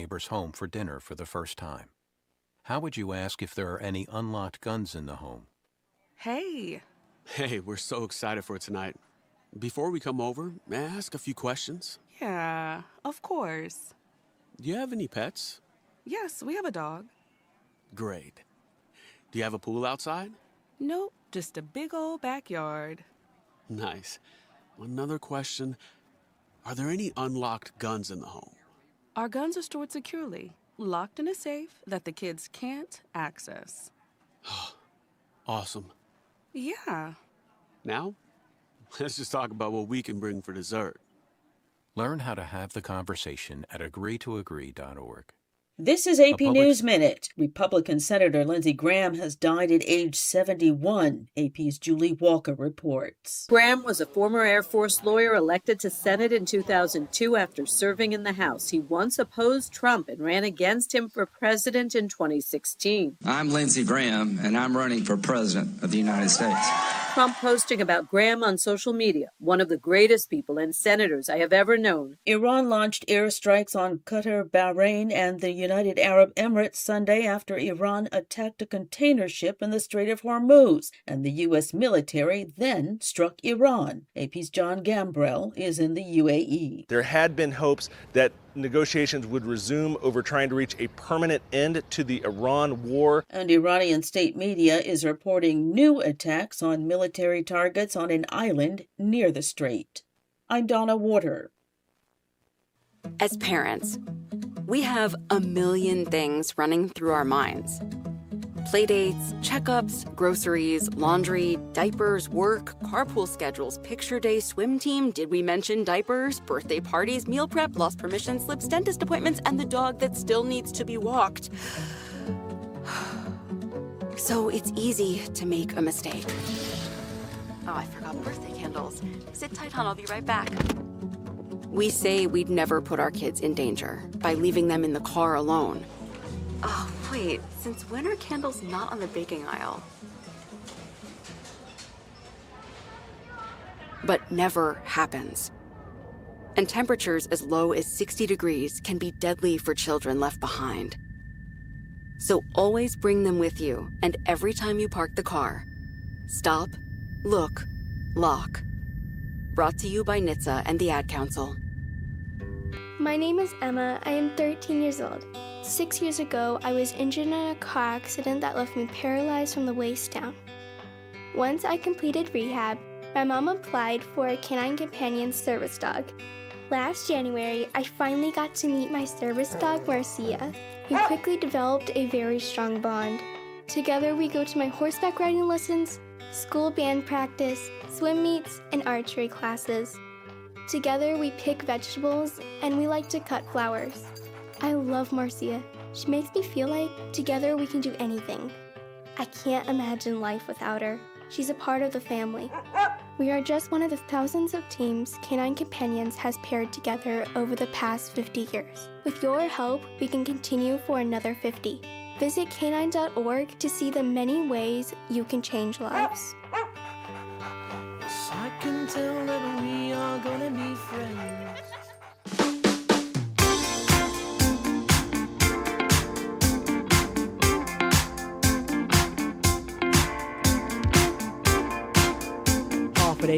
neighbor's home for dinner for the first time. How would you ask if there are any unlocked guns in the home? Hey. Hey, we're so excited for tonight. Before we come over, may I ask a few questions? Yeah, of course. Do you have any pets? Yes, we have a dog. Great. Do you have a pool outside? Nope, just a big old backyard. Nice. Another question. Are there any unlocked guns in the home? Our guns are stored securely, locked in a safe that the kids can't access. Awesome. Yeah. Now, let's just talk about what we can bring for dessert. Learn how to have the conversation at agreetoagree.org. This is AP News Minute. Republican Senator Lindsey Graham has died at age 71, AP's Julie Walker reports. Graham was a former Air Force lawyer elected to Senate in 2002 after serving in the House. He once opposed Trump and ran against him for president in 2016. I'm Lindsey Graham, and I'm running for president of the United States. Trump posting about Graham on social media, one of the greatest people and senators I have ever known. Iran launched airstrikes on Qatar, Bahrain, and the United Arab Emirates Sunday after Iran attacked a container ship in the Strait of Hormuz, and the U.S. military then struck Iran. AP's John Gambrell is in the UAE. There had been hopes that negotiations would resume over trying to reach a permanent end to the Iran war. And Iranian state media is reporting new attacks on military targets on an island near the strait. I'm Donna Water. As parents, we have a million things running through our minds. Playdates, checkups, groceries, laundry, diapers, work, carpool schedules, picture day, swim team, did we mention diapers, birthday parties, meal prep, lost permission slips, dentist appointments, and the dog that still needs to be walked. So it's easy to make a mistake. Oh, I forgot birthday candles. Sit tight, hon, I'll be right back. We say we'd never put our kids in danger by leaving them in the car alone. Oh, wait, since when are candles not on the baking aisle? But never happens. And temperatures as low as 60 degrees can be deadly for children left behind. So always bring them with you, and every time you park the car, stop, look, lock. Brought to you by NHTSA and the Ad Council. My name is Emma. I am 13 years old. 6 years ago, I was injured in a car accident that left me paralyzed from the waist down. Once I completed rehab, my mom applied for a Canine Companion service dog. Last January, I finally got to meet my service dog, Marcia. We quickly developed a very strong bond. Together, we go to my horseback riding lessons, school band practice, swim meets, and archery classes. Together, we pick vegetables, and we like to cut flowers. I love Marcia. She makes me feel like together we can do anything. I can't imagine life without her. She's a part of the family. We are just one of the thousands of teams Canine Companions has paired together over the past 50 years. With your help, we can continue for another 50. Visit canine.org to see the many ways you can change lives. I can tell that we are gonna be friends.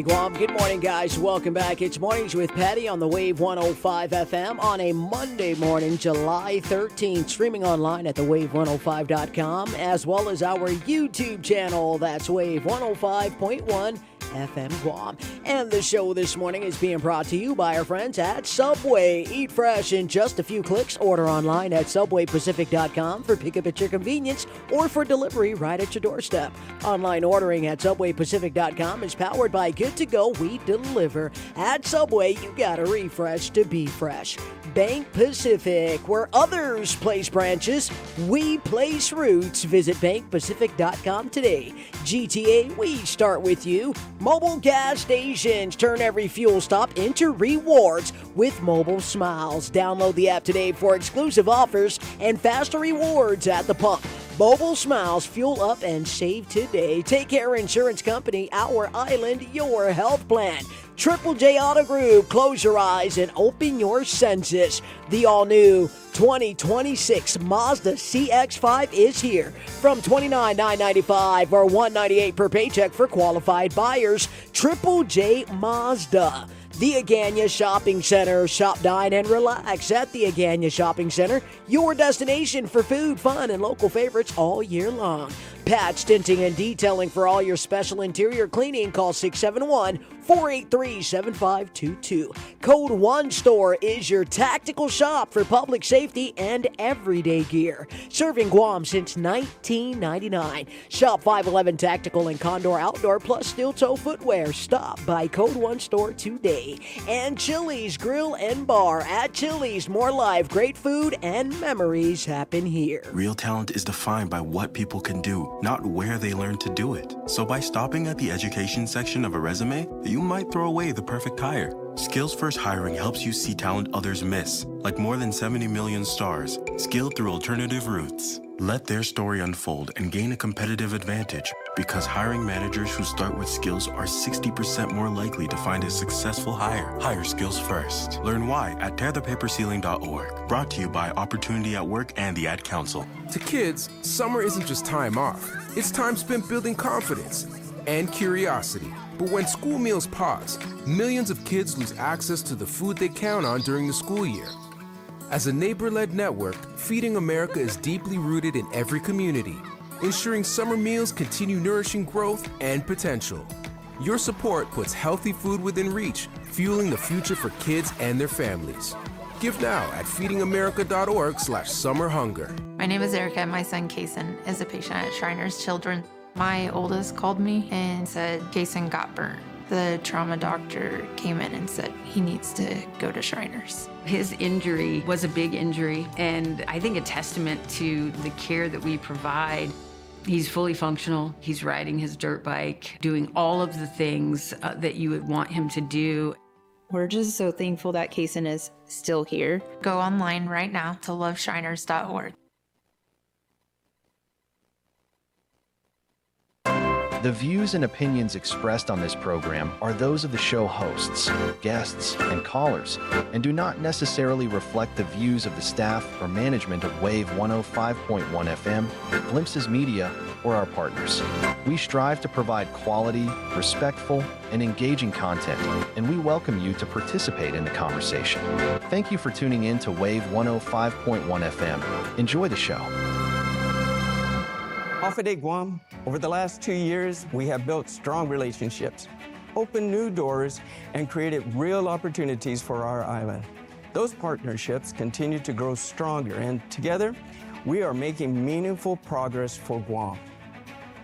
Guam. Good morning, guys. Welcome back. It's Mornings with Patti on the Wave 105 FM on a Monday morning, July 13th. Streaming online at thewave105.com, as well as our YouTube channel. That's Wave 105.1 FM Guam. And the show this morning is being brought to you by our friends at Subway. Eat fresh in just a few clicks. Order online at subwaypacific.com for pickup at your convenience or for delivery right at your doorstep. Online ordering at subwaypacific.com is powered by Good to Go. We deliver. At Subway, you gotta refresh to be fresh. Bank Pacific, where others place branches, we place roots. Visit bankpacific.com today. GTA, we start with you. Mobile gas stations turn every fuel stop into rewards with Mobile Smiles. Download the app today for exclusive offers and faster rewards at the pump. Mobile Smiles, fuel up and save today. Take Care Insurance Company, Our Island, your health plan. Triple J Auto Group, close your eyes and open your senses. The all-new 2026 Mazda CX-5 is here. From $29,995 or $198 per paycheck for qualified buyers. Triple J Mazda. The Agana Shopping Center. Shop, dine, and relax at the Agana Shopping Center. Your destination for food, fun, and local favorites all year long. Patch, tinting, and detailing for all your special interior cleaning. Call 671-483-7522. Code 1 Store is your tactical shop for public safety and everyday gear. Serving Guam since 1999. Shop 511 Tactical and Condor Outdoor plus steel toe footwear. Stop by Code 1 Store today. And Chili's Grill and Bar. At Chili's, more live, great food, and memories happen here. Real talent is defined by what people can do, not where they learn to do it. So by stopping at the education section of a resume, you might throw away the perfect hire. Skills First Hiring helps you see talent others miss, like more than 70 million stars, skilled through alternative routes. Let their story unfold and gain a competitive advantage, because hiring managers who start with skills are 60% more likely to find a successful hire. Hire skills first. Learn why at tearthepaperceiling.org. Brought to you by Opportunity at Work and the Ad Council. To kids, summer isn't just time off. It's time spent building confidence and curiosity. But when school meals pause, millions of kids lose access to the food they count on during the school year. As a neighbor-led network, Feeding America is deeply rooted in every community, ensuring summer meals continue nourishing growth and potential. Your support puts healthy food within reach, fueling the future for kids and their families. Give now at feedingamerica.org/summerhunger. My name is Erica. My son, Kason, is a patient at Shriners Children. My oldest called me and said Kason got burnt. The trauma doctor came in and said he needs to go to Shriners. His injury was a big injury, and I think a testament to the care that we provide. He's fully functional. He's riding his dirt bike, doing all of the things that you would want him to do. We're just so thankful that Kason is still here. Go online right now to loveshriners.org. The views and opinions expressed on this program are those of the show hosts, guests, and callers, and do not necessarily reflect the views of the staff or management of Wave 105.1 FM, Glimpses Media, or our partners. We strive to provide quality, respectful, and engaging content, and we welcome you to participate in the conversation. Thank you for tuning in to Wave 105.1 FM. Enjoy the show. Hafide Guam, over the last 2 years, we have built strong relationships, opened new doors, and created real opportunities for our island. Those partnerships continue to grow stronger, and together, we are making meaningful progress for Guam.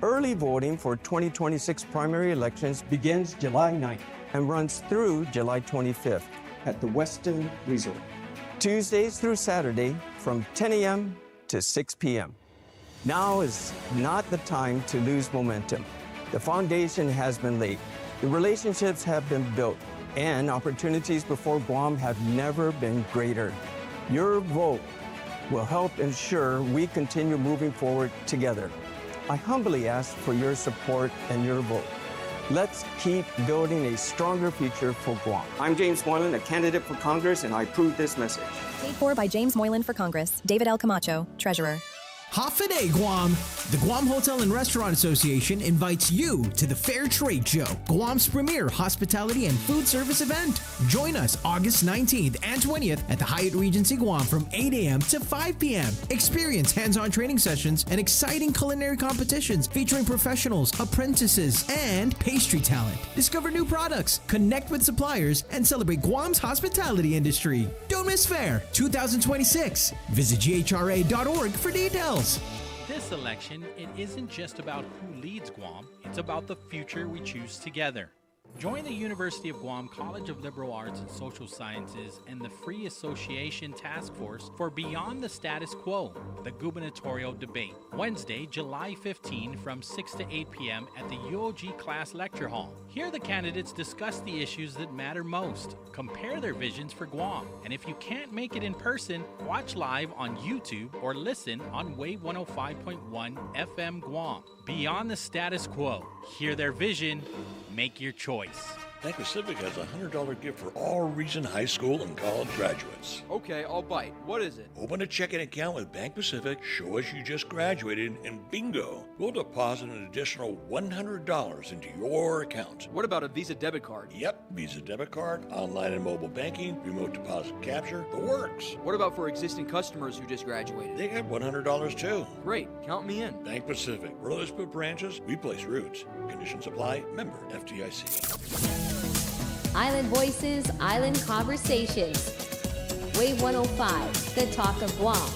Early voting for 2026 primary elections begins July 9th and runs through July 25th at the Westin Resort. Tuesdays through Saturday from 10 a.m. to 6 p.m. Now is not the time to lose momentum. The foundation has been laid, the relationships have been built, and opportunities before Guam have never been greater. Your vote will help ensure we continue moving forward together. I humbly ask for your support and your vote. Let's keep building a stronger future for Guam. I'm James Moylan, a candidate for Congress, and I approve this message. Paid for by James Moylan for Congress. David L. Camacho, Treasurer. Hafide Guam! The Guam Hotel and Restaurant Association invites you to the Fair Trade Show, Guam's premier hospitality and food service event. Join us August 19th and 20th at the Hyatt Regency Guam from 8 a.m. to 5 p.m. Experience hands-on training sessions and exciting culinary competitions featuring professionals, apprentices, and pastry talent. Discover new products, connect with suppliers, and celebrate Guam's hospitality industry. Don't miss Fair 2026. Visit GHRA.org for details. This election, it isn't just about who leads Guam, it's about the future we choose together. Join the University of Guam College of Liberal Arts and Social Sciences and the Free Association Task Force for Beyond the Status Quo, the gubernatorial debate, Wednesday, July 15 from 6 to 8 p.m. at the UOG Class Lecture Hall. Here the candidates discuss the issues that matter most, compare their visions for Guam, and if you can't make it in person, watch live on YouTube or listen on Wave 105.1 FM Guam. Beyond the Status Quo. Hear their vision. Make your choice. Bank Pacific has a $100 gift for all Reason High School and college graduates. Okay, I'll bite. What is it? Open a checking account with Bank Pacific, show us you just graduated, and bingo! We'll deposit an additional $100 into your account. What about a Visa debit card? Yep, Visa debit card, online and mobile banking, remote deposit capture, the works. What about for existing customers who just graduated? They get $100 too. Great, count me in. Bank Pacific. Where others put branches, we place roots. Conditions apply. Member FDIC. Island Voices, Island Conversations. Wave 105, the talk of Guam.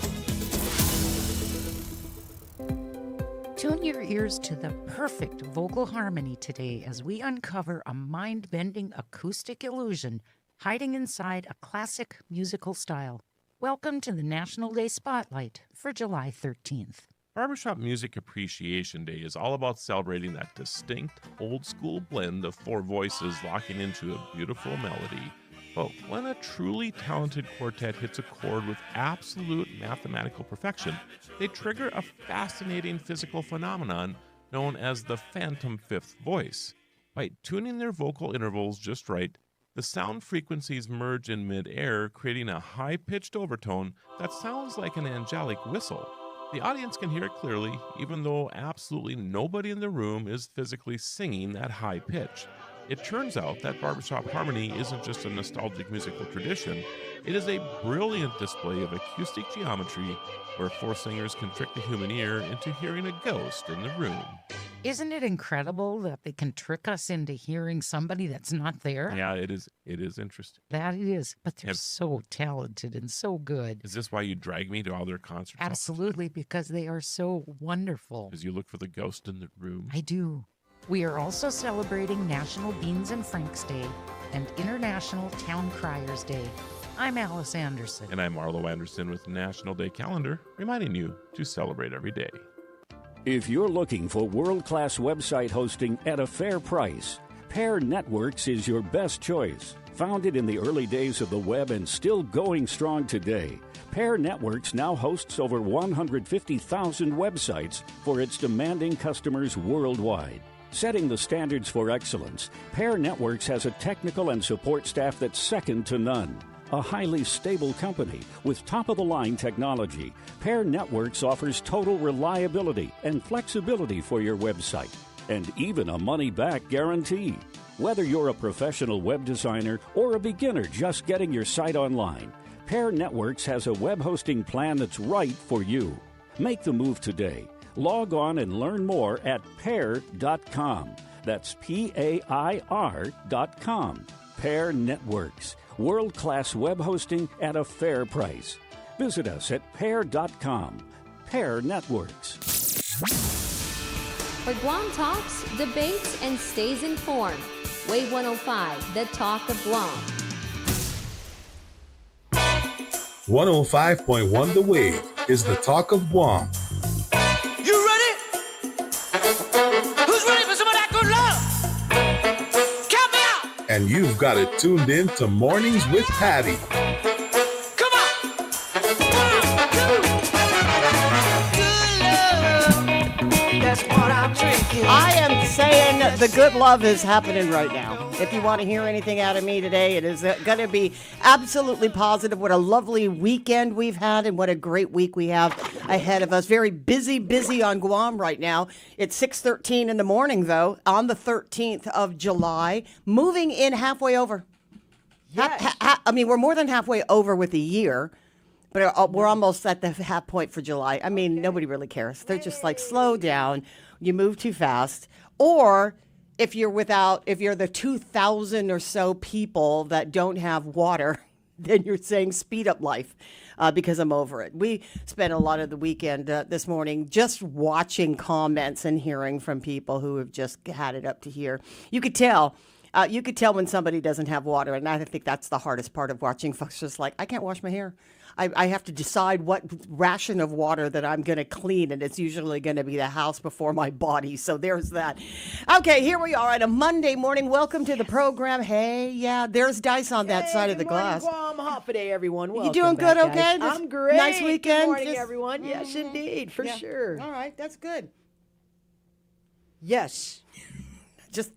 Tune your ears to the perfect vocal harmony today as we uncover a mind-bending acoustic illusion hiding inside a classic musical style. Welcome to the National Day Spotlight for July 13th. Barbershop Music Appreciation Day is all about celebrating that distinct, old-school blend of four voices locking into a beautiful melody. But when a truly talented quartet hits a chord with absolute mathematical perfection, they trigger a fascinating physical phenomenon known as the phantom fifth voice. By tuning their vocal intervals just right, the sound frequencies merge in mid-air, creating a high-pitched overtone that sounds like an angelic whistle. The audience can hear it clearly, even though absolutely nobody in the room is physically singing that high pitch. It turns out that barbershop harmony isn't just a nostalgic musical tradition, it is a brilliant display of acoustic geometry where four singers can trick the human ear into hearing a ghost in the room. Isn't it incredible that they can trick us into hearing somebody that's not there? Yeah, it is interesting. That it is, but they're so talented and so good. Is this why you drag me to all their concerts? Absolutely, because they are so wonderful. Because you look for the ghost in the room? I do. We are also celebrating National Beans and Franks Day and International Town Criers Day. I'm Alice Anderson. And I'm Arlo Anderson with National Day Calendar, reminding you to celebrate every day. If you're looking for world-class website hosting at a fair price, Pair Networks is your best choice. Founded in the early days of the web and still going strong today, Pair Networks now hosts over 150,000 websites for its demanding customers worldwide. Setting the standards for excellence, Pair Networks has a technical and support staff that's second to none. A highly stable company with top-of-the-line technology, Pair Networks offers total reliability and flexibility for your website, and even a money-back guarantee. Whether you're a professional web designer or a beginner just getting your site online, Pair Networks has a web hosting plan that's right for you. Make the move today. Log on and learn more at pair.com. That's PAIR.com. Pair Networks. World-class web hosting at a fair price. Visit us at pair.com. Pair Networks. For Guam talks, debates, and stays informed, Wave 105, the talk of Guam. 105.1 The Wave is the talk of Guam. You ready? Who's ready for some of that good love? Count me out. And you've got it tuned in to Mornings with Patti. Come on. 1, 2. Good love. That's what I'm drinking. I am saying the good love is happening right now. If you want to hear anything out of me today, it is going to be absolutely positive. What a lovely weekend we've had and what a great week we have ahead of us. Very busy on Guam right now. It's 6:13 in the morning, though, on the 13th of July, moving in halfway over. Yes. I mean, we're more than halfway over with the year, but we're almost at the half point for July. I mean, nobody really cares. They're just like, slow down. You move too fast. Or if you're the 2,000 or so people that don't have water, then you're saying speed up life because I'm over it. We spent a lot of the weekend this morning just watching comments and hearing from people who have just had it up to here. You could tell You could tell when somebody doesn't have water, and I think that's the hardest part of watching folks. Just like, I can't wash my hair. I have to decide what ration of water that I'm going to clean, and it's usually going to be the house before my body. So there's that. Okay, here we are on a Monday morning. Welcome to the program. Hey, yeah, there's dice on that side of the glass. Guam Hop Day, everyone. Welcome You doing back, good? guys. Okay. I'm great. Nice weekend. Good morning, Just- everyone. Yes, indeed, for sure. All right, that's good. Yes.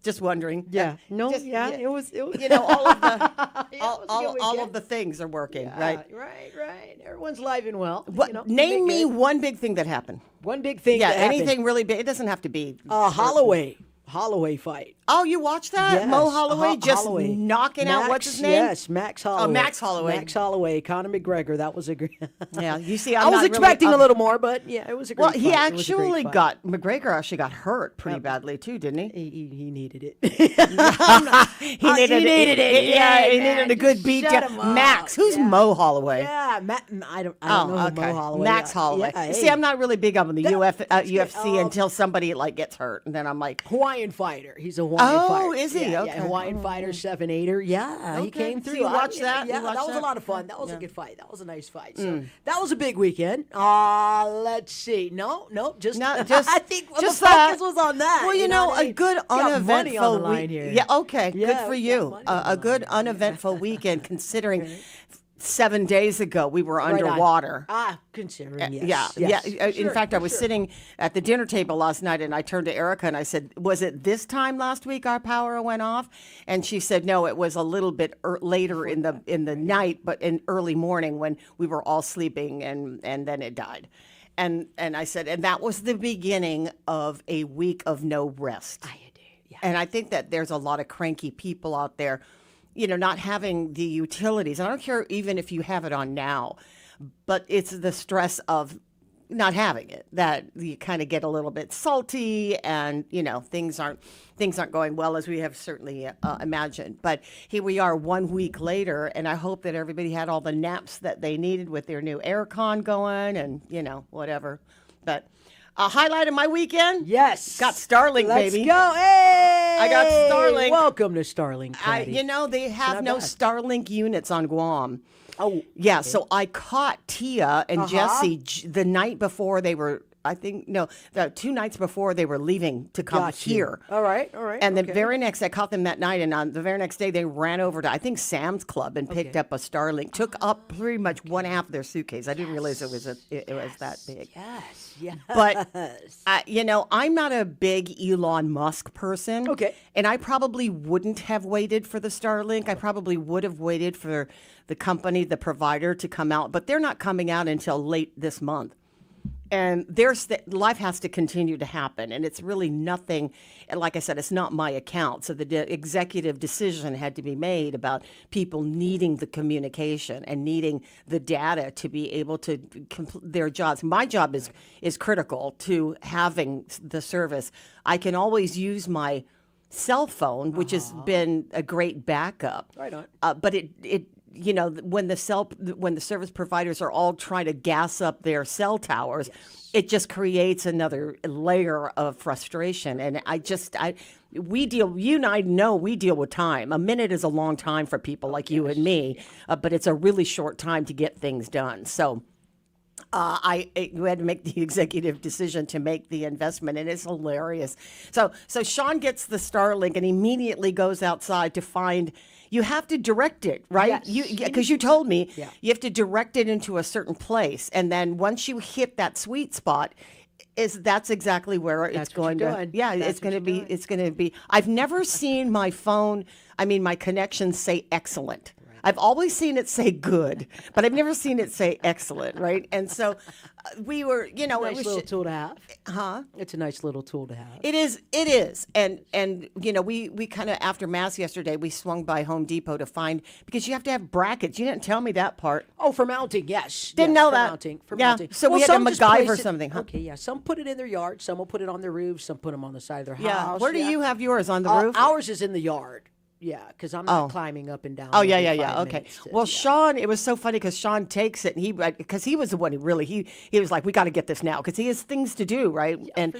Just wondering. Yeah. No. Just- yeah. It was. You know, all of the Yeah, all of the things are working, right? Right. Everyone's live and well. What? You know, Name me good. one big thing that happened. One big thing. Yeah, that happened. anything really big. It doesn't have to be. Holloway fight. Oh, you watched that? Yes, Mo Holloway just Holloway. knocking out, what's his name? Yes, Max Holloway. Oh, Max Holloway. Max Holloway, Conor McGregor. That was a great. Yeah, you see, I was expecting a little more, but yeah, it was a great Well, fight. he It was a great actually fight. McGregor actually got hurt pretty badly too, didn't he? He needed it. He needed it. Yeah, he man, needed a good just beat shut down. him up. Max, who's Mo Holloway? Yeah, I don't know who Mo Holloway. Max is. Holloway. Yeah, See, hey. I'm not really big on the UFC good. until somebody like gets hurt, and then I'm like, Hawaiian fighter. He's a Hawaiian fighter. oh, is he? Yeah, Okay. yeah, Hawaiian fighter, 7-8er. Yeah, he Okay. came So through. you watched that? Yeah, You watched that was a that? lot of fun. That was a Yeah. good fight. That was a nice fight. So that was a big weekend. Let's see. No, just I think just the that. focus was on that. Well, you know, what I mean? a good Got money on the uneventful line week. here. Yeah, okay, Yeah, good for we got you. money on the A good uneventful weekend, considering 7 days ago we were underwater. Considering, yes. Yeah, yes. yeah. In fact, I was sitting at the dinner table last night, and I turned to Erica and I said, "Was it this time last week our power went off?" And she said, "No, it was a little bit later in the night, but in early morning when we were all sleeping, and then it died." And I said, and that was the beginning of a week of no rest. And I think that there's a lot of cranky people out there, you know, not having the utilities. And I don't care even if you have it on now, but it's the stress of not having it that you kind of get a little bit salty, and you know things aren't going well as we have certainly imagined. But here we are 1 week later, and I hope that everybody had all the naps that they needed with their new aircon going, and you know whatever. But highlight of my weekend? Yes. Got Starlink, Let's baby. go. Hey! I got Starlink. Welcome to Starlink, Patty. You know, they have not no bad. Starlink units on Guam. Oh. Yeah, so I caught Tia and Jesse the night before they were, the 2 nights before they were leaving to come Got you. here. All right. And okay. the very next, I caught them that night, and on the very next day, they ran over to, I think, Sam's Club and picked up a Starlink. Took up pretty much one half of their suitcase. I didn't realize it was that big. Yes. But, you know, I'm not a big Elon Musk person. Okay. And I probably wouldn't have waited for the Starlink. I probably would have waited for the company, the provider, to come out. But they're not coming out until late this month. And life has to continue to happen. And it's really nothing. And like I said, it's not my account. So the executive decision had to be made about people needing the communication and needing the data to be able to complete their jobs. My job is critical to having the service. I can always use my cell phone, which has been a great backup. Right on. But it you know, when the service providers are all trying to gas up their cell towers, it just creates another layer of frustration. And you and I know we deal with time. A minute is a long time for people like you and me, but it's a really short time to get things done. So we had to make the executive decision to make the investment, and it's hilarious. So Sean gets the Starlink and immediately goes outside to find. You have to direct it, right? Yes. Because you told me Yeah. you have to direct it into a certain place, and then once you hit that sweet spot, that's exactly where it's That's what going you're to. doing. Yeah, That's it's going what to be. you're doing. It's going to be. I've never seen my phone. My connection say excellent. I've always seen it say good, but I've never seen it say excellent, right? And so we were, you know, Nice little tool to have. Huh? It's a nice little tool to have. It is. And you know, we kind of, after Mass yesterday, we swung by Home Depot to find, because you have to have brackets. You didn't tell me that part. Oh, for mounting, yes. Didn't yes, know for that. Mounting, for Yeah, mounting. so we had to some just MacGyver place it- something, huh? Okay, yeah. Some put it in their yard. Some will put it on their roof. Some put them on the side of their Yeah. house. Where do you have yours, on the roof? Ours is in the yard. Yeah, because I'm not climbing up and down. Oh, yeah, every yeah, 5 okay. minutes to- Well, Sean, it was so funny because Sean takes it, and because he was the one who really, he was like, we got to get this now because he has things to do, right? And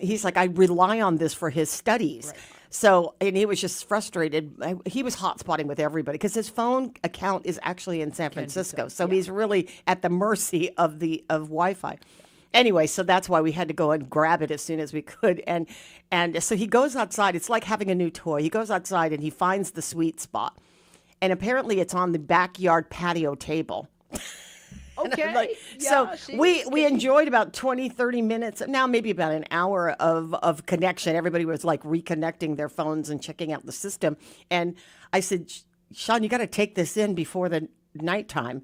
he's like, I rely on this for his studies. So, and he was just frustrated. He was hotspotting with everybody because his phone account is actually in San Francisco. So he's really at the mercy of Wi-Fi. Anyway, so that's why we had to go and grab it as soon as we could. And so he goes outside. It's like having a new toy. He goes outside and he finds the sweet spot. And apparently it's on the backyard patio table. Okay. So we enjoyed about 20, 30 minutes, now maybe about an hour of connection. Everybody was like reconnecting their phones and checking out the system. And I said, Sean, you got to take this in before the nighttime.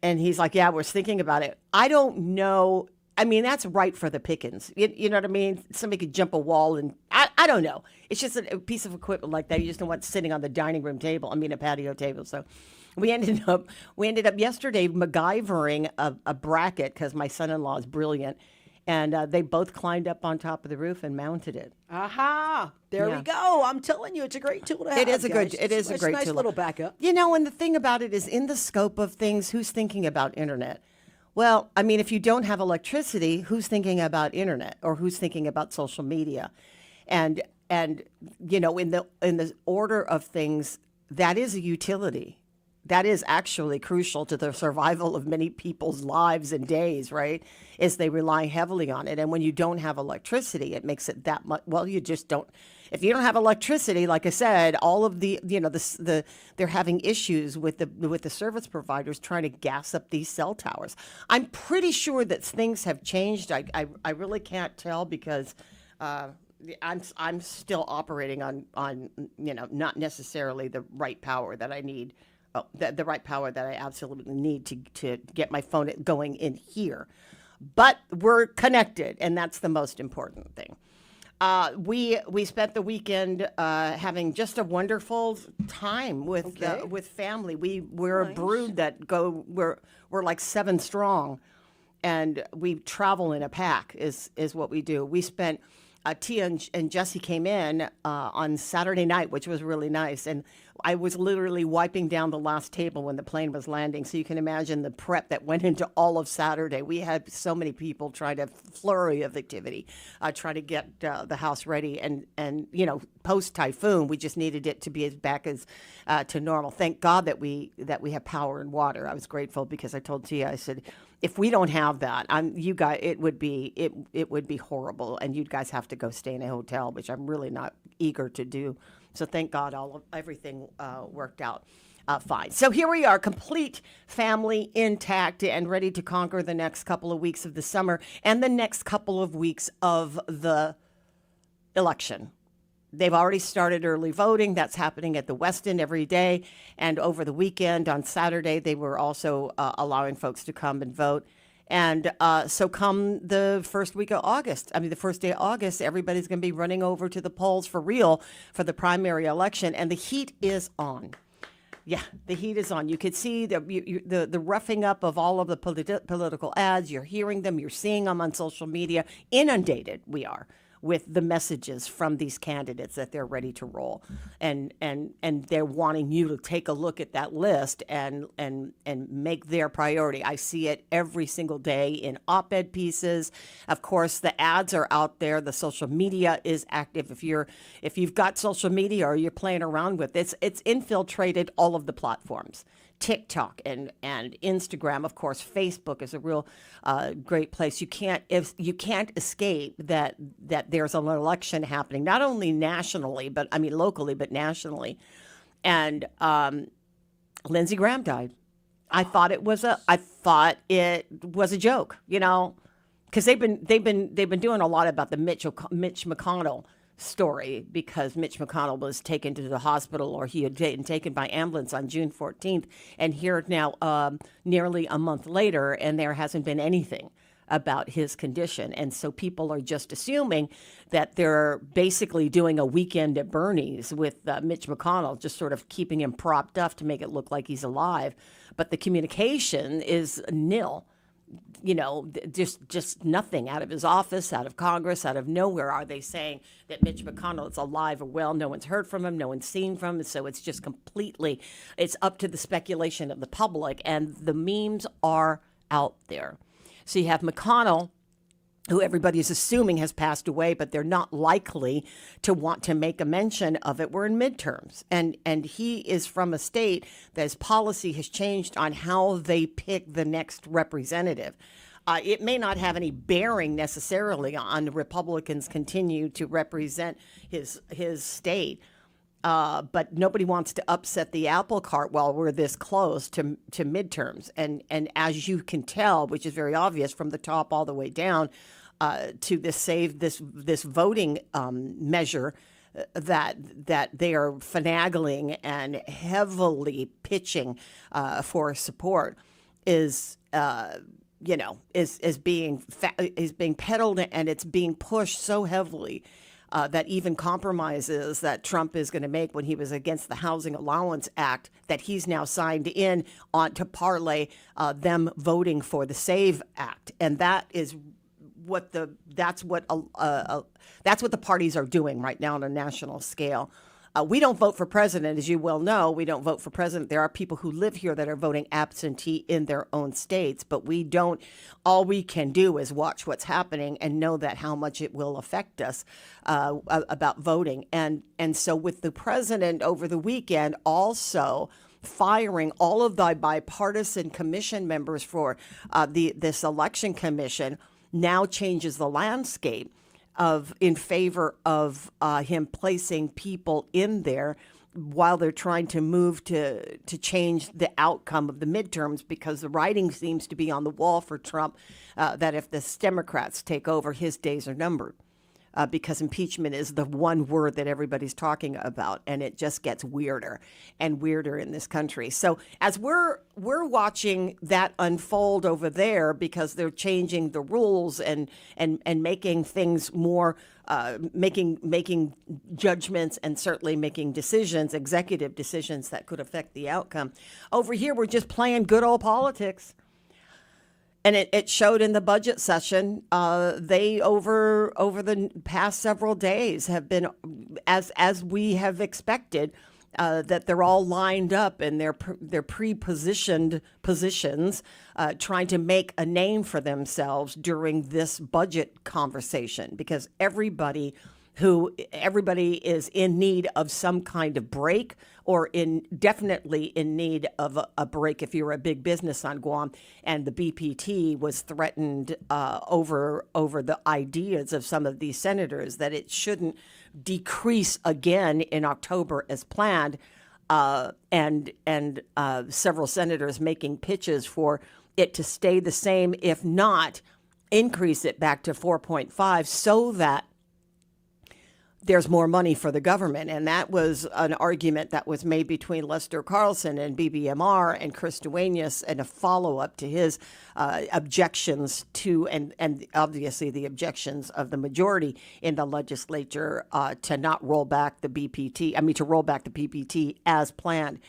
And he's like, yeah, we're thinking about it. I don't know. I mean, that's right for the pickings. You know what I mean? Somebody could jump a wall and I don't know. It's just a piece of equipment like that. You just don't want sitting on the dining room table. I mean, a patio table. So we ended up yesterday MacGyvering a bracket because my son-in-law is brilliant. And they both climbed up on top of the roof and mounted it. Aha! There we go. I'm telling you, it's a great tool to have. It is a guys. good. It is a great nice tool. little backup. You know, and the thing about it is, in the scope of things, who's thinking about internet? Well, I mean, if you don't have electricity, who's thinking about internet or who's thinking about social media? And you know, in the order of things, that is a utility. That is actually crucial to the survival of many people's lives and days, right? Is they rely heavily on it. And when you don't have electricity, it makes it that much, well, you just don't. If you don't have electricity, like I said, all of the, you know, they're having issues with the service providers trying to gas up these cell towers. I'm pretty sure that things have changed. I really can't tell because I'm still operating on you know, not necessarily the right power that I need. The right power that I absolutely need to get my phone going in here. But we're connected, and that's the most important thing. We spent the weekend having just a wonderful time with family. We're a brood that we're like 7 strong, and we travel in a pack is what we do. We spent Tia and Jesse came in on Saturday night, which was really nice. And I was literally wiping down the last table when the plane was landing. So you can imagine the prep that went into all of Saturday. We had so many people trying to flurry of activity, trying to get the house ready. And you know, post typhoon, we just needed it to be as back as to normal. Thank God that we have power and water. I was grateful because I told Tia, I said, if we don't have that, you guys, it would be horrible, and you guys have to go stay in a hotel, which I'm really not eager to do. So thank God everything worked out fine. So here we are, complete family intact and ready to conquer the next couple of weeks of the summer and the next couple of weeks of the election. They've already started early voting. That's happening at the Westin every day. And over the weekend on Saturday, they were also allowing folks to come and vote. And so come the first week of August, the first day of August, everybody's going to be running over to the polls for real for the primary election. And the heat is on. Yeah, the heat is on. You could see the roughing up of all of the political ads. You're hearing them. You're seeing them on social media. Inundated we are with the messages from these candidates that they're ready to roll, and they're wanting you to take a look at that list and make their priority. I see it every single day in op-ed pieces. Of course, the ads are out there. The social media is active. If you've got social media or you're playing around with it, it's infiltrated all of the platforms. TikTok and Instagram, of course. Facebook is a real great place. You can't escape that there's an election happening, not only nationally, but locally, but nationally. And Lindsey Graham died. I thought it was a joke, you know, because they've been doing a lot about the Mitch McConnell story, because Mitch McConnell was taken to the hospital, or he had been taken by ambulance on June 14th, and here now nearly a month later, and there hasn't been anything about his condition. And so people are just assuming that they're basically doing a weekend at Bernie's with Mitch McConnell, just sort of keeping him propped up to make it look like he's alive. But the communication is nil. You know, just nothing out of his office, out of Congress, out of nowhere are they saying that Mitch McConnell is alive or well. No one's heard from him. No one's seen from him. So it's just completely, it's up to the speculation of the public. And the memes are out there. So you have McConnell who everybody's assuming has passed away, but they're not likely to want to make a mention of it. We're in midterms, and he is from a state that his policy has changed on how they pick the next representative. It may not have any bearing necessarily on the Republicans continue to represent his state, but nobody wants to upset the apple cart while we're this close to midterms. And as you can tell, which is very obvious from the top all the way down, to this voting measure that they are finagling and heavily pitching for support is being peddled, and it's being pushed so heavily that even compromises that Trump is going to make when he was against the Housing Allowance Act, that he's now signed in on to parlay them voting for the SAVE Act, and that's what the parties are doing right now on a national scale. We don't vote for president, as you well know. We don't vote for president. There are people who live here that are voting absentee in their own states, but we don't. All we can do is watch what's happening and know that how much it will affect us about voting. And so with the president over the weekend also firing all of the bipartisan commission members for this election commission now changes the landscape in favor of him placing people in there while they're trying to move to change the outcome of the midterms, because the writing seems to be on the wall for Trump that if the Democrats take over, his days are numbered. Because impeachment is the one word that everybody's talking about, and it just gets weirder and weirder in this country. So as we're watching that unfold over there, because they're changing the rules and making things more, making judgments and certainly making decisions, executive decisions that could affect the outcome. Over here, we're just playing good old politics. And it showed in the budget session. They over the past several days have been, as we have expected, that they're all lined up in their pre-positioned positions, trying to make a name for themselves during this budget conversation, because everybody is in need of some kind of break, or definitely in need of a break if you're a big business on Guam. And the BPT was threatened over the ideas of some of these senators that it shouldn't decrease again in October as planned, and several senators making pitches for it to stay the same, if not increase it back to 4.5, so that there's more money for the government. And that was an argument that was made between Lester Carlson and BBMR and Chris Duenas, and a follow-up to his objections to, and obviously the objections of the majority in the legislature to not roll back the to roll back the PPT as planned.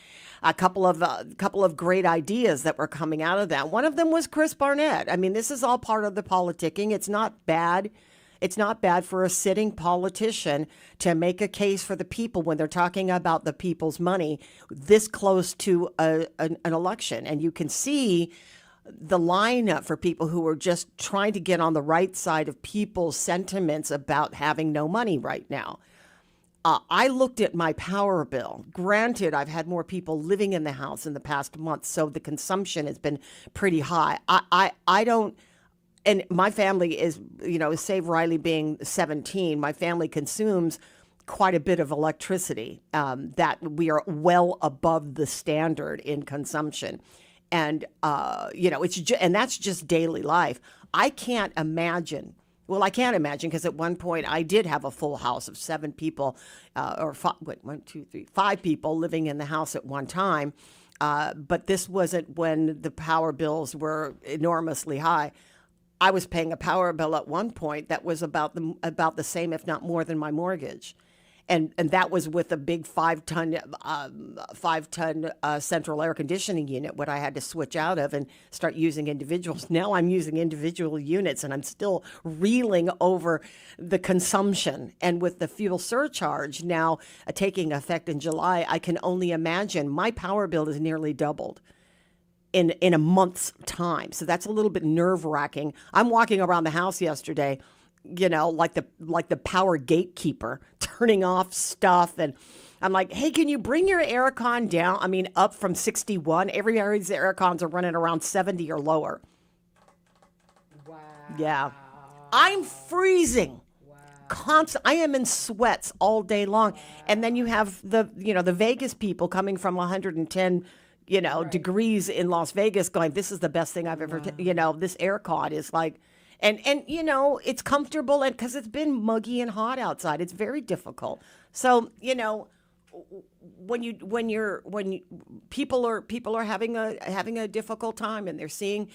A couple of great ideas that were coming out of that. One of them was Chris Barnett. I mean, this is all part of the politicking. It's not bad. It's not bad for a sitting politician to make a case for the people when they're talking about the people's money this close to an election. And you can see the lineup for people who are just trying to get on the right side of people's sentiments about having no money right now. I looked at my power bill. Granted, I've had more people living in the house in the past month, so the consumption has been pretty high. I don't... And my family is, save Riley being 17, my family consumes quite a bit of electricity, that we are well above the standard in consumption. And, and that's just daily life. I can't imagine. Well, I can't imagine, because at one point I did have a full house of 7 people, or 5 people living in the house at one time. But this wasn't when the power bills were enormously high. I was paying a power bill at one point that was about the same, if not more, than my mortgage, and that was with a big 5-ton central air conditioning unit, what I had to switch out of and start using individuals. Now I'm using individual units, and I'm still reeling over the consumption. And with the fuel surcharge now taking effect in July, I can only imagine my power bill is nearly doubled. in a month's time. So that's a little bit nerve-wracking. I'm walking around the house yesterday, like the power gatekeeper, turning off stuff, and I'm like, hey, can you bring your aircon down? I mean, up from 61. Everybody's aircons are running around 70 or lower. Wow. Yeah. I'm freezing. Constant. I am in sweats all day long. And then you have the Vegas people coming from 110 degrees in Las Vegas going, this is the best thing I've ever, this aircon is like, and it's comfortable, and because it's been muggy and hot outside, it's very difficult. So, when people are having a difficult time, and they're seeing,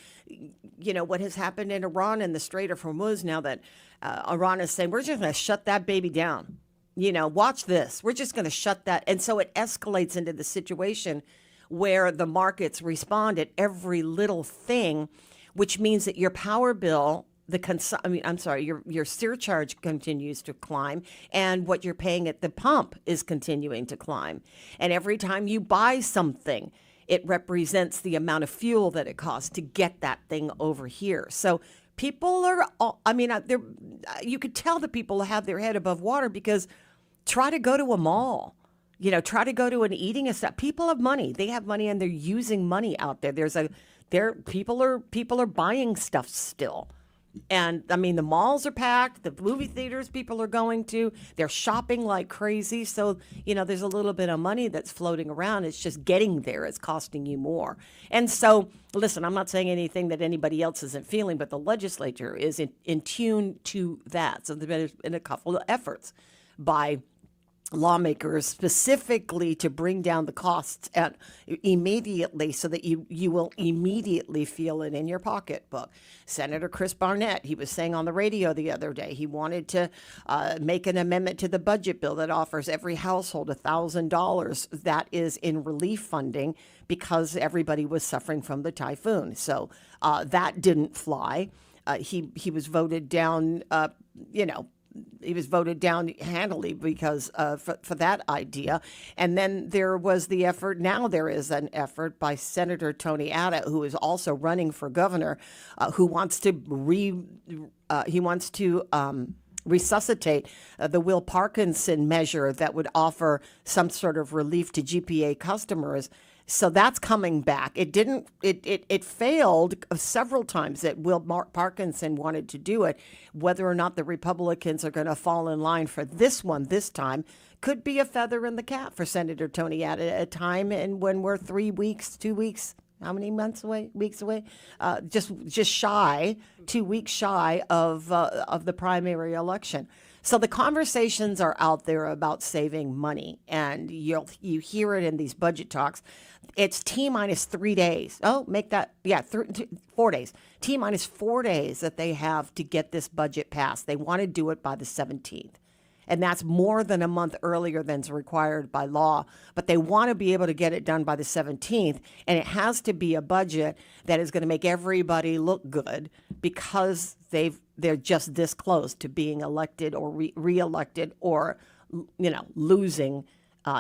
what has happened in Iran and the Strait of Hormuz now that Iran is saying, we're just going to shut that baby down. Watch this. We're just going to shut that. And so it escalates into the situation where the markets respond at every little thing, which means that your power bill, your surcharge continues to climb, and what you're paying at the pump is continuing to climb. And every time you buy something, it represents the amount of fuel that it costs to get that thing over here. So people are, you could tell that people have their head above water, because try to go to a mall, try to go to an eating establishment. People have money. They have money, and they're using money out there. People are buying stuff still. And the malls are packed, the movie theaters people are going to, they're shopping like crazy. So, there's a little bit of money that's floating around. It's just getting there. It's costing you more. And so, listen, I'm not saying anything that anybody else isn't feeling, but the legislature is in tune to that. So there's been a couple of efforts by lawmakers specifically to bring down the costs immediately, so that you will immediately feel it in your pocketbook. Senator Chris Barnett, he was saying on the radio the other day, he wanted to make an amendment to the budget bill that offers every household $1,000 that is in relief funding, because everybody was suffering from the typhoon. So that didn't fly. He was voted down, he was voted down handily because for that idea. And then there was the effort. Now there is an effort by Senator Tony Abbott, who is also running for governor, who wants to resuscitate the Will Parkinson measure that would offer some sort of relief to GPA customers. So that's coming back. It failed several times that Will Parkinson wanted to do it. Whether or not the Republicans are going to fall in line for this time could be a feather in the cap for Senator Tony at a time, and when we're 2 weeks, how many weeks away? Just shy, 2 weeks shy of the primary election. So the conversations are out there about saving money, and you hear it in these budget talks. It's T-minus 3 days. Oh, make that, 4 days. T-minus 4 days that they have to get this budget passed. They want to do it by the 17th. And that's more than a month earlier than's required by law. But they want to be able to get it done by the 17th. And it has to be a budget that is going to make everybody look good, because they're just this close to being elected or re-elected, or, losing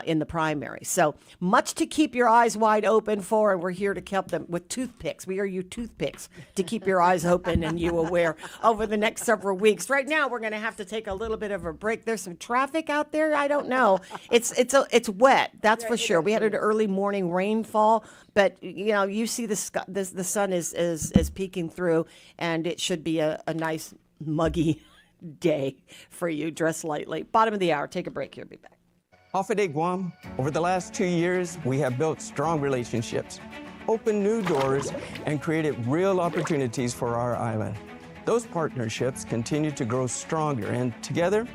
in the primary. So much to keep your eyes wide open for, and we're here to help them with toothpicks. We are your toothpicks to keep your eyes open and you aware over the next several weeks. Right now, we're going to have to take a little bit of a break. There's some traffic out there. I don't know. It's wet. That's for sure. We had an early morning rainfall, but you see the sun is peeking through, and it should be a nice muggy day for you. Dress lightly. Bottom of the hour. Take a break here. Be back. Hafaday Guam, over the last 2 years, we have built strong relationships, opened new doors, and created real opportunities for our island. Those partnerships continue to grow stronger, and together,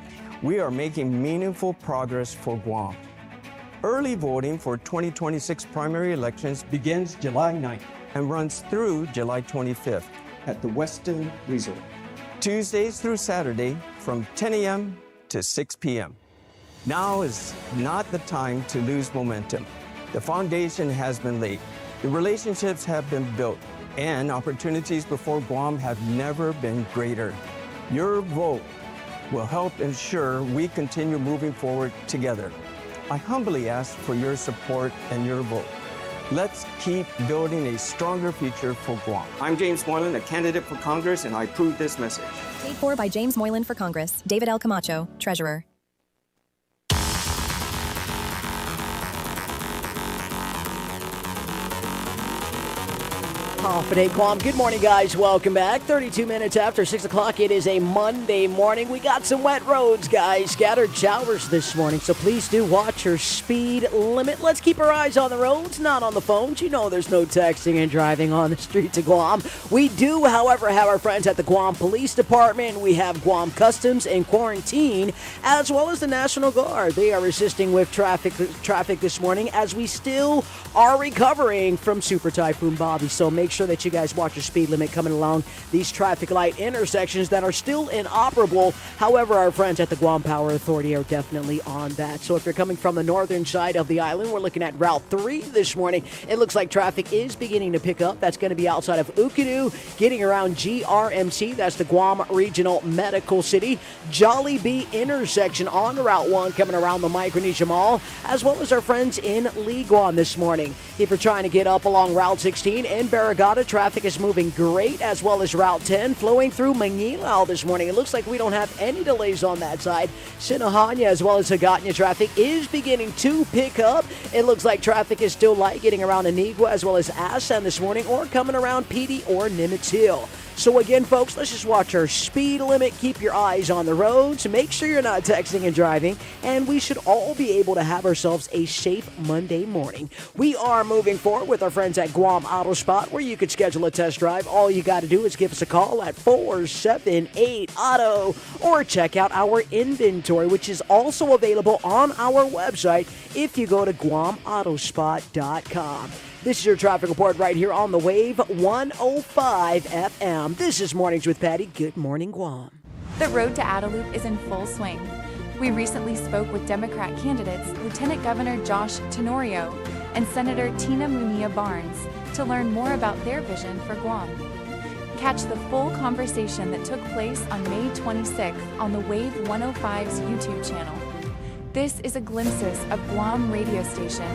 we are making meaningful progress for Guam. Early voting for 2026 primary elections begins July 9th and runs through July 25th at the Westin Resort. Tuesdays through Saturday from 10 a.m. to 6 p.m. Now is not the time to lose momentum. The foundation has been laid, the relationships have been built, and opportunities before Guam have never been greater. Your vote will help ensure we continue moving forward together. I humbly ask for your support and your vote. Let's keep building a stronger future for Guam. I'm James Moylan, a candidate for Congress, and I approve this message. Paid for by James Moylan for Congress. David L. Camacho, Treasurer. Confident Guam. Good morning, guys. Welcome back. 32 minutes after 6 o'clock. It is a Monday morning. We got some wet roads, guys. Scattered showers this morning, so please do watch your speed limit. Let's keep our eyes on the roads, not on the phones. You know there's no texting and driving on the streets of Guam. We do, however, have our friends at the Guam Police Department. We have Guam Customs and Quarantine, as well as the National Guard. They are assisting with traffic this morning as we still are recovering from Super Typhoon Bobby. So make sure that you guys watch your speed limit coming along these traffic light intersections that are still inoperable. However, our friends at the Guam Power Authority are definitely on that. So if you're coming from the northern side of the island, we're looking at Route 3 this morning. It looks like traffic is beginning to pick up. That's going to be outside of Ukinu, getting around GRMC. That's the Guam Regional Medical City. Jollibee intersection on Route 1 coming around the Micronesia Mall, as well as our friends in Lee Guam this morning. If you're trying to get up along Route 16 in Barragata, traffic is moving great, as well as Route 10 flowing through Manilao this morning. It looks like we don't have any delays on that side. Sinahanya as well as Hagåtña traffic is beginning to pick up. It looks like traffic is still light getting around Anigua as well as Asan this morning, or coming around Patti or Nimitz Hill. So again, folks, let's just watch our speed limit. Keep your eyes on the roads. Make sure you're not texting and driving. And we should all be able to have ourselves a safe Monday morning. We are moving forward with our friends at Guam Auto Spot, where you could schedule a test drive. All you got to do is give us a call at 478-AUTO, or check out our inventory, which is also available on our website if you go to GuamAutospot.com. This is your traffic report right here on the Wave 105 FM. This is Mornings with Patti. Good morning, Guam. The road to Adelup is in full swing. We recently spoke with Democrat candidates Lieutenant Governor Josh Tenorio and Senator Tina Munilla Barnes to learn more about their vision for Guam. Catch the full conversation that took place on May 26th on the Wave 105's YouTube channel. This is a glimpse of Guam radio station.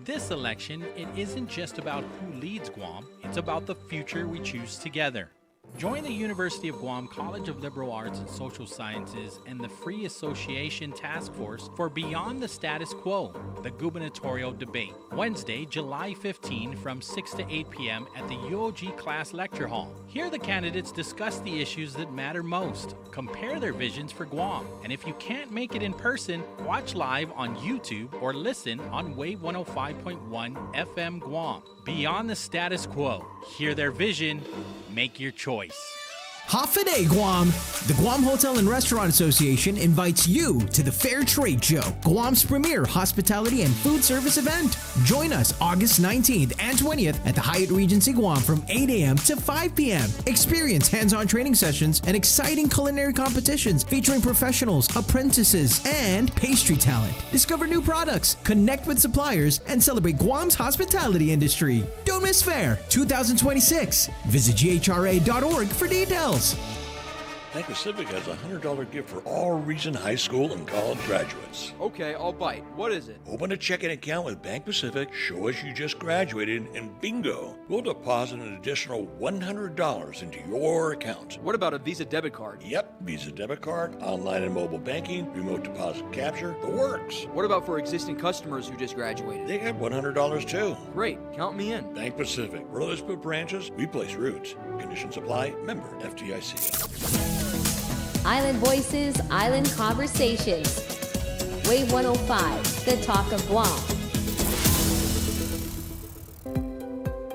This election, it isn't just about who leads Guam, it's about the future we choose together. Join the University of Guam College of Liberal Arts and Social Sciences and the Free Association Task Force for Beyond the Status Quo, the gubernatorial debate, Wednesday, July 15 from 6 to 8 p.m. at the UOG Class Lecture Hall. Here the candidates discuss the issues that matter most, compare their visions for Guam, and if you can't make it in person, watch live on YouTube or listen on Wave 105.1 FM Guam. Beyond the Status Quo. Hear their vision, make your choice. Hafaday, Guam! The Guam Hotel and Restaurant Association invites you to the Fair Trade Show, Guam's premier hospitality and food service event. Join us August 19th and 20th at the Hyatt Regency Guam from 8 a.m. to 5 p.m. Experience hands-on training sessions and exciting culinary competitions featuring professionals, apprentices, and pastry talent. Discover new products, connect with suppliers, and celebrate Guam's hospitality industry. Don't miss Fair 2026. Visit GHRA.org for details. Bank Pacific has a $100 gift for all Region High School and college graduates. Okay, I'll bite. What is it? Open a checking account with Bank Pacific, show us you just graduated, and bingo! We'll deposit an additional $100 into your account. What about a Visa debit card? Yep, Visa debit card, online and mobile banking, remote deposit capture, the works. What about for existing customers who just graduated? They get $100 too. Great, count me in. Bank Pacific, where others put branches, we place roots. Conditions apply, member FDIC. Island Voices, Island Conversations. Wave 105, the talk of Guam.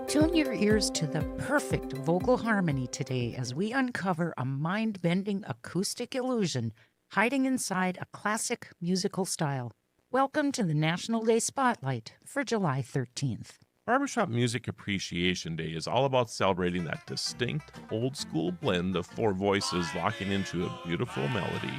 Tune your ears to the perfect vocal harmony today as we uncover a mind-bending acoustic illusion hiding inside a classic musical style. Welcome to the National Day Spotlight for July 13th. Barbershop Music Appreciation Day is all about celebrating that distinct, old-school blend of four voices locking into a beautiful melody.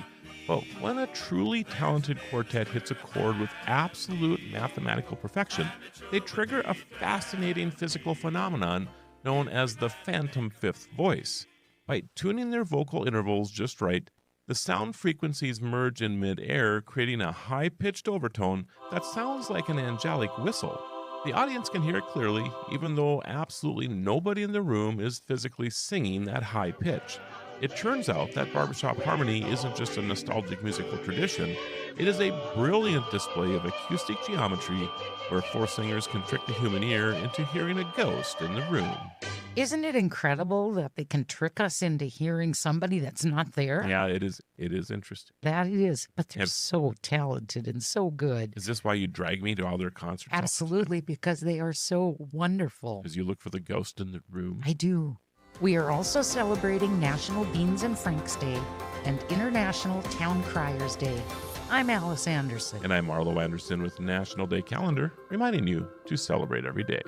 But when a truly talented quartet hits a chord with absolute mathematical perfection, they trigger a fascinating physical phenomenon known as the phantom fifth voice. By tuning their vocal intervals just right, the sound frequencies merge in mid-air, creating a high-pitched overtone that sounds like an angelic whistle. The audience can hear it clearly, even though absolutely nobody in the room is physically singing at high pitch. It turns out that barbershop harmony isn't just a nostalgic musical tradition, it is a brilliant display of acoustic geometry where four singers can trick the human ear into hearing a ghost in the room. Isn't it incredible that they can trick us into hearing somebody that's not there? Yeah, it is interesting. That is, but they're so talented and so good. Is this why you drag me to all their concerts? Absolutely, because they are so wonderful. Because you look for the ghost in the room? I do. We are also celebrating National Beans and Franks Day and International Town Criers Day. I'm Alice Anderson. And I'm Arlo Anderson with National Day Calendar, reminding you to celebrate every day.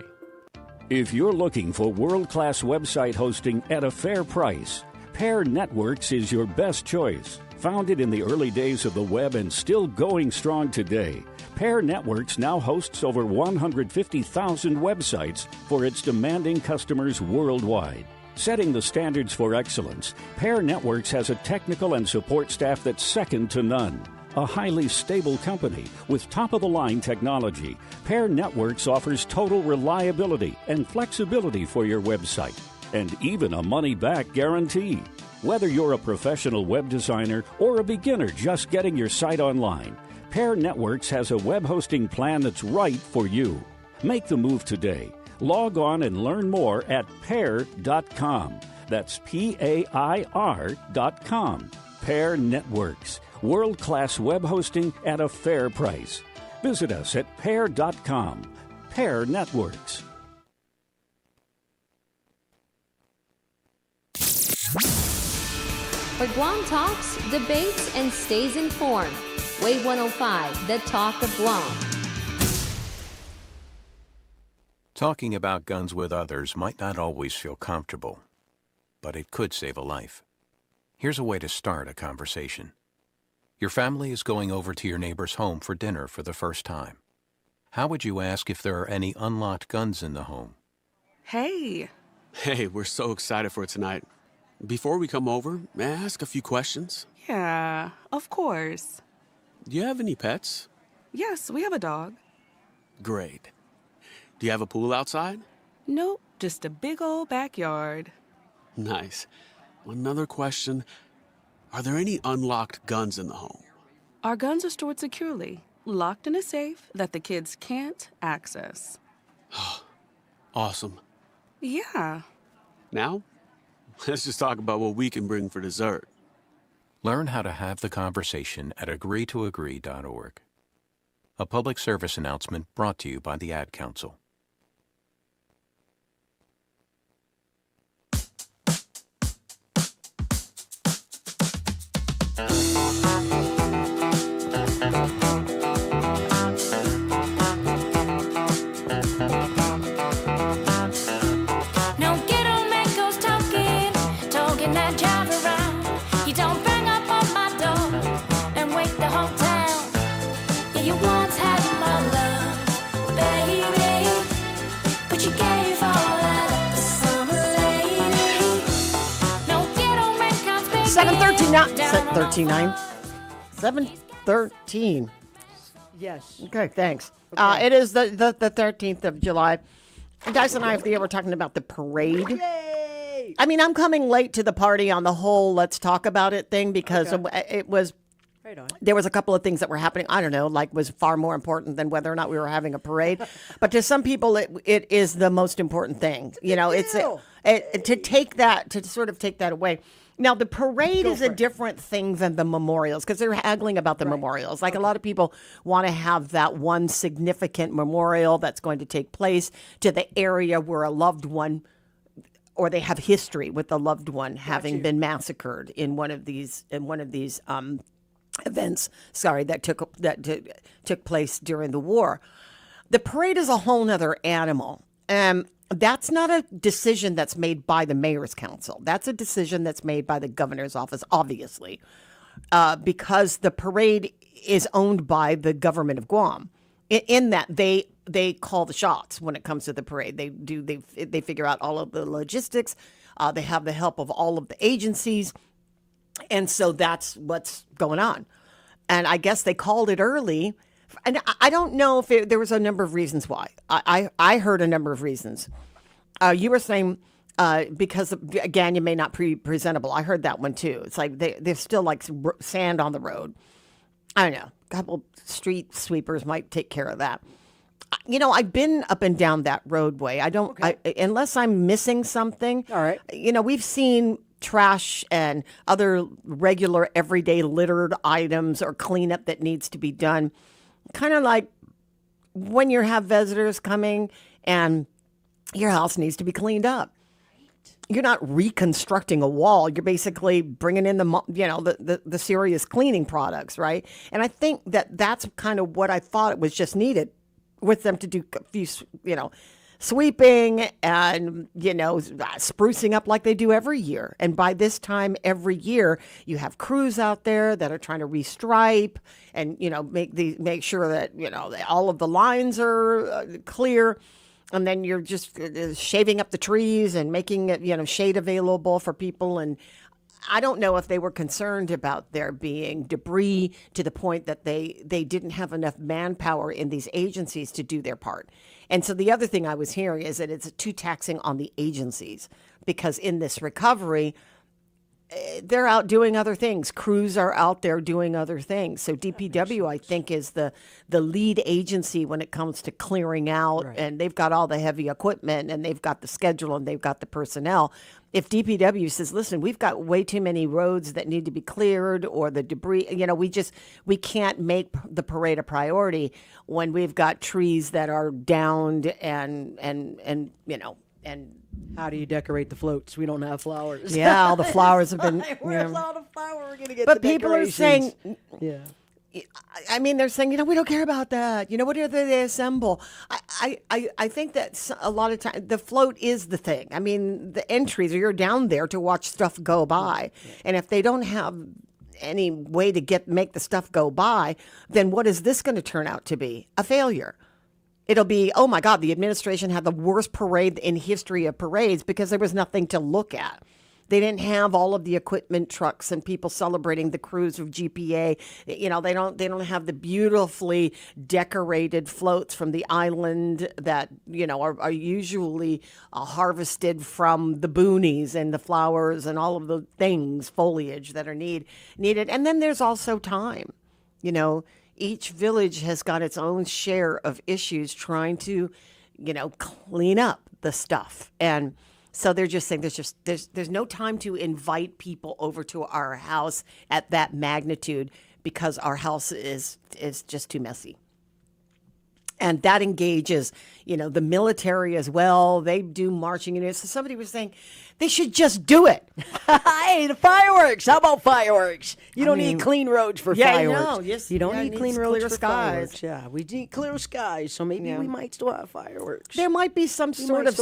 If you're looking for world-class website hosting at a fair price, Pair Networks is your best choice. Founded in the early days of the web and still going strong today, Pair Networks now hosts over 150,000 websites for its demanding customers worldwide. Setting the standards for excellence, Pair Networks has a technical and support staff that's second to none. A highly stable company with top-of-the-line technology, Pair Networks offers total reliability and flexibility for your website, and even a money-back guarantee. Whether you're a professional web designer or a beginner just getting your site online, Pair Networks has a web hosting plan that's right for you. Make the move today. Log on and learn more at pair.com. That's PAIR.com. Pair Networks. World-class web hosting at a fair price. Visit us at pair.com. Pair Networks. For Guam talks, debates, and stays informed. Wave 105, the talk of Guam. Talking about guns with others might not always feel comfortable, but it could save a life. Here's a way to start a conversation. Your family is going over to your neighbor's home for dinner for the first time. How would you ask if there are any unlocked guns in the home? Hey, we're so excited for tonight. Before we come over, may I ask a few questions? Yeah, of course. Do you have any pets? Yes, we have a dog. Great. Do you have a pool outside? Nope, just a big old backyard. Nice. Another question. Are there any unlocked guns in the home? Our guns are stored securely, locked in a safe that the kids can't access. Awesome. Yeah. Now, let's just talk about what we can bring for dessert. Learn how to have the conversation at agreetoagree.org. A public service announcement brought to you by the Ad Council. $7.13. 7:13. Yes. Okay, thanks. Okay. It is the 13th of July. Dice and I, were talking about the parade. Yay! I mean, I'm coming late to the party on the whole let's talk about it thing because it was, there was a couple of things that were happening. I don't know, like was far more important than whether or not we were having a parade. But to some people, it is the most important thing. You know, it's to take that, to sort of take that away. Now, the parade is a different thing than the memorials because they're haggling about the memorials. Like a lot of people want to have that one significant memorial that's going to take place to the area where a loved one, or they have history with a loved one having been massacred in one of these events. Sorry, that took place during the war. The parade is a whole nother animal. That's not a decision that's made by the mayor's council. That's a decision that's made by the governor's office, obviously, because the parade is owned by the government of Guam. In that they call the shots when it comes to the parade. They figure out all of the logistics. They have the help of all of the agencies, and so that's what's going on. And I guess they called it early And I don't know if there was a number of reasons why. I heard a number of reasons. You were saying because, again, you may not be presentable. I heard that one too. It's like there's still like sand on the road. I don't know. A couple street sweepers might take care of that. I've been up and down that roadway. I don't, unless I'm missing something. All right. We've seen trash and other regular everyday littered items or cleanup that needs to be done. Kind of like when you have visitors coming and your house needs to be cleaned up. You're not reconstructing a wall. You're basically bringing in the serious cleaning products, right? And I think that's kind of what I thought it was just needed with them to do a few, sweeping and, sprucing up like they do every year. And by this time every year, you have crews out there that are trying to restripe and, make sure that, all of the lines are clear. And then you're just shaving up the trees and making it, shade available for people. And I don't know if they were concerned about there being debris to the point that they didn't have enough manpower in these agencies to do their part. And so the other thing I was hearing is that it's too taxing on the agencies because in this recovery, they're out doing other things. Crews are out there doing other things. So DPW, I think, is the lead agency when it comes to clearing out. Right. And they've got all the heavy equipment and they've got the schedule and they've got the personnel. If DPW says, listen, we've got way too many roads that need to be cleared or the debris, we can't make the parade a priority when we've got trees that are downed and how do you decorate the floats? We don't have flowers. Yeah, all the flowers have been. Where's all the flower we're gonna get? But people are saying, yeah. I mean, they're saying, we don't care about that. What do they assemble? I think that a lot of times the float is the thing. I mean, the entries, you're down there to watch stuff go by, and if they don't have any way to make the stuff go by, then what is this going to turn out to be? A failure. It'll be, oh my God, the administration had the worst parade in history of parades because there was nothing to look at. They didn't have all of the equipment trucks and people celebrating the crews of GPA. They don't have the beautifully decorated floats from the island that, are usually harvested from the boonies and the flowers and all of the things, foliage that are needed. And then there's also time, Each village has got its own share of issues trying to, clean up the stuff. And so they're just saying there's no time to invite people over to our house at that magnitude because our house is just too messy. And that engages, the military as well. They do marching in it. So somebody was saying they should just do it. Hey, the fireworks. How about fireworks? You don't need clean roads for fireworks. No, yes, you don't need clean roads clear for skies. fireworks. Yeah, we need clear skies. So maybe we might still have fireworks. There might be some sort of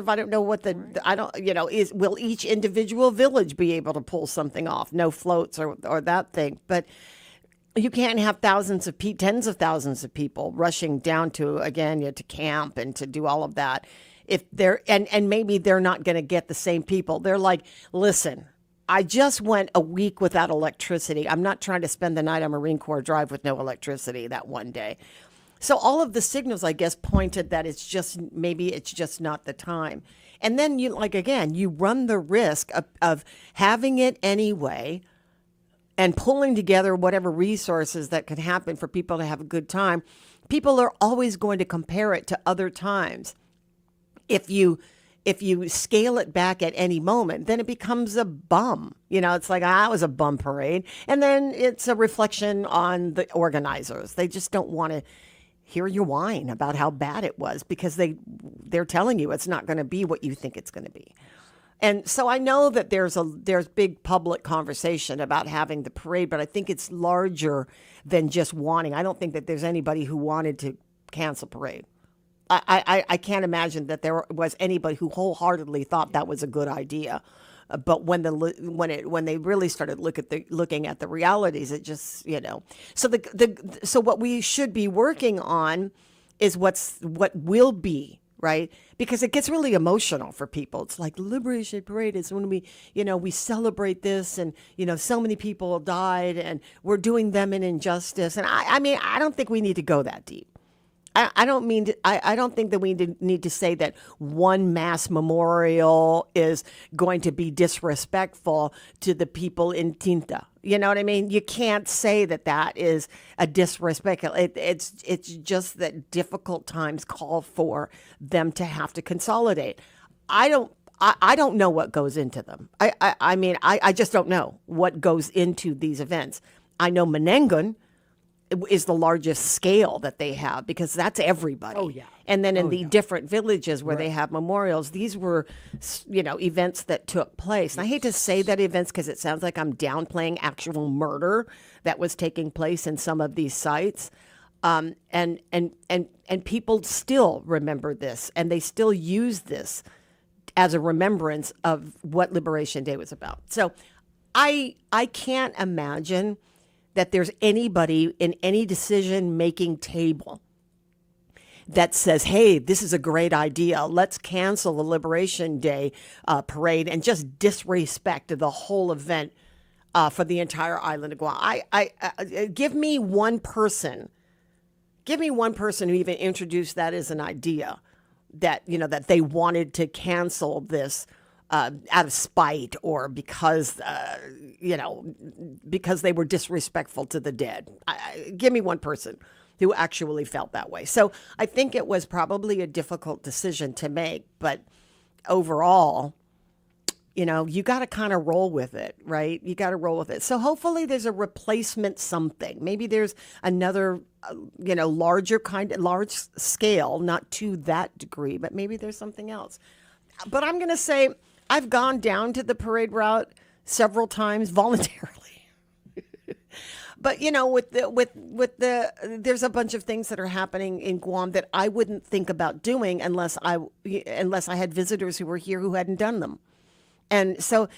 I don't know what will each individual village be able to pull something off? No floats or that thing, but. You can't have tens of thousands of people rushing down to camp and to do all of that. If they're and maybe they're not going to get the same people. They're like, listen, I just went a week without electricity. I'm not trying to spend the night on Marine Corps Drive with no electricity that one day. So all of the signals, I guess, pointed that it's just not the time. And then you run the risk of having it anyway. And pulling together whatever resources that could happen for people to have a good time. People are always going to compare it to other times. If you scale it back at any moment, then it becomes a bum. It's like, it was a bum parade. And then it's a reflection on the organizers. They just don't want to hear you whine about how bad it was because they're telling you it's not going to be what you think it's going to be. And so I know that there's big public conversation about having the parade, but I think it's larger than just wanting. I don't think that there's anybody who wanted to cancel parade. I can't imagine that there was anybody who wholeheartedly thought that was a good idea. But when they really started looking at the realities, it just So what we should be working on is what will be right? Because it gets really emotional for people. It's like the Liberation Parade is when we celebrate this, and, so many people died, and we're doing them an injustice. And I mean, I don't think we need to go that deep. I don't think that we need to say that one mass memorial is going to be disrespectful to the people in Tinta. You know what I mean? You can't say that is a disrespect. It's just that difficult times call for them to have to consolidate. I don't know what goes into them. I just don't know what goes into these events. I know Menengun is the largest scale that they have, because that's everybody. Oh, yeah. And then in the different villages where they have memorials, these were, events that took place. And I hate to say that events, because it sounds like I'm downplaying actual murder that was taking place in some of these sites. And people still remember this, and they still use this as a remembrance of what Liberation Day was about. So I can't imagine that there's anybody in any decision-making table that says, hey, this is a great idea. Let's cancel the Liberation Day parade and just disrespect the whole event for the entire island of Guam. Give me one person who even introduced that as an idea, that they wanted to cancel this out of spite, or because they were disrespectful to the dead. Give me one person who actually felt that way. So I think it was probably a difficult decision to make, but overall, you got to kind of roll with it, right? You got to roll with it. So hopefully there's a replacement something. Maybe there's another, large scale, not to that degree, but maybe there's something else. But I'm going to say, I've gone down to the parade route several times voluntarily. But there's a bunch of things that are happening in Guam that I wouldn't think about doing unless I had visitors who were here who hadn't done them. And so,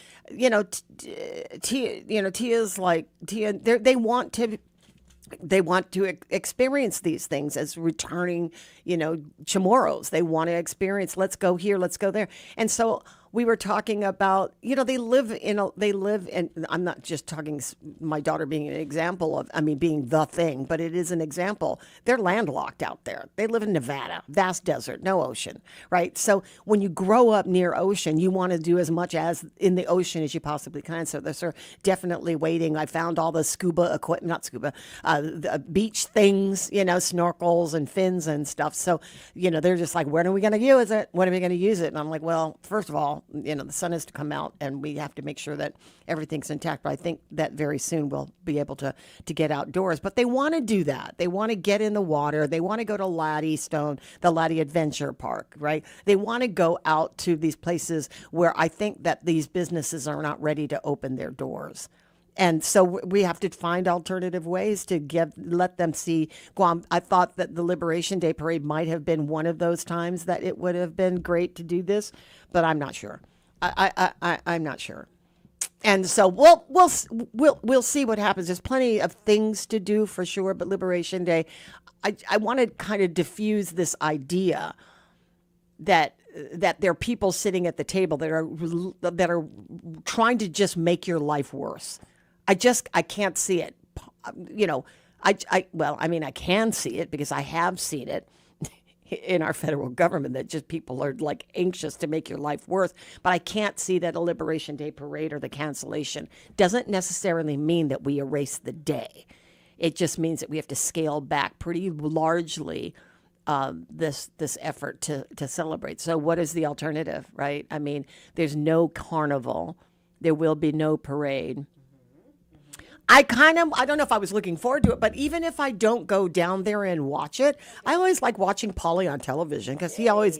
Tia's like, they want to experience these things as returning, Chamorros. They want to experience, let's go here, let's go there. And so we were talking about, they live in, I'm not just talking my daughter being an example of, being the thing, but it is an example. They're landlocked out there. They live in Nevada, vast desert, no ocean, right? So when you grow up near ocean, you want to do as much as in the ocean as you possibly can. So they're definitely waiting. I found all the scuba equipment, not scuba, the beach things, snorkels and fins and stuff. So, they're just like, when are we going to use it? When are we going to use it? And I'm like, well, first of all, the sun is to come out, and we have to make sure that everything's intact. But I think that very soon we'll be able to get outdoors. But they want to do that. They want to get in the water. They want to go to Laddystone, the Laddie Adventure Park, right? They want to go out to these places where I think that these businesses are not ready to open their doors. And so we have to find alternative ways to let them see Guam. I thought that the Liberation Day Parade might have been one of those times that it would have been great to do this, but I'm not sure. I'm not sure. And so we'll see what happens. There's plenty of things to do for sure, but Liberation Day, I want to kind of diffuse this idea that there are people sitting at the table that are trying to just make your life worse. I can't see it. I can see it because I have seen it in our federal government, that just people are like anxious to make your life worse. But I can't see that a Liberation Day parade or the cancellation doesn't necessarily mean that we erase the day. It just means that we have to scale back pretty largely this effort to celebrate. So what is the alternative, right? There's no carnival. There will be no parade. I don't know if I was looking forward to it, but even if I don't go down there and watch it, I always like watching Paulie on television, because he always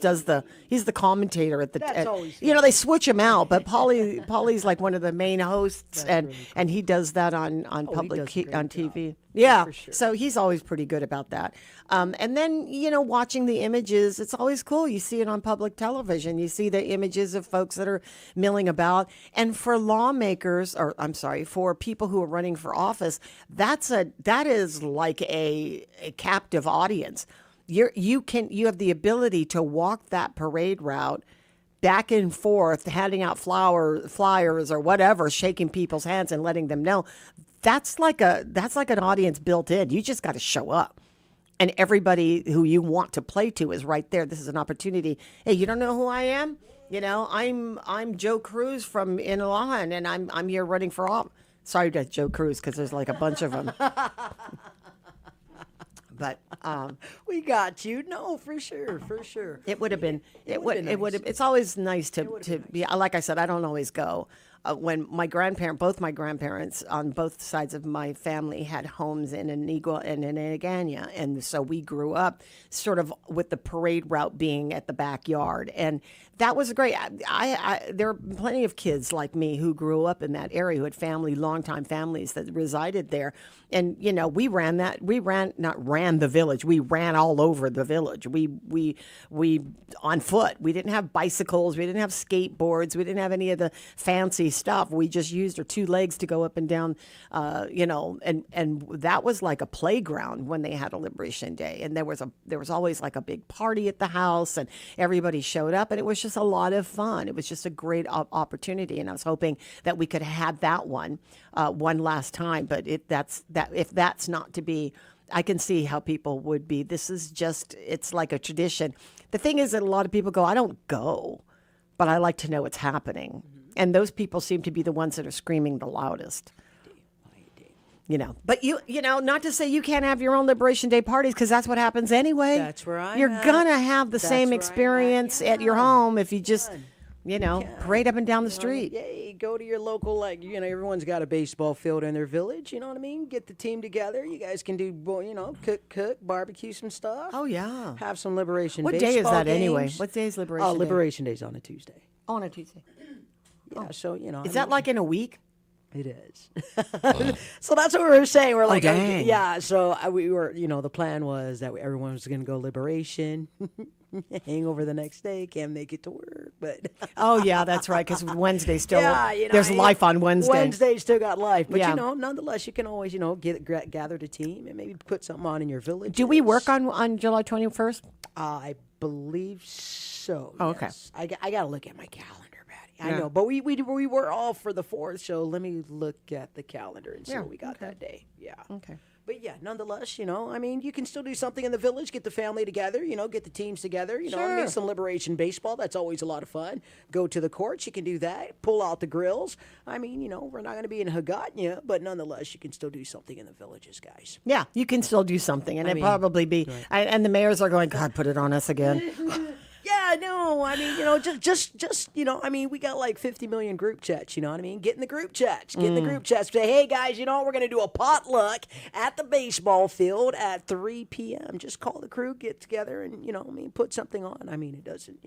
he's the commentator they switch him out, but Paulie's like one of the main hosts, and he does that on public on TV. Yeah, sure. So he's always pretty good about that. And then, watching the images, it's always cool. You see it on public television. You see the images of folks that are milling about. And for for people who are running for office, that is like a captive audience. you have the ability to walk that parade route back and forth, handing out flyers or whatever, shaking people's hands and letting them know. That's like an audience built in. You just got to show up. And everybody who you want to play to is right there. This is an opportunity. Hey, you don't know who I am? You know, I'm Joe Cruz from Inalahan, and I'm here running for office. Sorry to Joe Cruz because there's like a bunch of them. But we got you. No, for sure. It would have been. It would. It's always nice to be. Like I said, I don't always go. When both my grandparents on both sides of my family had homes in Antigua and in Agana, and so we grew up sort of with the parade route being at the backyard, and that was great. There are plenty of kids like me who grew up in that area, who had longtime families that resided there, and you know we ran the village. We ran all over the village. We on foot. We didn't have bicycles. We didn't have skateboards. We didn't have any of the fancy stuff. We just used our two legs to go up and down, and that was like a playground when they had a Liberation Day. And there was always like a big party at the house, and everybody showed up, and it was just a lot of fun. It was just a great opportunity, and I was hoping that we could have that one last time. But if that's not to be, I can see how people would be. It's like a tradition. The thing is that a lot of people go, I don't go, but I like to know what's happening. And those people seem to be the ones that are screaming the loudest. You know, but you know, not to say you can't have your own Liberation Day parties, because that's what happens anyway. That's where I'm You're at. gonna have the That's same where I'm experience at your home if you just, parade up and down the street. Yeah, go to your local, everyone's got a baseball field in their village, you know what I mean? Get the team together. You guys can do, cook, barbecue some stuff. Oh, yeah. Have some Liberation What baseball day is that games. anyway? What day is Liberation Day? Liberation Day's on a Tuesday. Oh, on a Tuesday. Yeah, so, Is that like in a week? It is. So that's what we were saying. We're like, dang. yeah. So we were, the plan was that everyone was going to go Liberation, hang over the next day, can't make it to work. But oh yeah, that's right. Because Wednesday still, yeah, there's life on Wednesday. Wednesday still got life, but Yeah. nonetheless, you can always, gather the team and maybe put something on in your village. Do we work on July 21st? I believe so. Oh, okay. Yes. I got to look at my calendar. I Yeah. know, but we were all for the 4th, so let me look at the calendar and see Yeah, what we got okay. that day. Yeah. Okay. But yeah, nonetheless, you can still do something in the village, get the family together, get the teams together, Sure. some Liberation baseball. That's always a lot of fun. Go to the courts, you can do that. Pull out the grills. I mean, we're not going to be in Hagatnya, but nonetheless, you can still do something in the villages, guys. Yeah, you can still do something, and I it mean, probably be. right. And the mayors are going, God, put it on us again. Yeah, no, I mean, just we got like 50 million group chats, you know what I mean? Get in the group chats. Get in the group chats. Say, hey, guys, we're going to do a potluck at the baseball field at 3 p.m. Just call the crew, get together, and, put something on. I mean, it doesn't,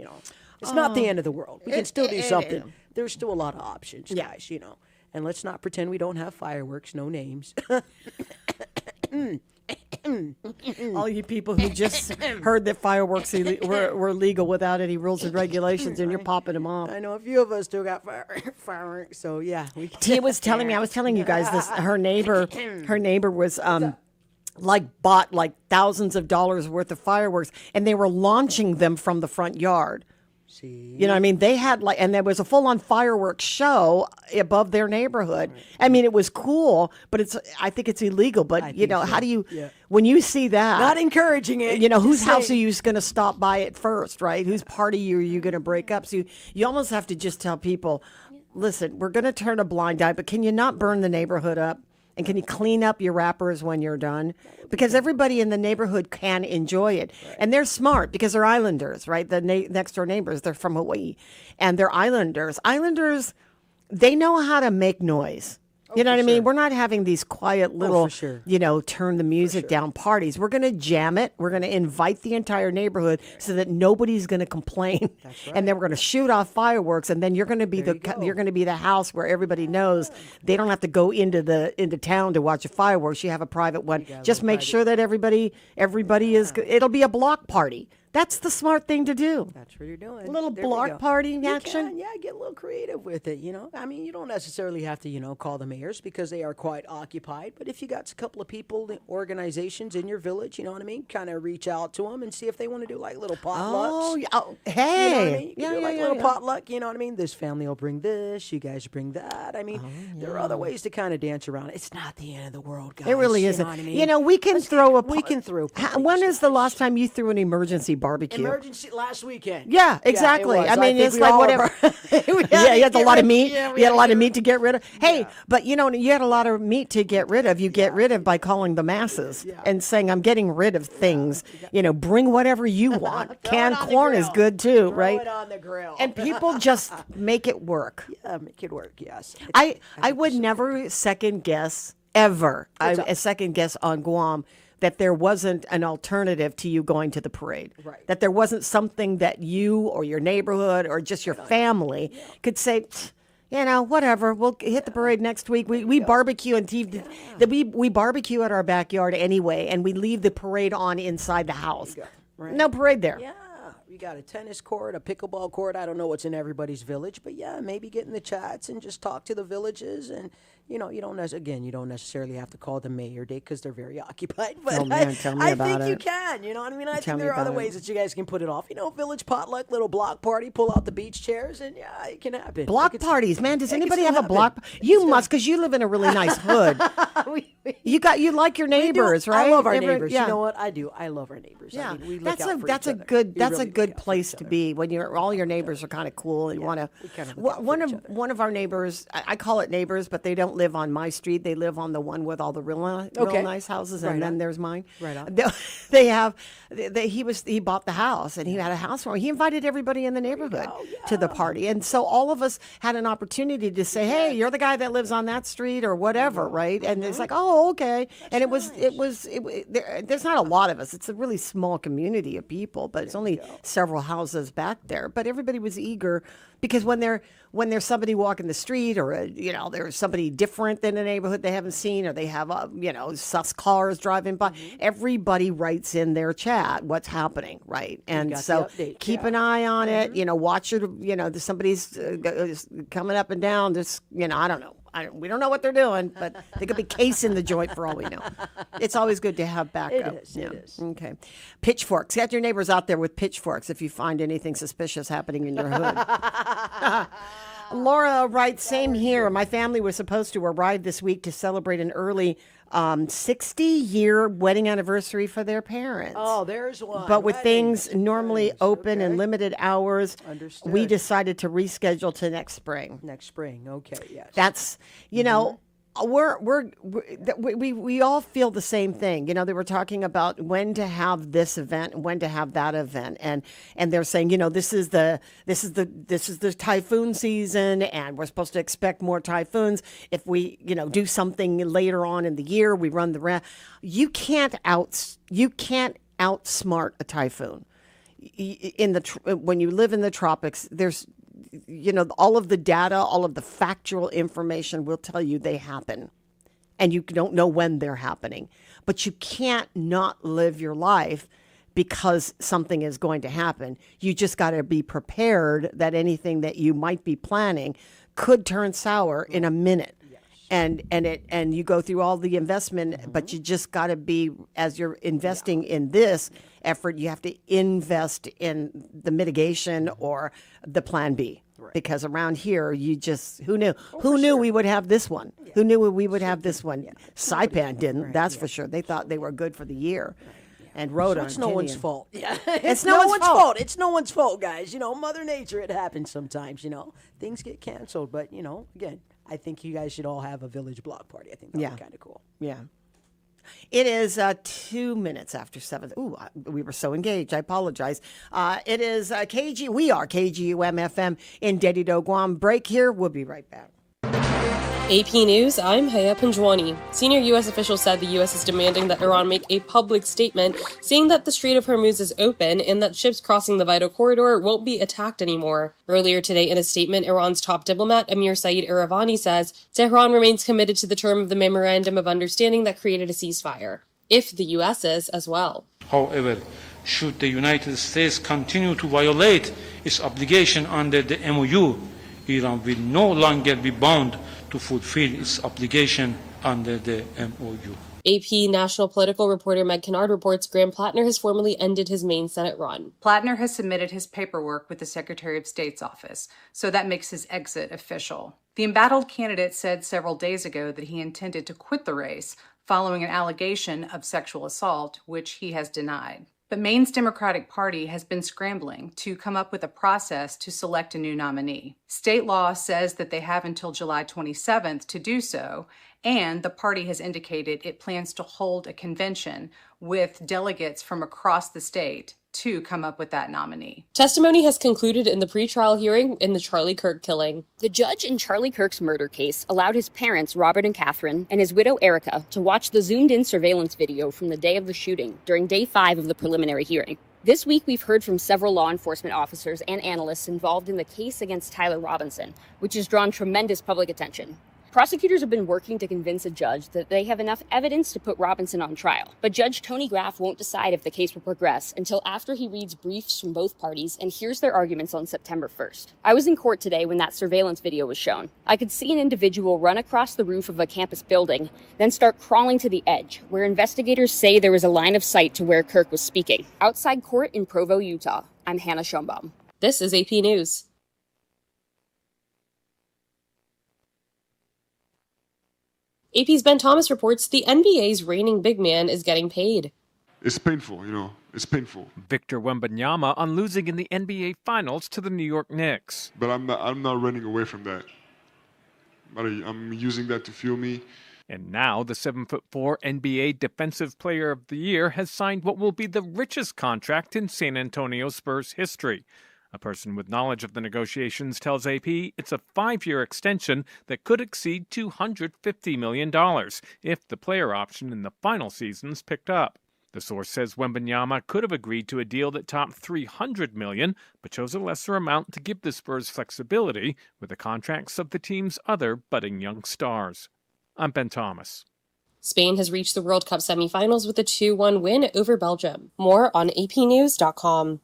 it's not the end of the world. We can still do something. There's still a lot of options, guys, And let's not pretend we don't have fireworks, no names. All you people who just heard that fireworks were legal without any rules and regulations, and you're popping them off. I know a few of us still got fireworks, so yeah. Tia was telling me, I was telling you guys this. Her neighbor was bought like thousands of dollars worth of fireworks, and they were launching them from the front yard. See? You know what I mean? They had and there was a full-on fireworks show above their neighborhood. I mean, it was cool, but I think it's illegal. But, how do you, when you see that. Not encouraging it. Whose house are you going to stop by at first, right? Whose party are you going to break up? So you almost have to just tell people, listen, we're going to turn a blind eye, but can you not burn the neighborhood up? And can you clean up your wrappers when you're done? Because everybody in the neighborhood can enjoy it. Right. And they're smart because they're islanders, right? The next door neighbors, they're from Hawaii. And they're islanders. Islanders, they know how to make noise. You know what I mean? We're not having these quiet little, turn the music down parties. We're going to jam it. We're going to invite the entire neighborhood so that nobody's going to complain. That's right. And then we're going to shoot off fireworks, and then you're going to be you're going to be the house where everybody knows they don't have to go into town to watch a fireworks. You have a private one. Just make sure that everybody is. It'll be a block party. That's the smart thing to do. That's what you're doing. A little There we block go. party You action. can, yeah, get a little creative with it, I mean, you don't necessarily have to, call the mayors because they are quite occupied. But if you got a couple of people, organizations in your village, you know what I mean, kind of reach out to them and see if they want to do like little potlucks. Oh, yeah. Oh, You know what I hey. mean? You can do like little potluck, you know what I mean? This family will bring this, you guys bring that. I mean, there are other ways to kind of dance around it. It's not the end of the world, guys. It really you isn't. Know what I mean? We can throw a. We can throw. When is the last time you threw an emergency barbecue? Emergency last weekend. Yeah, exactly. it was. I mean, think it's we like all whatever. Yeah, you had a lot of meat. Yeah, You had a lot of meat to get rid of. Hey, but you had a lot of meat to get rid of. You get rid of by calling the masses and saying, "I'm getting rid of things." Bring whatever you want. Canned corn is good too, right? Throw it on the grill. And people just make it work. Yeah, make it work. Yes. I would never second guess ever. What's up? A second guess on Guam that there wasn't an alternative to you going to the parade. Right. That there wasn't something that you or your neighborhood or just your family could say, whatever, we'll hit the parade next week. We barbecue and we barbecue at our backyard anyway, and we leave the parade on inside the house. Right. No parade there. Yeah. You got a tennis court, a pickleball court. I don't know what's in everybody's village, but yeah, maybe get in the chats and just talk to the villages. And you don't necessarily have to call the mayor day because they're very occupied. But Oh, man, tell me I about think you it. can. You know what I mean? I Tell think me there are other about it. ways that you guys can put it off. Village potluck, little block party, pull out the beach chairs, and yeah, it can happen. Block parties, man. Does it can anybody still have a block? happen. You must, because you live in a really nice hood. You like your neighbors, right? I love our Every- neighbors. yeah. You know what? I do. I love our neighbors. Yeah, I mean, we look that's out a for that's each a other. good We that's really a good look out for place each to other. be when all your neighbors are kind of cool and you want to. kind of look out for each other. One of our neighbors, I call it neighbors, but they don't live on my street. They live on the one with all the real Okay. nice houses, Right and then on. there's mine. Right on. He bought the house and he had a house for. He invited everybody in the neighborhood to the party, and so all of us had an opportunity to say, "Hey, you're the guy that lives on that street or whatever," right? And it's like, "Oh, okay." And there's not a lot of us. It's a really small community of people, but it's only several houses back there. But everybody was eager because when there's somebody walking the street or there's somebody different than the neighborhood they haven't seen, or they have sus cars driving by, everybody writes in their chat what's happening, right? And got the so update, keep an eye on it. Watch it. Somebody's coming up and down. Just I don't know. We don't know what they're doing, but they could be casing the joint for all we know. It's always good to have backup. It is. Okay. Pitchforks. Get your neighbors out there with pitchforks if you find anything suspicious happening in your hood. Laura writes, same here. My family was supposed to arrive this week to celebrate an early 60-year wedding anniversary for their parents. Oh, there's one. But with Weddings. things normally open and limited hours, Understood. we decided to reschedule to next spring. Next spring. Okay. Yes. That's we all feel the same thing. They were talking about when to have this event and when to have that event, and they're saying this is the typhoon season, and we're supposed to expect more typhoons. If we do something later on in the year, we run the risk. You can't outsmart a typhoon. When you live in the tropics, there's all of the data, all of the factual information will tell you they happen. And you don't know when they're happening. But you can't not live your life because something is going to happen. You just got to be prepared that anything that you might be planning could turn sour in a minute. And you go through all the investment, but you just got to be, as you're investing in this effort, you have to invest in the mitigation or the plan B. Right. Because around here, who knew? Who knew we would have this one? Yeah. Who knew we would have this one? Saipan didn't, that's for sure. They thought they were good for the year. And Rhoda. So it's no one's fault. Yeah, it's no one's fault. It's no one's fault, guys. Mother Nature. It happens sometimes. Things get canceled, but again, I think you guys should all have a village block party. I think that'd be kind of cool. Yeah. It is 2 minutes after 7. Ooh, we were so engaged. I apologize. It is we are KGUM-FM in Dedido, Guam. Break here. We'll be right back. AP News, I'm Haya Panjwani. Senior U.S. officials said the U.S. is demanding that Iran make a public statement saying that the Strait of Hormuz is open and that ships crossing the vital corridor won't be attacked anymore. Earlier today in a statement, Iran's top diplomat Amir Saeed Iravani says Tehran remains committed to the term of the Memorandum of Understanding that created a ceasefire, if the U.S. is as well. However, Should the United States continue to violate its obligation under the MOU, Iran will no longer be bound to fulfill its obligation under the MOU. AP national political reporter Meg Kennard reports Graham Plattner has formally ended his Maine Senate run. Plattner has submitted his paperwork with the Secretary of State's office, so that makes his exit official. The embattled candidate said several days ago that he intended to quit the race following an allegation of sexual assault, which he has denied. But Maine's Democratic Party has been scrambling to come up with a process to select a new nominee. State law says that they have until July 27th to do so, and the party has indicated it plans to hold a convention with delegates from across the state to come up with that nominee. Testimony has concluded in the pretrial hearing in the Charlie Kirk killing. The judge in Charlie Kirk's murder case allowed his parents, Robert and Catherine, and his widow, Erica, to watch the zoomed-in surveillance video from the day of the shooting during day 5 of the preliminary hearing. This week, we've heard from several law enforcement officers and analysts involved in the case against Tyler Robinson, which has drawn tremendous public attention. Prosecutors have been working to convince a judge that they have enough evidence to put Robinson on trial. But Judge Tony Graff won't decide if the case will progress until after he reads briefs from both parties and hears their arguments on September 1st. I was in court today when that surveillance video was shown. I could see an individual run across the roof of a campus building, then start crawling to the edge, where investigators say there was a line of sight to where Kirk was speaking. Outside court in Provo, Utah, I'm Hannah Schoenbaum. This is AP News. AP's Ben Thomas reports the NBA's reigning big man is getting paid. It's painful, it's painful. Victor Wembanyama on losing in the NBA Finals to the New York Knicks. But I'm not running away from that. I'm using that to fuel me. And now the 7'4" NBA Defensive Player of the Year has signed what will be the richest contract in San Antonio Spurs history. A person with knowledge of the negotiations tells AP it's a 5-year extension that could exceed $250 million if the player option in the final season's picked up. The source says Wembanyama could have agreed to a deal that topped $300 million, but chose a lesser amount to give the Spurs flexibility with the contracts of the team's other budding young stars. I'm Ben Thomas. Spain has reached the World Cup semifinals with a 2-1 win over Belgium. More on apnews.com.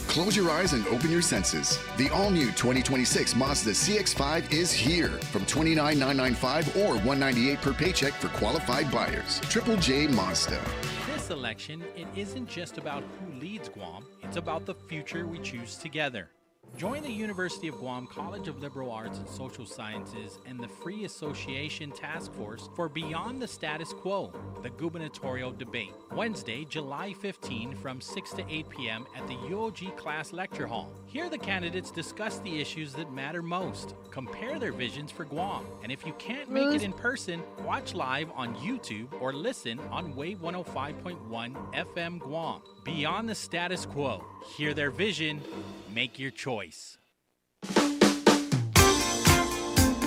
Close your eyes and open your senses. The all-new 2026 Mazda CX-5 is here from $29,995 or $198 per paycheck for qualified buyers. Triple J Mazda. This election, it isn't just about who leads Guam, it's about the future we choose together. Join the University of Guam College of Liberal Arts and Social Sciences and the Free Association Task Force for Beyond the Status Quo, the gubernatorial debate, Wednesday, July 15 from 6 to 8 p.m. at the UOG Class Lecture Hall. Here the candidates discuss the issues that matter most, compare their visions for Guam, and if you can't make it in person, watch live on YouTube or listen on Wave 105.1 FM Guam. Beyond the Status Quo. Hear their vision, make your choice.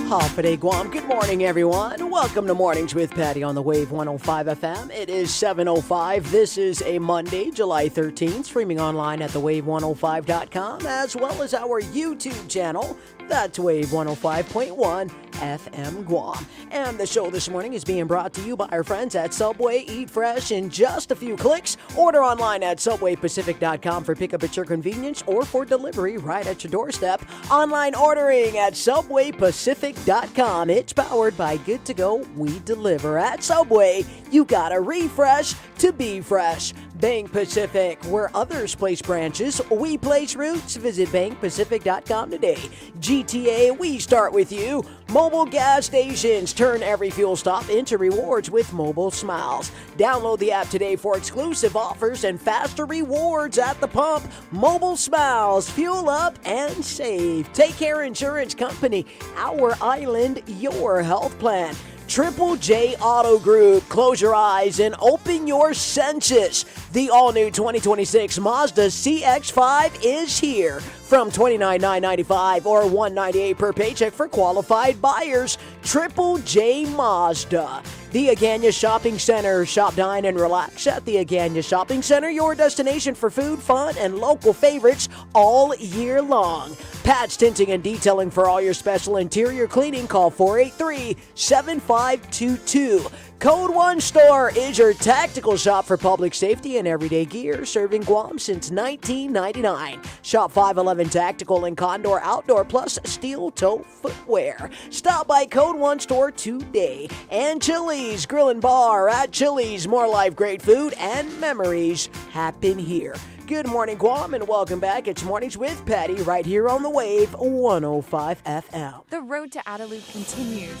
Hapade Guam. Good morning, everyone. Welcome to Mornings with Patti on the Wave 105 FM. It is 7:05. This is a Monday, July 13th, streaming online at thewave105.com, as well as our YouTube channel. That's Wave 105.1 FM Guam. And the show this morning is being brought to you by our friends at Subway. Eat fresh in just a few clicks. Order online at subwaypacific.com for pickup at your convenience or for delivery right at your doorstep. Online ordering at subwaypacific.com. It's powered by Good To Go. We deliver at Subway. You gotta refresh to be fresh. Bank Pacific, where others place branches, we place roots. Visit bankpacific.com today. GTA, we start with you. Mobile gas stations turn every fuel stop into rewards with Mobile Smiles. Download the app today for exclusive offers and faster rewards at the pump. Mobile Smiles, fuel up and save. Take Care Insurance Company, our island, your health plan. Triple J Auto Group. Close your eyes and open your senses. The all-new 2026 Mazda CX-5 is here. from $29,995 or $198 per paycheck for qualified buyers. Triple J Mazda. The Agana Shopping Center. Shop, dine, and relax at the Agana Shopping Center, your destination for food, fun, and local favorites all year long. Pat's Tinting and Detailing for all your special interior cleaning. Call 483-7522. Code One Store is your tactical shop for public safety and everyday gear, serving Guam since 1999. Shop 511 Tactical and Condor Outdoor plus steel toe footwear. Stop by Code One Store today. And Chili's Grill and Bar at Chili's. More life, great food, and memories happen here. Good morning, Guam, and welcome back. It's Mornings with Patti right here on the Wave 105 FM. The road to Adelup continues.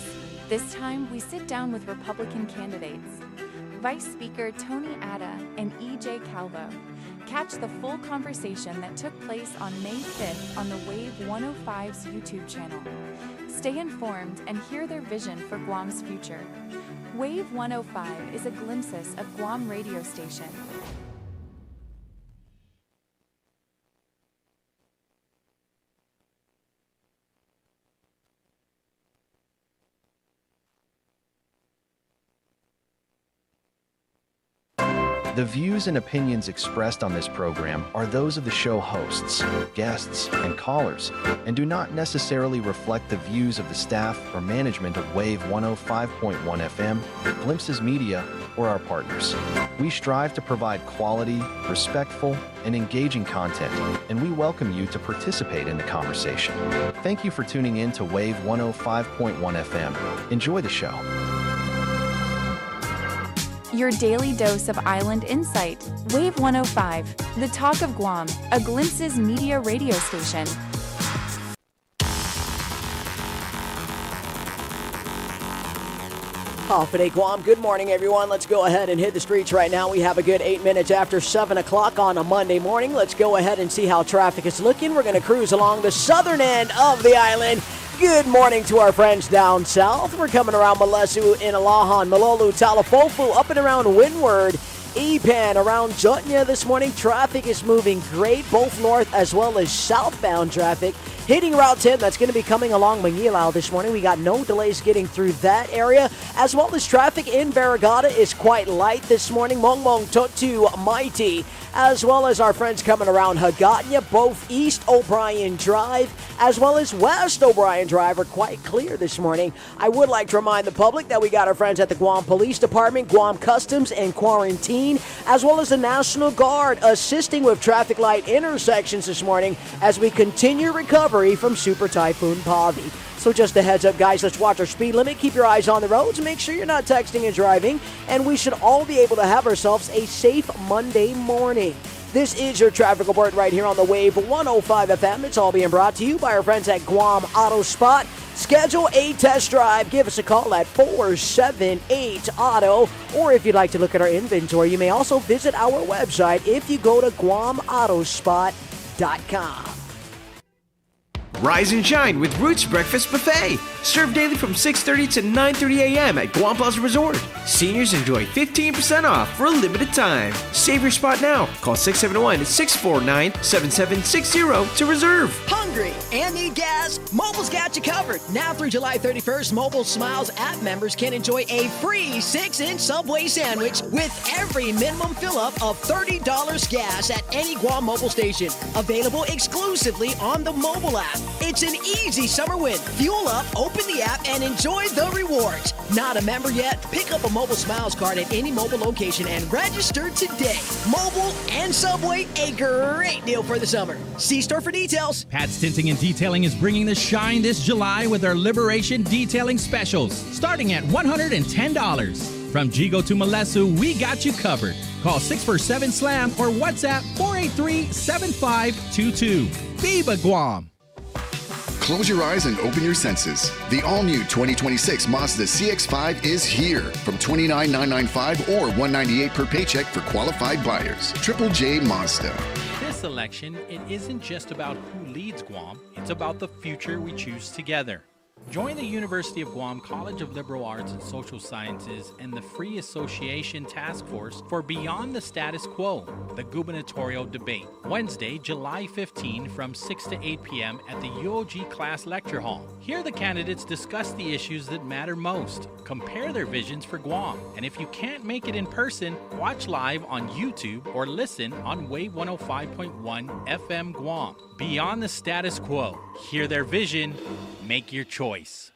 This time, we sit down with Republican candidates. Vice Speaker Tony Atta and E.J. Calvo. Catch the full conversation that took place on May 5th on the Wave 105's YouTube channel. Stay informed and hear their vision for Guam's future. Wave 105 is a glimpse of Guam radio station. The views and opinions expressed on this program are those of the show hosts, guests, and callers, and do not necessarily reflect the views of the staff or management of Wave 105.1 FM, Glimpses Media, or our partners. We strive to provide quality, respectful, and engaging content, and we welcome you to participate in the conversation. Thank you for tuning in to Wave 105.1 FM. Enjoy the show. Your daily dose of island insight. Wave 105, the talk of Guam, a Glimpses Media radio station. Hafide Guam, good morning, everyone. Let's go ahead and hit the streets right now. We have a good 8 minutes after 7 o'clock on a Monday morning. Let's go ahead and see how traffic is looking. We're going to cruise along the southern end of the island. Good morning to our friends down south. We're coming around Malesu, Inalahan, Malolu, Talafofu, up and around Windward, Epan, around Jutnya this morning. Traffic is moving great, both north as well as southbound traffic. Hitting Route 10, that's going to be coming along Mangilaw this morning. We got no delays getting through that area, as well as traffic in Barragata is quite light this morning. Mongmong Totu Mighty, as well as our friends coming around Hagåtña, both East O'Brien Drive as well as West O'Brien Drive are quite clear this morning. I would like to remind the public that we got our friends at the Guam Police Department, Guam Customs and Quarantine, as well as the National Guard assisting with traffic light intersections this morning as we continue recovery from Super Typhoon Pavi. So just a heads up, guys, let's watch our speed limit. Keep your eyes on the roads. Make sure you're not texting and driving. And we should all be able to have ourselves a safe Monday morning. This is your traffic alert right here on the Wave 105 FM. It's all being brought to you by our friends at Guam Auto Spot. Schedule a test drive. Give us a call at 478-AUTO. Or if you'd like to look at our inventory, you may also visit our website if you go to GuamAutospot.com. Rise and shine with Roots Breakfast Buffet. Served daily from 6:30 to 9:30 a.m. at Guam Plaza Resort. Seniors enjoy 15% off for a limited time. Save your spot now. Call 671-649-7760 to reserve. Hungry and need gas? Mobile's got you covered. Now through July 31st, Mobile Smiles app members can enjoy a free 6-inch Subway sandwich with every minimum fill-up of $30 gas at any Guam mobile station. Available exclusively on the mobile app. It's an easy summer win. Fuel up, open the app, and enjoy the rewards. Not a member yet? Pick up a Mobile Smiles card at any mobile location and register today. Mobile and Subway, a great deal for the summer. See store for details. Pat's Tinting and Detailing is bringing the shine this July with our Liberation Detailing Specials, starting at $110. From Jigo to Malesu, we got you covered. Call 647-SLAM or WhatsApp 483-7522. Viva Guam! Close your eyes and open your senses. The all-new 2026 Mazda CX-5 is here from $29,995 or $198 per paycheck for qualified buyers. Triple J Mazda. This election, it isn't just about who leads Guam, it's about the future we choose together. Join the University of Guam College of Liberal Arts and Social Sciences and the Free Association Task Force for Beyond the Status Quo, the gubernatorial debate, Wednesday, July 15 from 6 to 8 p.m. at the UOG Class Lecture Hall. Here the candidates discuss the issues that matter most, compare their visions for Guam, and if you can't make it in person, watch live on YouTube or listen on Wave 105.1 FM Guam. Beyond the Status Quo. Hear their vision, make your choice.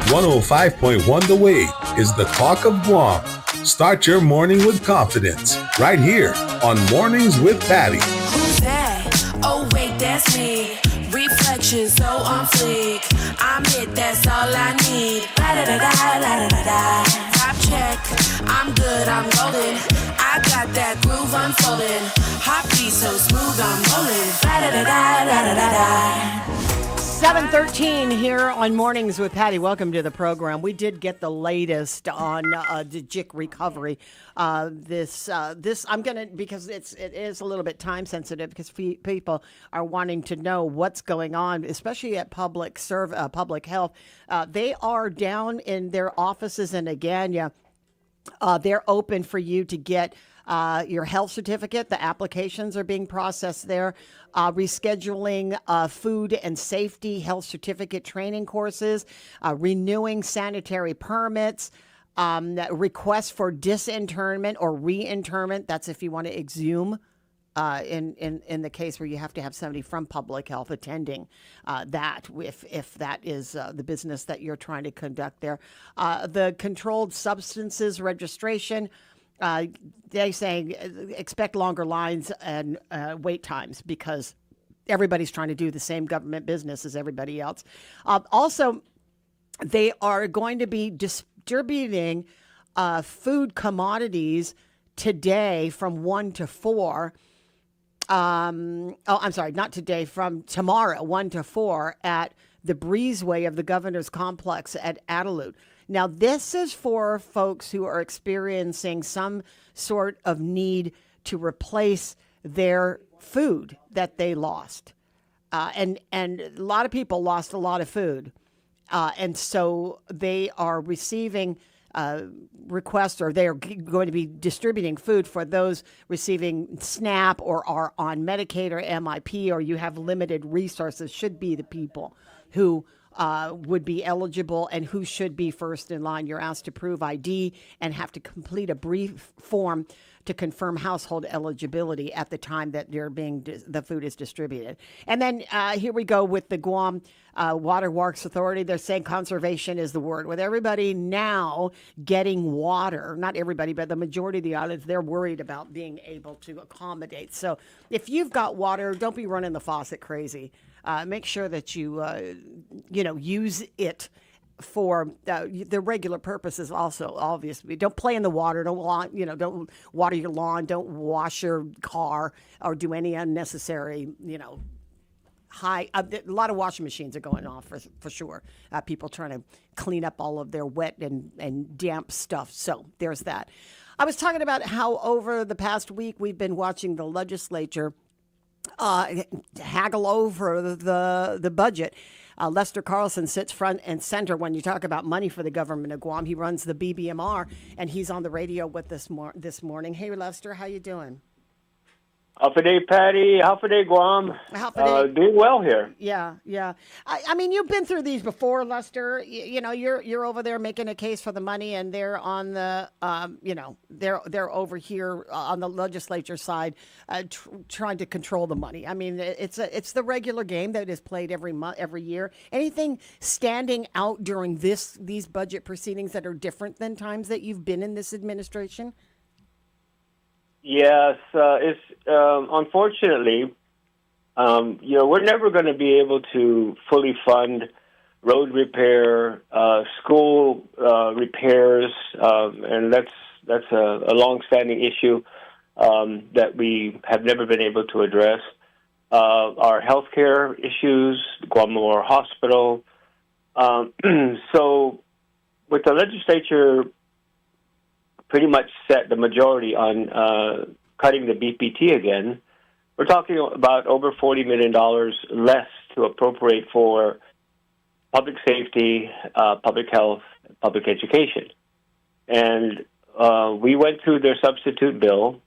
.1 The Wave is the talk of Guam. Start your morning with confidence, right here on Mornings with Patti. Who's that? Oh wait, that's me. Reflection so on fleek. I'm it, that's all I need. Da-da-da-da-da-da-da. Top check, I'm good, I'm golden. I got that groove unfolding. Heartbeat so smooth, I'm rolling. Da-da-da-da-da-da-da. 7:13 here on Mornings with Patti. Welcome to the program. We did get the latest on the JIC recovery. This I'm gonna, because it is a little bit time sensitive, because people are wanting to know what's going on, especially at public health. They are down in their offices, and again, they're open for you to get your health certificate. The applications are being processed there. Rescheduling food and safety health certificate training courses, renewing sanitary permits, requests for disinternment or reinternment. That's if you want to exhume. In the case where you have to have somebody from public health attending that, if that is the business that you're trying to conduct there. The controlled substances registration, they say expect longer lines and wait times, because everybody's trying to do the same government business as everybody else. Also, they are going to be distributing food commodities today from 1 to 4. I'm sorry, not today, from tomorrow, 1 to 4 at the breezeway of the Governor's Complex at Adelute. Now, this is for folks who are experiencing some sort of need to replace their food that they lost. And a lot of people lost a lot of food. And so they are receiving requests, or they are going to be distributing food for those receiving SNAP or are on Medicaid or MIP, or you have limited resources, should be the people who would be eligible and who should be first in line. You're asked to prove ID and have to complete a brief form to confirm household eligibility at the time that the food is distributed. And then here we go with the Guam Water Works Authority. They're saying conservation is the word. With everybody now getting water, not everybody, but the majority of the islands, they're worried about being able to accommodate. So if you've got water, don't be running the faucet crazy. Make sure that you, use it for the regular purposes. Also, obviously, don't play in the water. Don't water your lawn. Don't wash your car or do any unnecessary, high. A lot of washing machines are going off for sure. People trying to clean up all of their wet and damp stuff. So there's that. I was talking about how over the past week we've been watching the legislature haggle over the budget. Lester Carlson sits front and center when you talk about money for the government of Guam. He runs the BBMR, and he's on the radio with us this morning. Hey, Lester, how you doing? Half a day, Patti. Half a day, Guam. Half a day. Doing well here. Yeah. I mean, you've been through these before, Lester. You're over there making a case for the money, and they're on the, they're over here on the legislature side, trying to control the money. I mean, it's the regular game that is played every year. Anything standing out during these budget proceedings that are different than times that you've been in this administration? Yes, it's unfortunately, we're never going to be able to fully fund road repair, school repairs, and that's a long-standing issue. that we have never been able to address. Our healthcare issues, Guam Memorial Hospital. So with the legislature pretty much set the majority on cutting the BPT again, we're talking about over $40 million less to appropriate for public safety, public health, public education. And we went through their substitute bill,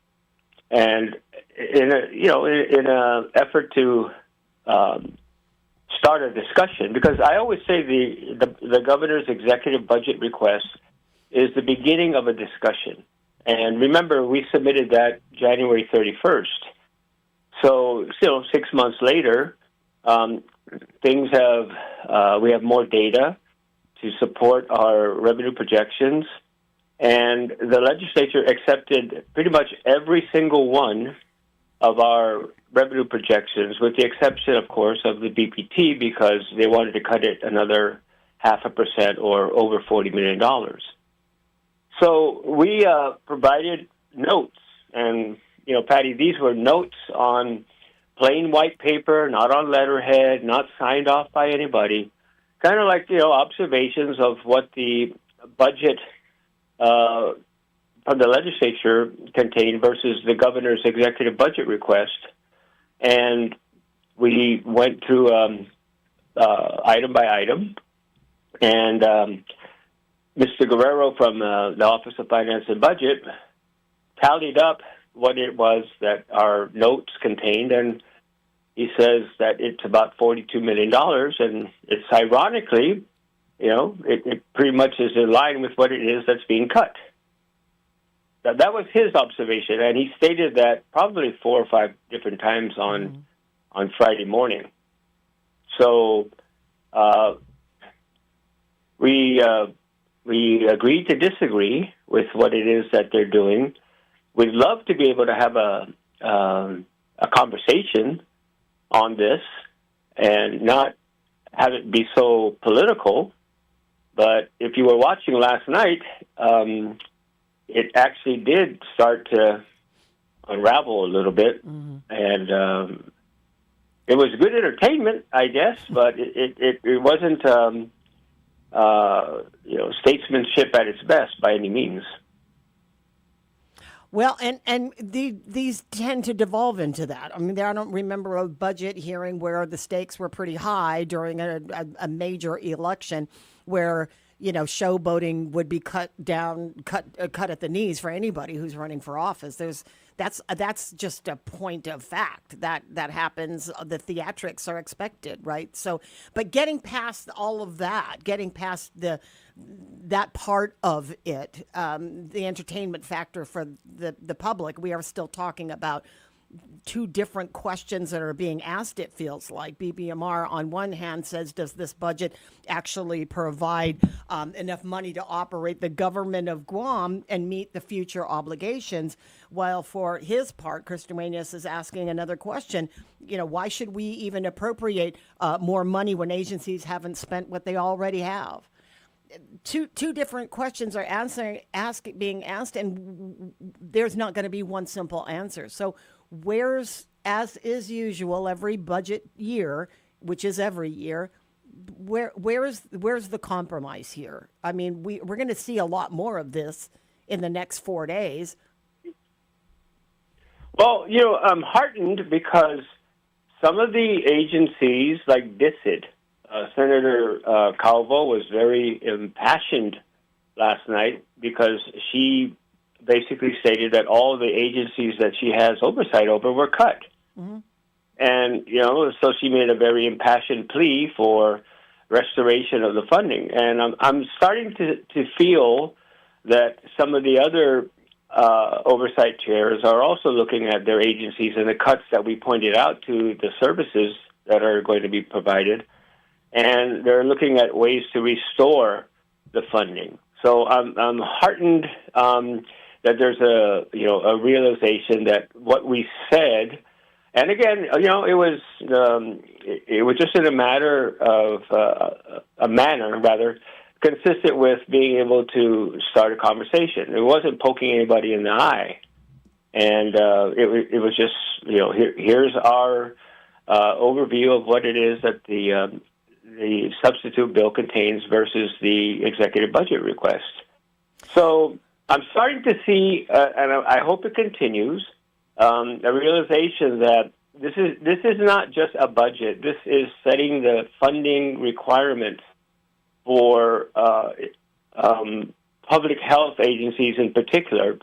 and in an effort to start a discussion, because I always say the governor's executive budget request is the beginning of a discussion. And remember, we submitted that January 31st. So still 6 months later, we have more data to support our revenue projections. And the legislature accepted pretty much every single one of our revenue projections, with the exception, of course, of the BPT, because they wanted to cut it another 0.5% or over $40 million. So we provided notes, and, Patti, these were notes on plain white paper, not on letterhead, not signed off by anybody, kind of like, observations of what the budget from the legislature contained versus the governor's executive budget request. And we went through item by item, and Mr. Guerrero from the Office of Finance and Budget tallied up what it was that our notes contained, and he says that it's about $42 million, and it's ironically, it pretty much is in line with what it is that's being cut. That was his observation, and he stated that probably 4 or 5 different times on Friday morning. So we agreed to disagree with what it is that they're doing. We'd love to be able to have a conversation on this and not have it be so political. But if you were watching last night, it actually did start to unravel a little bit. And it was good entertainment, I guess, but it wasn't statesmanship at its best by any means. Well, and these tend to devolve into that. I mean, I don't remember a budget hearing where the stakes were pretty high during a major election where, showboating would be cut at the knees for anybody who's running for office. That's just a point of fact that happens. The theatrics are expected, right? So, but getting past all of that, getting past that part of it, the entertainment factor for the public, we are still talking about 2 different questions that are being asked, it feels like. BBMR, on one hand, says, does this budget actually provide enough money to operate the government of Guam and meet the future obligations? While for his part, Chris Duenas is asking another question. Why should we even appropriate more money when agencies haven't spent what they already have? Two different questions are being asked, and there's not going to be one simple answer. So as is usual, every budget year, which is every year, where's the compromise here? I mean, we're going to see a lot more of this in the next 4 days. Well, I'm heartened because some of the agencies, like DICID, Senator Calvo was very impassioned last night because she basically stated that all the agencies that she has oversight over were cut. Mm-hmm. And, so she made a very impassioned plea for restoration of the funding. And I'm starting to feel that some of the other oversight chairs are also looking at their agencies and the cuts that we pointed out to the services that are going to be provided. And they're looking at ways to restore the funding. So I'm heartened that there's a realization that what we said, and again, it was just in a manner consistent with being able to start a conversation. It wasn't poking anybody in the eye. And it was just, here's our overview of what it is that the substitute bill contains versus the executive budget request. So I'm starting to see, and I hope it continues, a realization that this is not just a budget. This is setting the funding requirements for public health agencies in particular,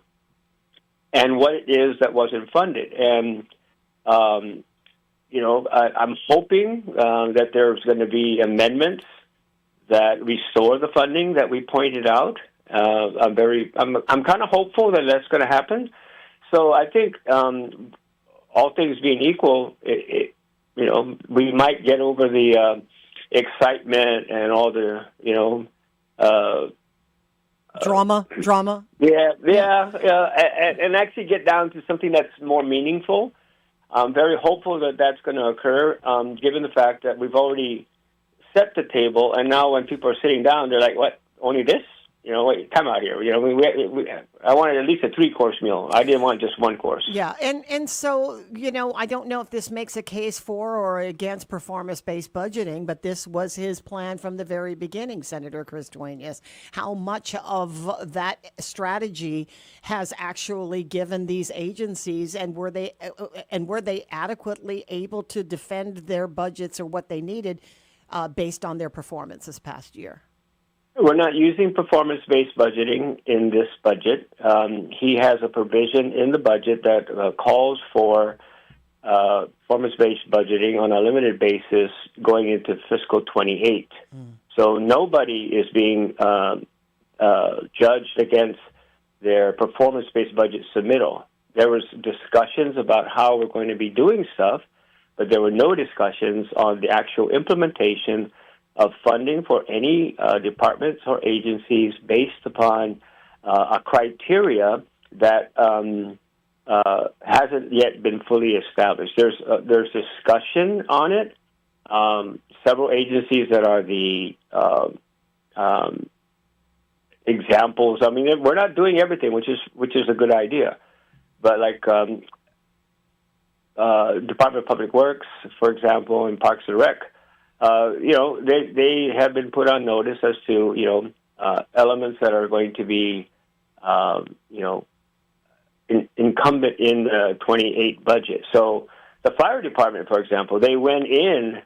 and what it is that wasn't funded. And I'm hoping that there's going to be amendments that restore the funding that we pointed out. I'm kind of hopeful that that's going to happen. So I think, all things being equal, we might get over the excitement and all the, drama. And actually get down to something that's more meaningful. I'm very hopeful that that's going to occur, given the fact that we've already set the table, and now when people are sitting down, they're like, "What? Only this? Wait, come out here." I wanted at least a 3-course meal. I didn't want just 1 course. Yeah, and so, I don't know if this makes a case for or against performance-based budgeting, but this was his plan from the very beginning, Senator Chris Duenas. How much of that strategy has actually given these agencies, and were they adequately able to defend their budgets or what they needed based on their performance this past year? We're not using performance-based budgeting in this budget. He has a provision in the budget that calls for performance-based budgeting on a limited basis going into fiscal 28. So nobody is being judged against their performance-based budget submittal. There was discussions about how we're going to be doing stuff, but there were no discussions on the actual implementation of funding for any departments or agencies based upon a criteria that hasn't yet been fully established. There's discussion on it. Several agencies that are the examples. I mean, we're not doing everything, which is a good idea. But like Department of Public Works, for example, and Parks and Rec, they have been put on notice as to elements that are going to be incumbent in the 28 budget. So the fire department, for example, they went in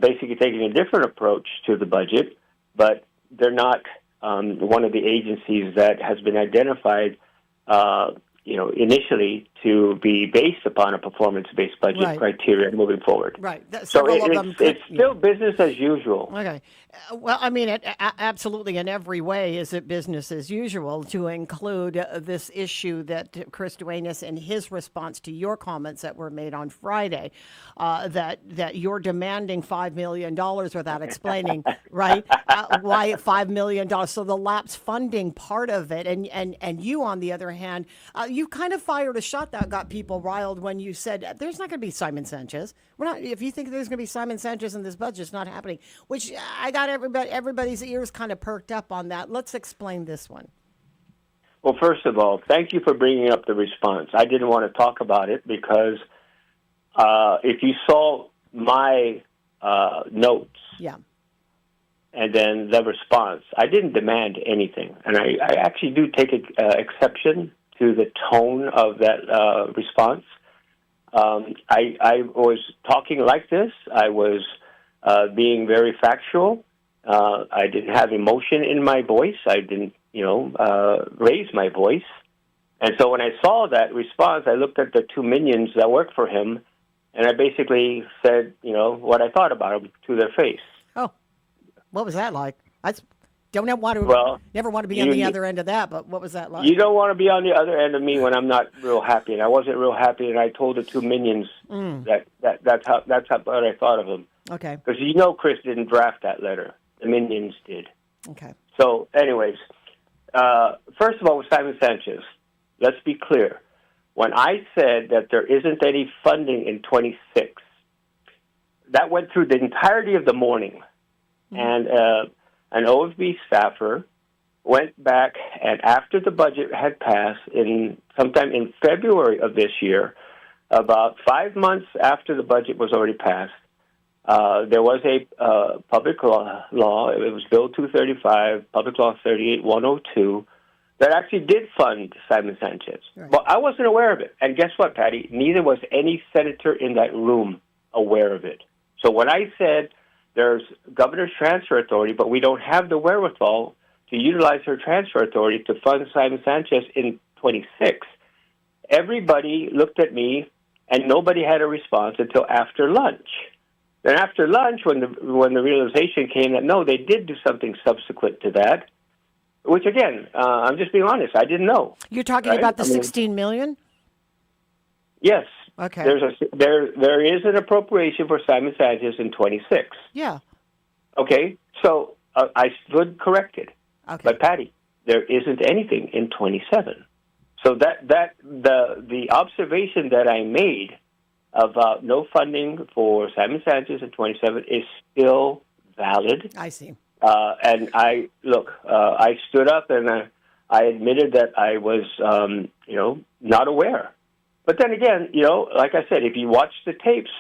basically taking a different approach to the budget, but they're not one of the agencies that has been identified initially to be based upon a performance-based budget criteria moving forward. Right. So it's still business as usual. Okay. Well, I mean, absolutely in every way is it business as usual to include this issue that Chris Duenas, in his response to your comments that were made on Friday, that you're demanding $5 million without explaining, right, why $5 million. So the lapse funding part of it, and you, on the other hand, you kind of fired a shot that got people riled when you said there's not going to be Simon Sanchez. We're not. If you think there's going to be Simon Sanchez in this budget, it's not happening. Which I got everybody's ears kind of perked up on that. Let's explain this one. Well, first of all, thank you for bringing up the response. I didn't want to talk about it because if you saw my notes, and then the response, I didn't demand anything, and I actually do take exception to the tone of that response. I was talking like this. I was being very factual. I didn't have emotion in my voice. I didn't, raise my voice. And so when I saw that response, I looked at the 2 minions that work for him, and I basically said, what I thought about him to their face. Oh, what was that like? I never want to be on the other end of that, but what was that like? You don't want to be on the other end of me when I'm not real happy, and I wasn't real happy, and I told the 2 minions that's how what I thought of him. Okay. Because Chris didn't draft that letter. The minions did. Okay. So, anyways, first of all, with Simon Sanchez, let's be clear. When I said that there isn't any funding in 26, that went through the entirety of the morning. And an OFB staffer went back, and after the budget had passed in sometime in February of this year, about 5 months after the budget was already passed, there was a public law. It was Bill 235, Public Law 38102, that actually did fund Simon Sanchez. Right. But I wasn't aware of it. And guess what, Patty? Neither was any senator in that room aware of it. So when I said there's governor's transfer authority, but we don't have the wherewithal to utilize her transfer authority to fund Simon Sanchez in 26, everybody looked at me, and nobody had a response until after lunch. Then after lunch, when the realization came that, no, they did do something subsequent to that, which, again, I'm just being honest, I didn't know. You're talking about the $16 million? Yes. Okay. There is an appropriation for Simon Sanchez in 26. Yeah. Okay. So I stood corrected. Okay. But Patty, there isn't anything in 27. So the observation that I made about no funding for Simon Sanchez in 27 is still valid. I see. And I stood up and I admitted that I was, not aware. But then again, like I said, if you watch the tapes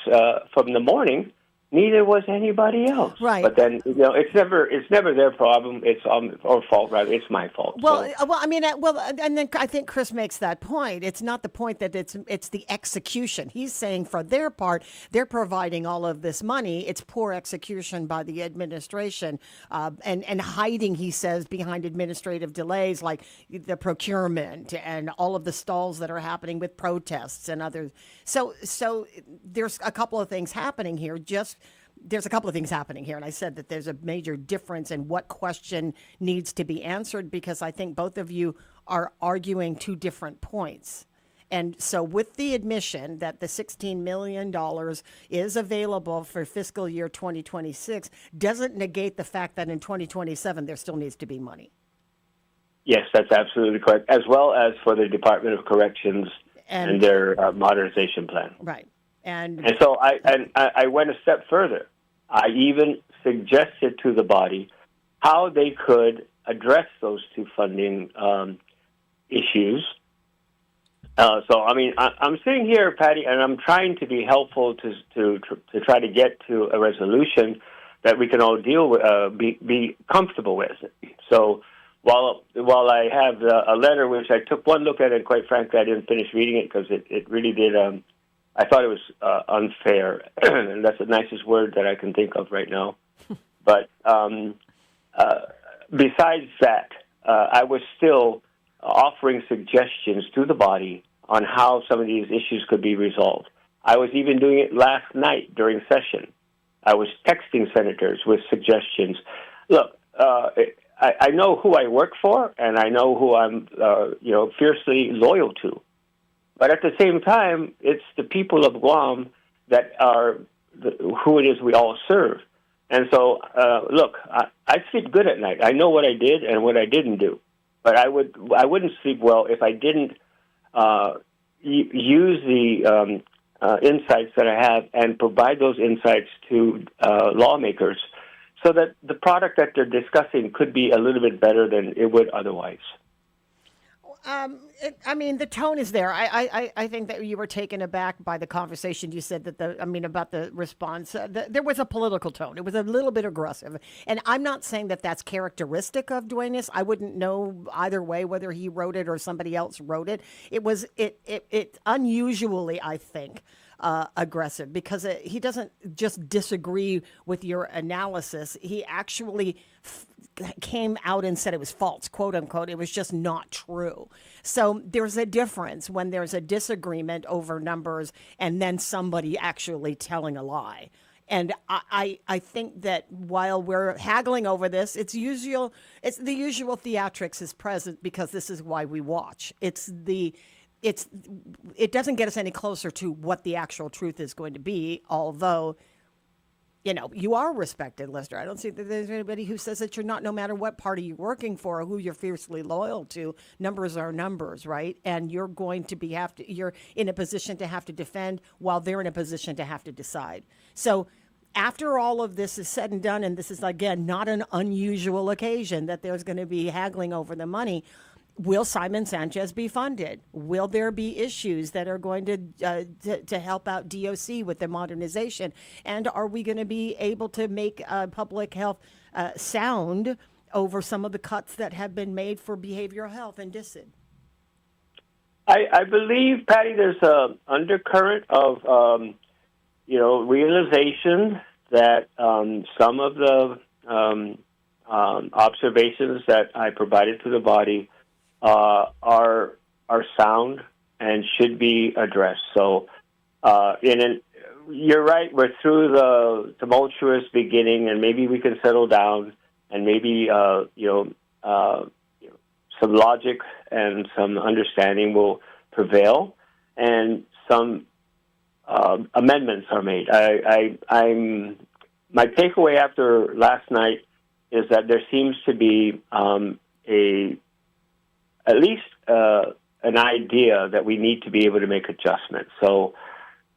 from the morning, neither was anybody else. Right. But then, it's never their problem. It's or fault rather. It's my fault. Well, and then I think Chris makes that point. It's not the point that it's the execution. He's saying for their part, they're providing all of this money. It's poor execution by the administration and hiding, he says, behind administrative delays like the procurement and all of the stalls that are happening with protests and others. So there's a couple of things happening here. There's a couple of things happening here, and I said that there's a major difference in what question needs to be answered because I think both of you are arguing two different points. And so with the admission that the $16 million is available for fiscal year 2026 doesn't negate the fact that in 2027 there still needs to be money. Yes, that's absolutely correct, as well as for the Department of Corrections and their modernization plan. Right. And so I went a step further. I even suggested to the body how they could address those two funding issues. I'm sitting here, Patty, and I'm trying to be helpful to try to get to a resolution that we can all deal with, be comfortable with. So while I have a letter which I took one look at, and quite frankly, I didn't finish reading it because it really did. I thought it was unfair, and that's the nicest word that I can think of right now. But besides that, I was still offering suggestions to the body on how some of these issues could be resolved. I was even doing it last night during session. I was texting senators with suggestions. Look, I know who I work for, and I know who I'm, fiercely loyal to. But at the same time, it's the people of Guam that are who it is we all serve. And so, I sleep good at night. I know what I did and what I didn't do. But I wouldn't sleep well if I didn't use the insights that I have and provide those insights to lawmakers so that the product that they're discussing could be a little bit better than it would otherwise. The tone is there. I think that you were taken aback by the conversation. You said that about the response. There was a political tone. It was a little bit aggressive. And I'm not saying that that's characteristic of Duenas. I wouldn't know either way whether he wrote it or somebody else wrote it. It unusually, I think, aggressive because he doesn't just disagree with your analysis. He actually came out and said it was false, quote unquote. It was just not true. So there's a difference when there's a disagreement over numbers and then somebody actually telling a lie. And I think that while we're haggling over this, it's the usual theatrics is present because this is why we watch. It doesn't get us any closer to what the actual truth is going to be, although, you are respected, Lester. I don't see that there's anybody who says that you're not, no matter what party you're working for or who you're fiercely loyal to. Numbers are numbers, right? And you're going to you're in a position to have to defend while they're in a position to have to decide. So after all of this is said and done, and this is, again, not an unusual occasion that there's going to be haggling over the money, will Simon Sanchez be funded? Will there be issues that are going to help out DOC with the modernization? And are we going to be able to make public health sound over some of the cuts that have been made for behavioral health and DISID? I believe, Patty, there's an undercurrent of, realization that some of the observations that I provided to the body are sound and should be addressed. So, you're right. We're through the tumultuous beginning, and maybe we can settle down, and maybe some logic and some understanding will prevail, and some amendments are made. My takeaway after last night is that there seems to be at least an idea that we need to be able to make adjustments. So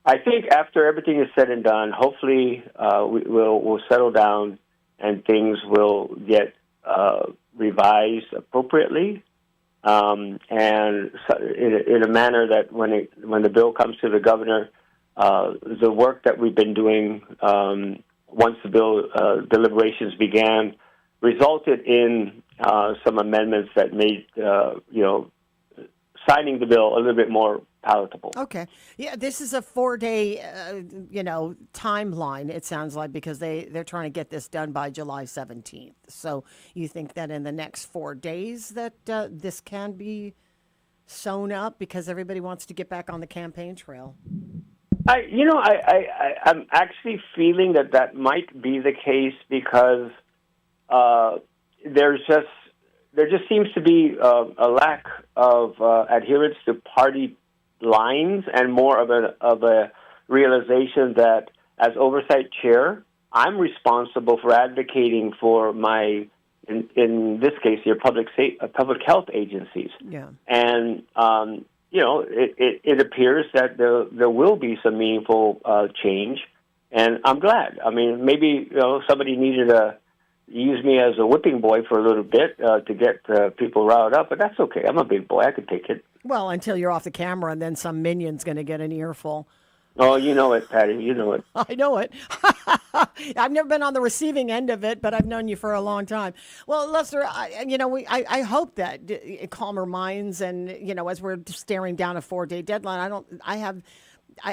I think after everything is said and done, hopefully we'll settle down and things will get revised appropriately, and in a manner that when the bill comes to the governor, the work that we've been doing once the bill deliberations began resulted in some amendments that made signing the bill a little bit more palatable. Okay. Yeah, this is a 4-day, timeline, it sounds like, because they're trying to get this done by July 17th. So you think that in the next 4 days that this can be sewn up because everybody wants to get back on the campaign trail? I'm actually feeling that might be the case because there just seems to be a lack of adherence to party lines and more of a realization that as oversight chair, I'm responsible for advocating for in this case, your public health agencies. Yeah. And it appears that there will be some meaningful change, and I'm glad. I mean, maybe somebody needed to use me as a whipping boy for a little bit to get people riled up, but that's okay. I'm a big boy. I can take it. Well, until you're off the camera, and then some minion's going to get an earful. Oh, you know it, Patty. You know it. I know it. I've never been on the receiving end of it, but I've known you for a long time. Well, Lester, I hope that calmer minds, and as we're staring down a 4-day deadline, I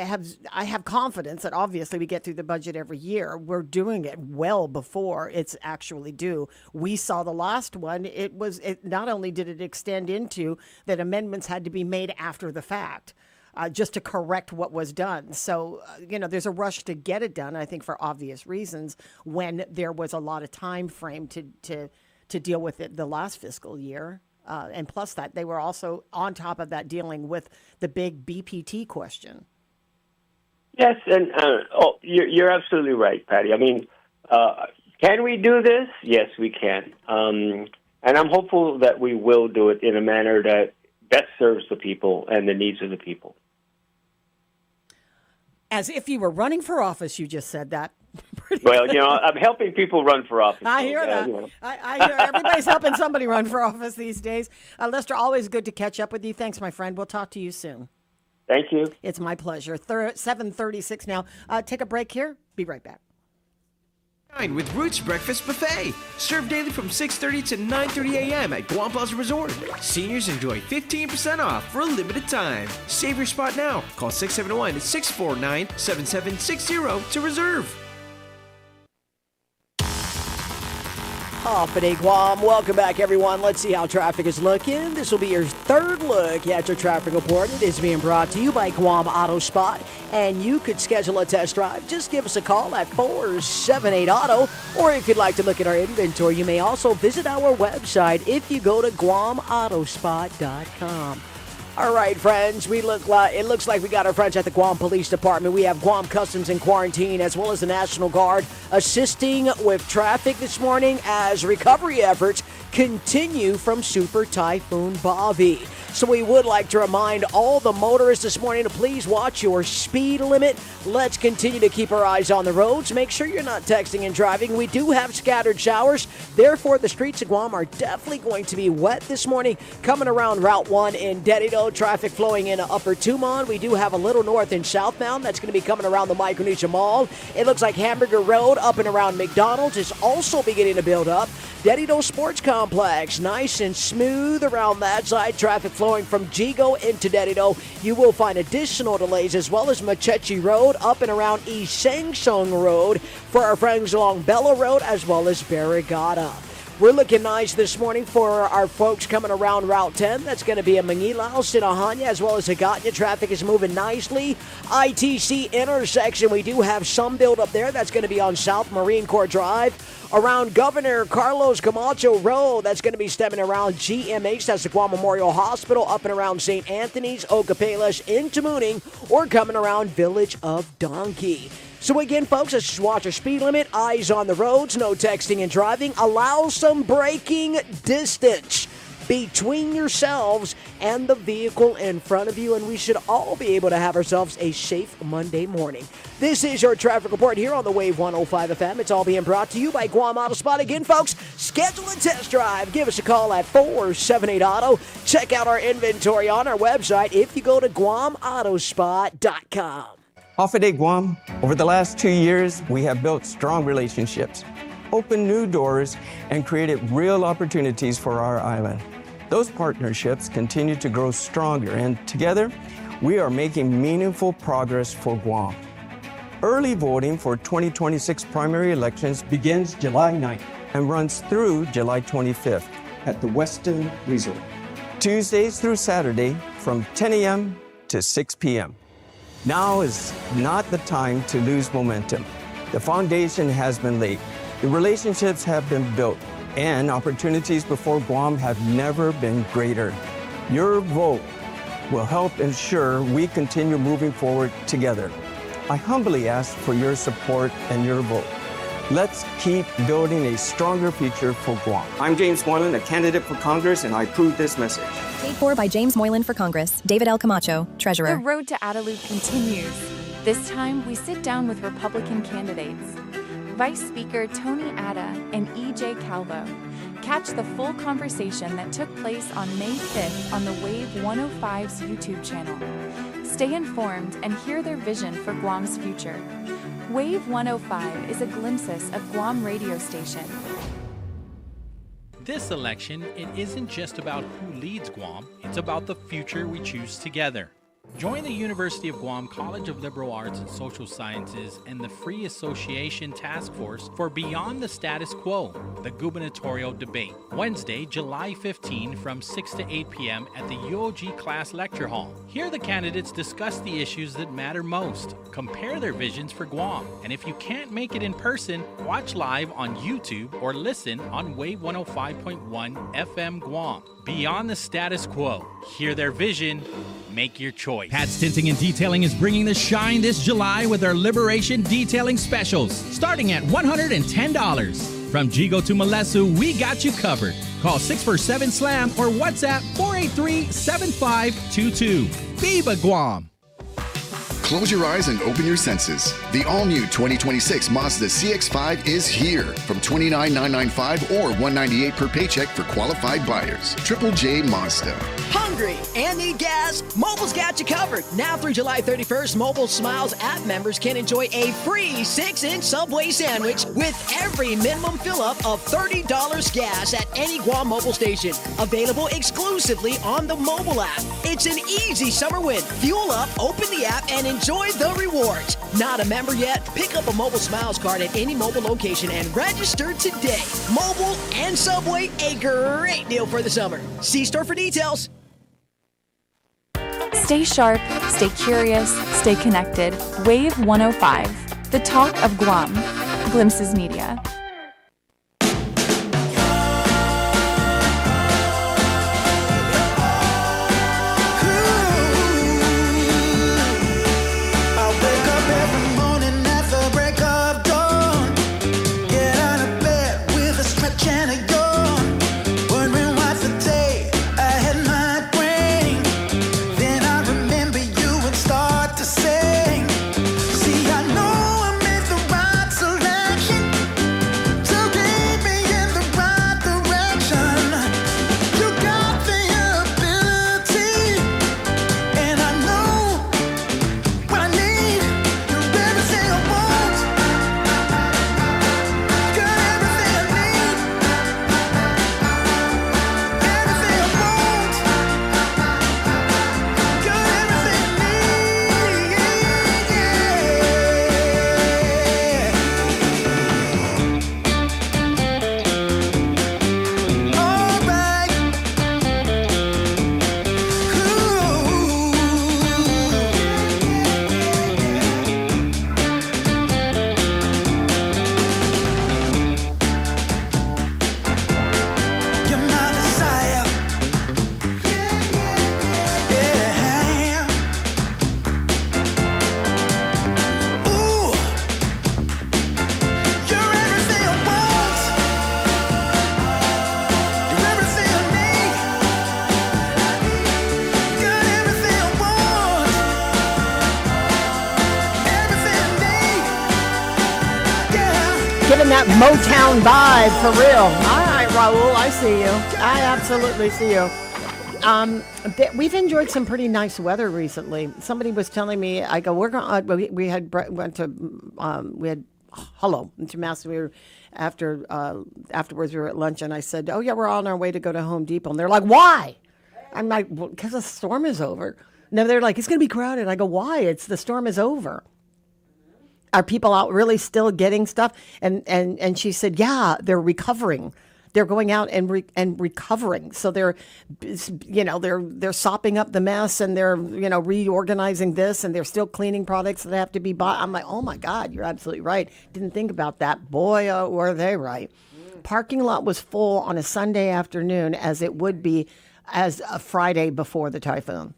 have confidence that obviously we get through the budget every year. We're doing it well before it's actually due. We saw the last one. It not only did it extend into that amendments had to be made after the fact, just to correct what was done. So, there's a rush to get it done, I think, for obvious reasons, when there was a lot of time frame to deal with it the last fiscal year. And plus that, they were also on top of that dealing with the big BPT question. Yes, and you're absolutely right, Patty. I mean, can we do this? Yes, we can. And I'm hopeful that we will do it in a manner that best serves the people and the needs of the people. As if you were running for office, you just said that. Well, I'm helping people run for office. I hear that. I hear everybody's helping somebody run for office these days. Lester, always good to catch up with you. Thanks, my friend. We'll talk to you soon. Thank you. It's my pleasure. 7:36 now. Take a break here. Be right back. With Roots Breakfast Buffet. Served daily from 6:30 to 9:30 a.m. at Guam Plaza Resort. Seniors enjoy 15% off for a limited time. Save your spot now. Call 671-649-7760 to reserve. Hoppity Guam. Welcome back, everyone. Let's see how traffic is looking. This will be your third look at your traffic report. It is being brought to you by Guam Auto Spot, and you could schedule a test drive. Just give us a call at 478-AUTO, or if you'd like to look at our inventory, you may also visit our website if you go to GuamAutospot.com. All right, friends, it looks like we got our friends at the Guam Police Department. We have Guam Customs and Quarantine, as well as the National Guard, assisting with traffic this morning as recovery efforts continue from Super Typhoon Bobby. So we would like to remind all the motorists this morning to please watch your speed limit. Let's continue to keep our eyes on the roads. Make sure you're not texting and driving. We do have scattered showers. Therefore, the streets of Guam are definitely going to be wet this morning. Coming around Route 1 in Dedido, traffic flowing into Upper Tumon. We do have a little north and southbound. That's going to be coming around the Micronesia Mall. It looks like Hamburger Road up and around McDonald's is also beginning to build up. Dedido Sports Complex, nice and smooth around that side. Traffic flowing from Jigo into Dedido. You will find additional delays as well as Machechi Road up and around Isangsong Road for our friends along Bella Road as well as Barrigada. We're looking nice this morning for our folks coming around Route 10. That's going to be in Mangilao, Sinahanya, as well as Hagåtña. Traffic is moving nicely. ITC intersection, we do have some build up there. That's going to be on South Marine Corps Drive. Around Governor Carlos Camacho Road, that's going to be stemming around GMH, that's the Guam Memorial Hospital, up and around St. Anthony's, Ocapelas, into Mooning, or coming around Village of Donkey. So again, folks, let's just watch our speed limit, eyes on the roads, no texting and driving. Allow some braking distance between yourselves and the vehicle in front of you, and we should all be able to have ourselves a safe Monday morning. This is your traffic report here on the Wave 105 FM. It's all being brought to you by Guam Auto Spot. Again, folks, schedule a test drive. Give us a call at 478-AUTO. Check out our inventory on our website if you go to GuamAutospot.com. Off Day Guam, over the last 2 years, we have built strong relationships, opened new doors, and created real opportunities for our island. Those partnerships continue to grow stronger, and together, we are making meaningful progress for Guam. Early voting for 2026 primary elections begins July 9th and runs through July 25th at the Westin Resort. Tuesdays through Saturday from 10 a.m. to 6 p.m. Now is not the time to lose momentum. The foundation has been laid, the relationships have been built, and opportunities before Guam have never been greater. Your vote will help ensure we continue moving forward together. I humbly ask for your support and your vote. Let's keep building a stronger future for Guam. I'm James Moylan, a candidate for Congress, and I approve this message. Paid for by James Moylan for Congress. David L. Camacho, Treasurer. The road to Adelup continues. This time, we sit down with Republican candidates. Vice Speaker Tony Atta and E.J. Calvo. Catch the full conversation that took place on May 5th on the Wave 105's YouTube channel. Stay informed and hear their vision for Guam's future. Wave 105 is a glimpse of Guam radio station. This election, it isn't just about who leads Guam, it's about the future we choose together. Join the University of Guam College of Liberal Arts and Social Sciences and the Free Association Task Force for Beyond the Status Quo, the gubernatorial debate, Wednesday, July 15 from 6 to 8 p.m. at the UOG Class Lecture Hall. Here the candidates discuss the issues that matter most, compare their visions for Guam, and if you can't make it in person, watch live on YouTube or listen on Wave 105.1 FM Guam. Beyond the Status Quo, hear their vision, make your choice. Pat's Tinting and Detailing is bringing the shine this July with our Liberation Detailing Specials, starting at $110. From Jigo to Malesu, we got you covered. Call 647-SLAM or WhatsApp 483-7522. Viva Guam! Close your eyes and open your senses. The all-new 2026 Mazda CX-5 is here from $29,995 or $198 per paycheck for qualified buyers. Triple J Mazda. Hungry and need gas? Mobile's got you covered. Now through July 31st, Mobile Smiles app members can enjoy a free 6-inch Subway sandwich with every minimum fill-up of $30 gas at any Guam mobile station. Available exclusively on the mobile app. It's an easy summer win. Fuel up, open the app, and enjoy the rewards. Not a member yet? Pick up a Mobile Smiles card at any mobile location and register today. Mobile and Subway, a great deal for the summer. See store for details. Stay sharp, stay curious, stay connected. Wave 105, the talk of Guam. Glimpses Media. Giving that Motown vibe for real. All right, Raul, I see you. I absolutely see you. We've enjoyed some pretty nice weather recently. Somebody was telling me, I go, we're going. We had hello to Mass. We were afterwards. We were at lunch, and I said, "Oh yeah, we're on our way to go to Home Depot." And they're like, "Why?" I'm like, well, "Because the storm is over." No, they're like, "It's going to be crowded." I go, "Why? It's the storm is over." Are people out really still getting stuff? And she said, yeah, they're recovering. They're going out and recovering. So they're sopping up the mess, and they're, reorganizing this, and they're still cleaning products that have to be bought. I'm like, oh my God, you're absolutely right. Didn't think about that. Boy, were they right. Parking lot was full on a Sunday afternoon, as it would be as a Friday before the typhoon.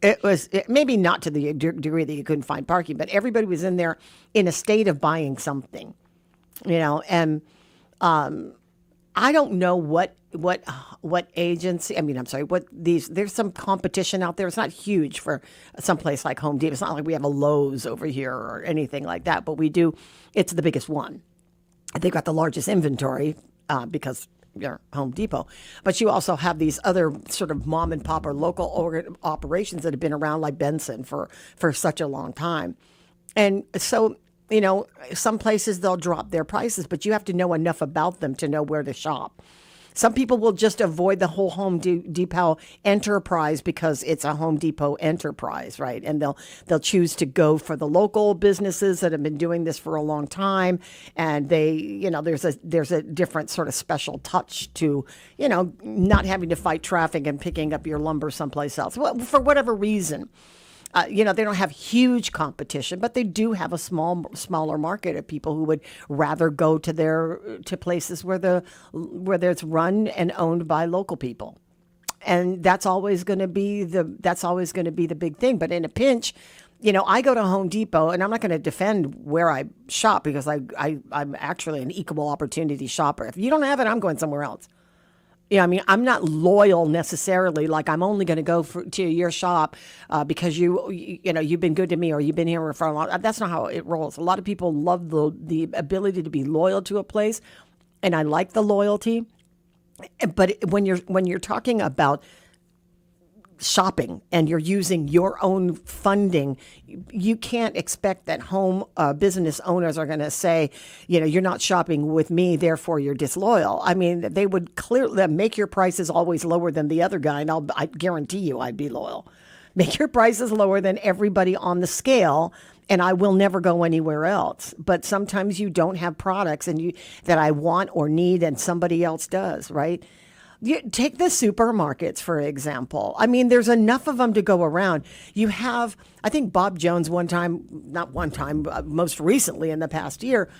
It was maybe not to the degree that you couldn't find parking, but everybody was in there in a state of buying something, and I don't know what agency. I mean, I'm sorry. There's some competition out there. It's not huge for some place like Home Depot. It's not like we have a Lowe's over here or anything like that, but we do. It's the biggest one. They've got the largest inventory because you're Home Depot, but you also have these other sort of mom and pop or local operations that have been around, like Benson, for such a long time. And so, some places they'll drop their prices, but you have to know enough about them to know where to shop. Some people will just avoid the whole Home Depot enterprise because it's a Home Depot enterprise, right? And they'll choose to go for the local businesses that have been doing this for a long time, and they, there's a different sort of special touch to, not having to fight traffic and picking up your lumber someplace else. Well, for whatever reason. They don't have huge competition, but they do have a smaller market of people who would rather go to places where it's run and owned by local people, and that's always going to be the big thing. But in a pinch, I go to Home Depot, and I'm not going to defend where I shop because I'm actually an equal opportunity shopper. If you don't have it, I'm going somewhere else. Yeah, I mean, I'm not loyal necessarily. Like, I'm only going to go to your shop because you've been good to me, or you've been here for a long. That's not how it rolls. A lot of people love the ability to be loyal to a place, and I like the loyalty. But when you're talking about shopping and you're using your own funding, you can't expect that home business owners are going to say, you're not shopping with me, therefore you're disloyal. I mean, they would clearly make your prices always lower than the other guy, and I guarantee you I'd be loyal. Make your prices lower than everybody on the scale, and I will never go anywhere else. But sometimes you don't have products that I want or need, and somebody else does, right? You take the supermarkets, for example. I mean, there's enough of them to go around. You have, I think Bob Jones most recently in the past year,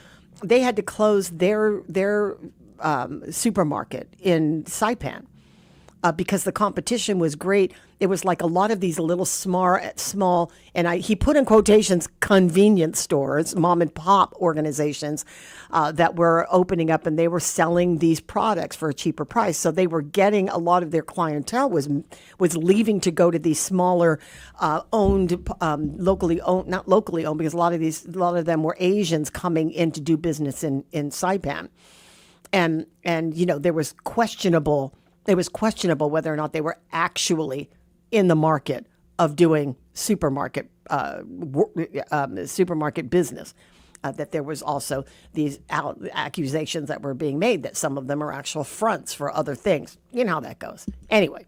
they had to close their supermarket in Saipan because the competition was great. It was like a lot of these little small, and he put in quotations, convenience stores, mom and pop organizations that were opening up, and they were selling these products for a cheaper price. So they were getting a lot of their clientele was leaving to go to these smaller locally owned, not locally owned, because a lot of them were Asians coming in to do business in Saipan. And there was questionable. It was questionable whether or not they were actually in the market of doing supermarket business. That there was also these accusations that were being made that some of them are actual fronts for other things. You know how that goes. Anyway,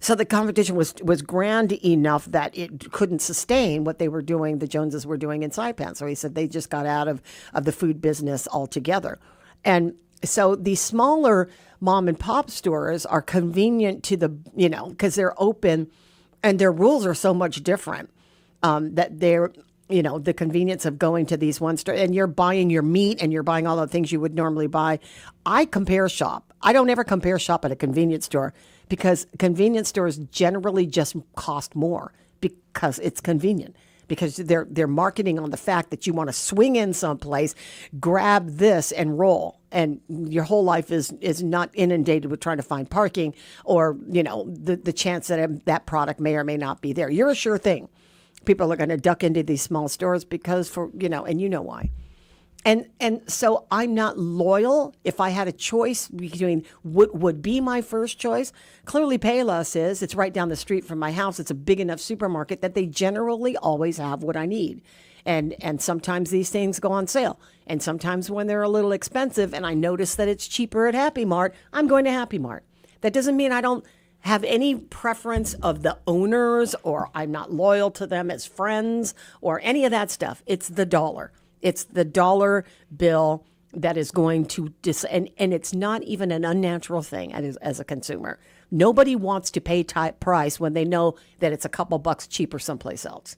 so the competition was grand enough that it couldn't sustain what they were doing, the Joneses were doing in Saipan. So he said they just got out of the food business altogether. And so these smaller mom and pop stores are convenient to because they're open and their rules are so much different that they're, the convenience of going to these one store and you're buying your meat and you're buying all the things you would normally buy. I compare shop. I don't ever compare shop at a convenience store because convenience stores generally just cost more because it's convenient. Because they're marketing on the fact that you want to swing in someplace, grab this and roll, and your whole life is not inundated with trying to find parking or the chance that product may or may not be there. You're a sure thing. People are going to duck into these small stores because and you know why. And so I'm not loyal. If I had a choice between what would be my first choice, clearly Payless is. It's right down the street from my house. It's a big enough supermarket that they generally always have what I need. And sometimes these things go on sale. And sometimes when they're a little expensive and I notice that it's cheaper at Happy Mart, I'm going to Happy Mart. That doesn't mean I don't have any preference of the owners or I'm not loyal to them as friends or any of that stuff. It's the dollar. It's the dollar bill that is going to and it's not even an unnatural thing as a consumer. Nobody wants to pay type price when they know that it's a couple bucks cheaper someplace else.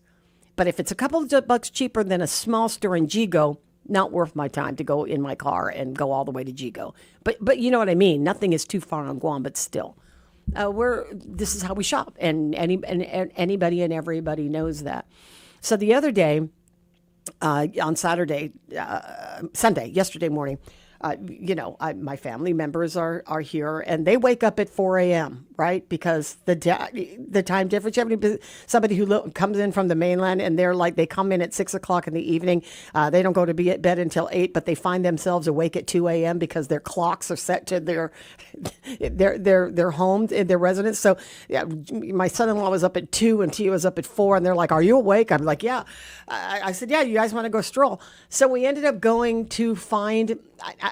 But if it's a couple of bucks cheaper than a small store in Gigo, not worth my time to go in my car and go all the way to Gigo. But you know what I mean? Nothing is too far on Guam, but still. This is how we shop, and anybody and everybody knows that. So the other day, on Sunday, yesterday morning, my family members are here, and they wake up at 4 a.m., right? Because the time difference. Somebody who comes in from the mainland, and they come in at 6 o'clock in the evening. They don't go to bed until 8, but they find themselves awake at 2 a.m. because their clocks are set to their home, their residence. So yeah, my son-in-law was up at 2 and Tia was up at 4, and they're like, "Are you awake?" I'm like, "Yeah." I said, "Yeah, you guys want to go stroll?" So we ended up going to find.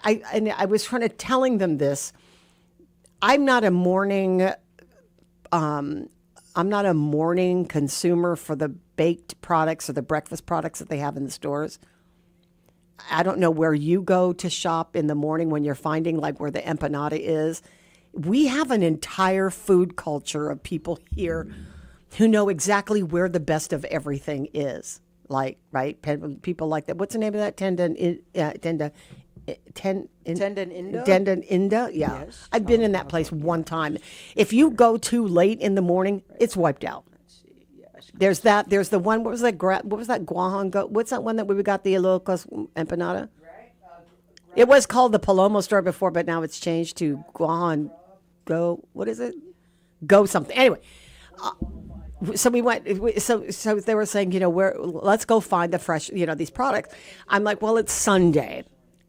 I was telling them this. I'm not a morning consumer for the baked products or the breakfast products that they have in the stores. I don't know where you go to shop in the morning when you're finding like where the empanada is. We have an entire food culture of people here who know exactly where the best of everything is. Like, right? People like that. What's the name of that? Tendon Inda, yeah. Yes. I've been in that place one time. If you go too late in the morning, it's wiped out. There's that. There's the one. What was that? Guahan? What's that one that we got the Ilocos empanada? It was called the Palomo store before, but now it's changed to Guahan. Go. What is it? Go something. Anyway. So we went. So they were saying, let's go find the fresh, these products. I'm like, well, it's Sunday.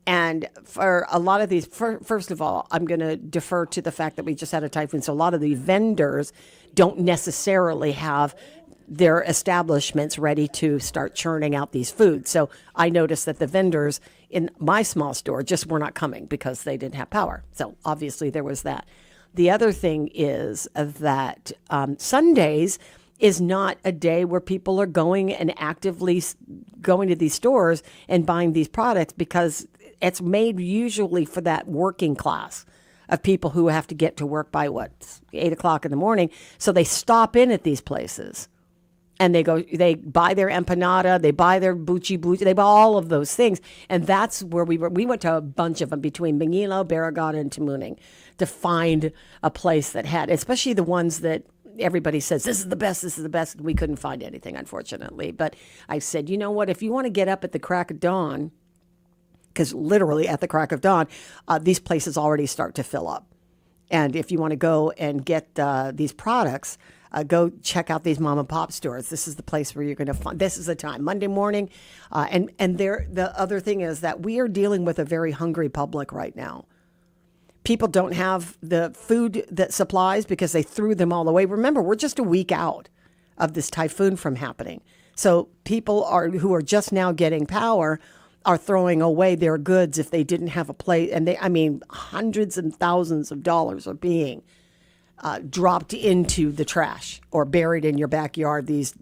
And for a lot of these, first of all, I'm going to defer to the fact that we just had a typhoon. So a lot of the vendors don't necessarily have their establishments ready to start churning out these foods. So I noticed that the vendors in my small store just were not coming because they didn't have power. So obviously there was that. The other thing is that Sundays is not a day where people are going and actively going to these stores and buying these products because it's made usually for that working class of people who have to get to work by 8 o'clock in the morning. So they stop in at these places and they buy their empanada, they buy their buchi, they buy all of those things. And that's where we went to a bunch of them between Mangilo, Barragata, and Tamuning to find a place that had, especially the ones that everybody says, this is the best. We couldn't find anything, unfortunately. But I said, you know what, if you want to get up at the crack of dawn, because literally at the crack of dawn, these places already start to fill up. And if you want to go and get these products, go check out these mom and pop stores. This is the place where you're going to find, this is the time, Monday morning. The other thing is that we are dealing with a very hungry public right now. People don't have the food that supplies because they threw them all away. Remember, we're just a week out of this typhoon from happening. So people who are just now getting power are throwing away their goods if they didn't have a place. And hundreds and thousands of dollars are being dropped into the trash or buried in your backyard. These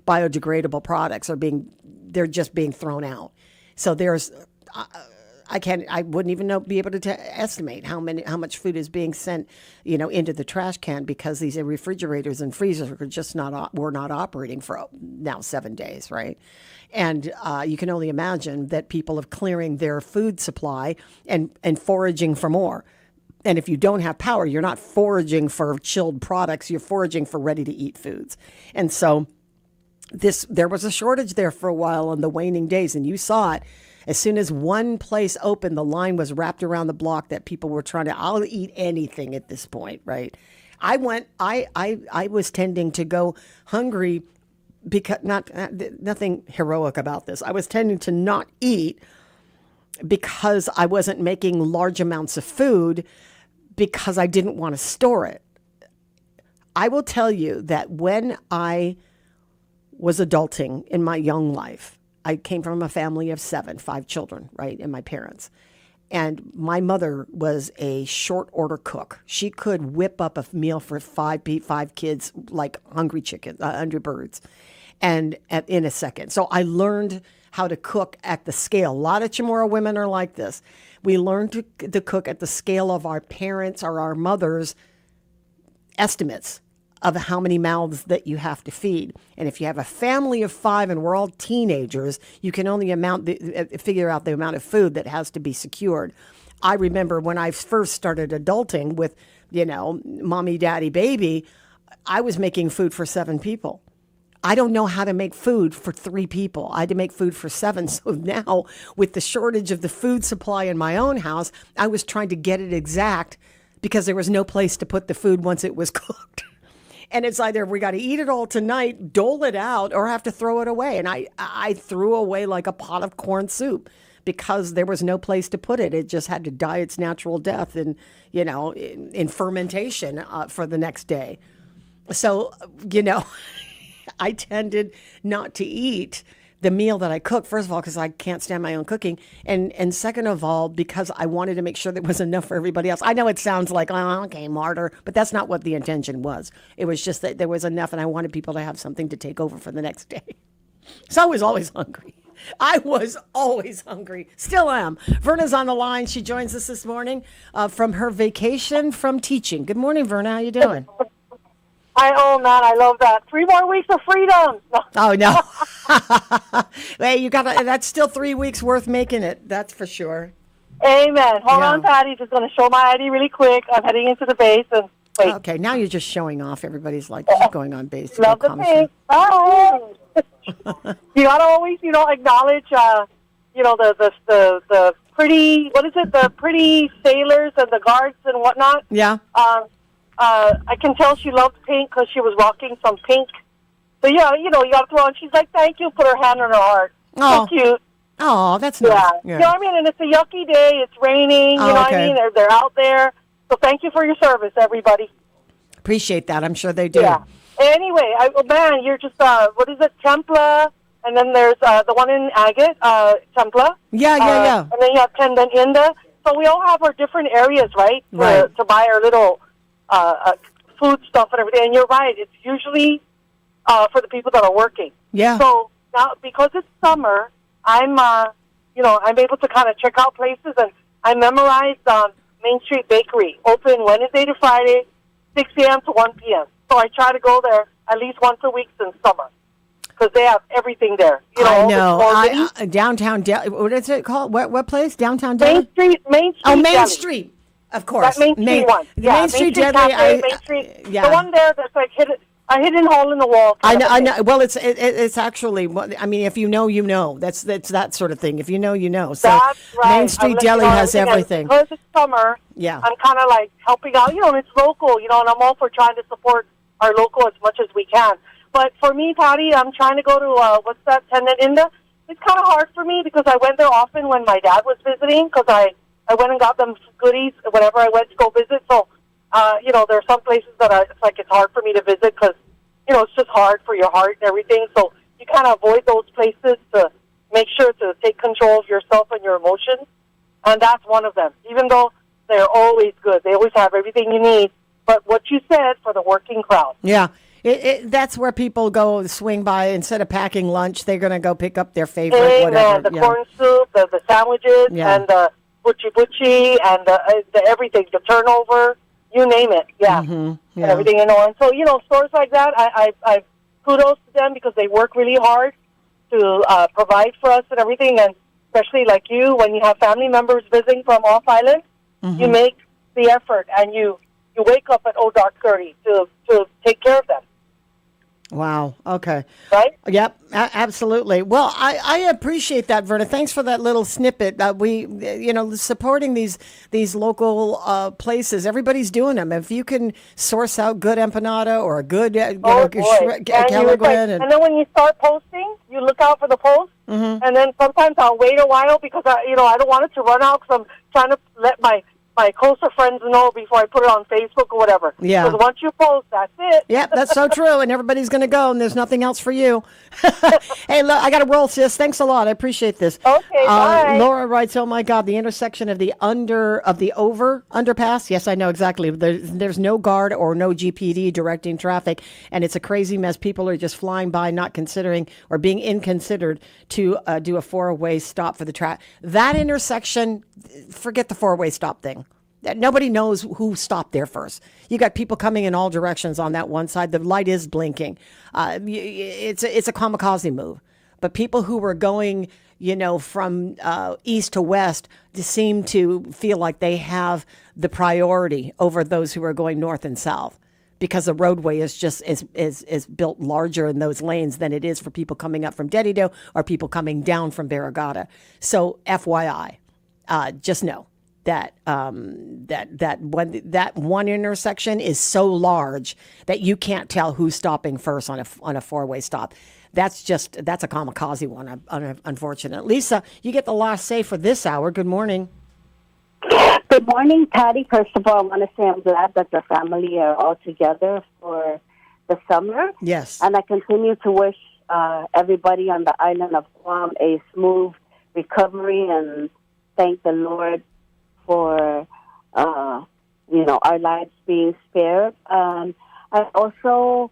biodegradable products they're just being thrown out. So there's, I wouldn't even be able to estimate how much food is being sent, into the trash can because these refrigerators and freezers are just were not operating for now 7 days, right? And you can only imagine that people are clearing their food supply and foraging for more. And if you don't have power, you're not foraging for chilled products, you're foraging for ready-to-eat foods. And so there was a shortage there for a while on the waning days, and you saw it. As soon as one place opened, the line was wrapped around the block that people were I'll eat anything at this point, right? I was tending to go hungry because nothing heroic about this. I was tending to not eat because I wasn't making large amounts of food because I didn't want to store it. I will tell you that when I was adulting in my young life, I came from a family of 5 children, right, and my parents. And my mother was a short order cook. She could whip up a meal for 5 kids like hungry birds, and in a second. So I learned how to cook at the scale. A lot of Chamorro women are like this. We learned to cook at the scale of our parents or our mothers' estimates of how many mouths that you have to feed. And if you have a family of 5 and we're all teenagers, you can only figure out the amount of food that has to be secured. I remember when I first started adulting with, mommy, daddy, baby, I was making food for 7 people. I don't know how to make food for 3 people. I had to make food for 7. So now with the shortage of the food supply in my own house, I was trying to get it exact because there was no place to put the food once it was cooked. And it's either we got to eat it all tonight, dole it out, or have to throw it away. And I threw away like a pot of corn soup because there was no place to put it. It just had to die its natural death in fermentation for the next day. So, I tended not to eat the meal that I cooked, first of all, because I can't stand my own cooking. And second of all, because I wanted to make sure there was enough for everybody else. I know it sounds like, oh, okay, martyr, but that's not what the intention was. It was just that there was enough and I wanted people to have something to take over for the next day. So I was always hungry. I was always hungry. Still am. Verna's on the line. She joins us this morning from her vacation from teaching. Good morning, Verna. How you doing? Oh, man, I love that. 3 more weeks of freedom. Oh, no. Hey, that's still 3 weeks worth making it. That's for sure. Amen. Hold on, Patti. Just going to show my ID really quick. I'm heading into the base. And wait. Okay, now you're just showing off. Everybody's like, she's going on base. Love the pink. Bye. You got to always, acknowledge, the pretty, what is it? The pretty sailors and the guards and whatnot. Yeah. I can tell she loved pink because she was rocking some pink. So, you got to throw on. She's like, thank you. Put her hand on her heart. Oh. So cute. Oh, that's nice. Yeah. You know what I mean? And it's a yucky day. It's raining. You know what I mean? They're out there. So thank you for your service, everybody. Appreciate that. I'm sure they do. Yeah. Anyway, you're just, what is it? Templa. And then there's the one in Agate, Templa. Yeah. And then you have Tenda Inda. So we all have our different areas, right? Right. To buy our little food stuff and everything. And you're right. It's usually for the people that are working. Yeah. So now, because it's summer, I'm able to kind of check out places, and I memorized Main Street Bakery, open Wednesday to Friday, 6 a.m. to 1 p.m. So I try to go there at least once a week in summer because they have everything there. I know. Downtown Delhi. What is it called? What place? Downtown Delhi? Main Street. Oh, Main Deli. Street. Of course. That Main Street one. The Main Street Deli. Main Street. The one there that's like a hidden hole in the wall. I know. Well, it's actually. I mean, if you know, you know. That's that sort of thing. If you know, you know. So that's right. Main Street Deli has everything. Because it's summer. Yeah. I'm kind of like helping out. And it's local. And I'm all for trying to support our local as much as we can. But for me, Patti, I'm trying to go to what's that? Tenda Inda. It's kind of hard for me because I went there often when my dad was visiting because I went and got them goodies whenever I went to go visit. So, there are some places that it's hard for me to visit because, it's just hard for your heart and everything. So you kind of avoid those places to make sure to take control of yourself and your emotions. And that's one of them. Even though they're always good. They always have everything you need. But what you said for the working crowd. Yeah. That's where people go swing by. Instead of packing lunch, they're going to go pick up their favorite whatever. The corn soup, the sandwiches, and the butchie, and the everything, the turnover, you name it. Yeah. Mm-hmm. And everything, And so, stores like that, I kudos to them because they work really hard to provide for us and everything. And especially like you, when you have family members visiting from off island, you make the effort and you wake up at dark 30 to take care of them. Wow. Okay. Right? Yep. Absolutely. Well, I appreciate that, Verna. Thanks for that little snippet. Supporting these local places. Everybody's doing them. If you can source out good empanada or a good, Oh boy! And and then when you start posting, you look out for the post, and then sometimes I'll wait a while because I don't want it to run out because I'm trying to let my closer friends know before I put it on Facebook or whatever. Yeah. Because once you post, that's it. Yep, that's so true. And everybody's going to go, and there's nothing else for you. Hey, look, I got to roll, sis. Thanks a lot. I appreciate this. Okay, bye. Laura writes, "Oh my God, the intersection of the underpass. Yes, I know exactly. There's no guard or no GPD directing traffic, and it's a crazy mess. People are just flying by, not considering or being inconsidered to do a four-way stop for the traffic. That intersection, forget the four-way stop thing. Nobody knows who stopped there first. You got people coming in all directions on that one side. The light is blinking. It's a kamikaze move. But people who were going, from east to west seem to feel like they have the priority over those who are going north and south, because the roadway is just is built larger in those lanes than it is for people coming up from Dedido or people coming down from Barragata. So FYI, just know that that one intersection is so large that you can't tell who's stopping first on a four-way stop. That's a kamikaze one, unfortunately. Lisa, you get the last say for this hour. Good morning. Good morning, Patty. First of all, I want to say I'm glad that the family are all together for the summer. Yes. And I continue to wish everybody on the island of Guam a smooth recovery, and thank the Lord for, our lives being spared. I also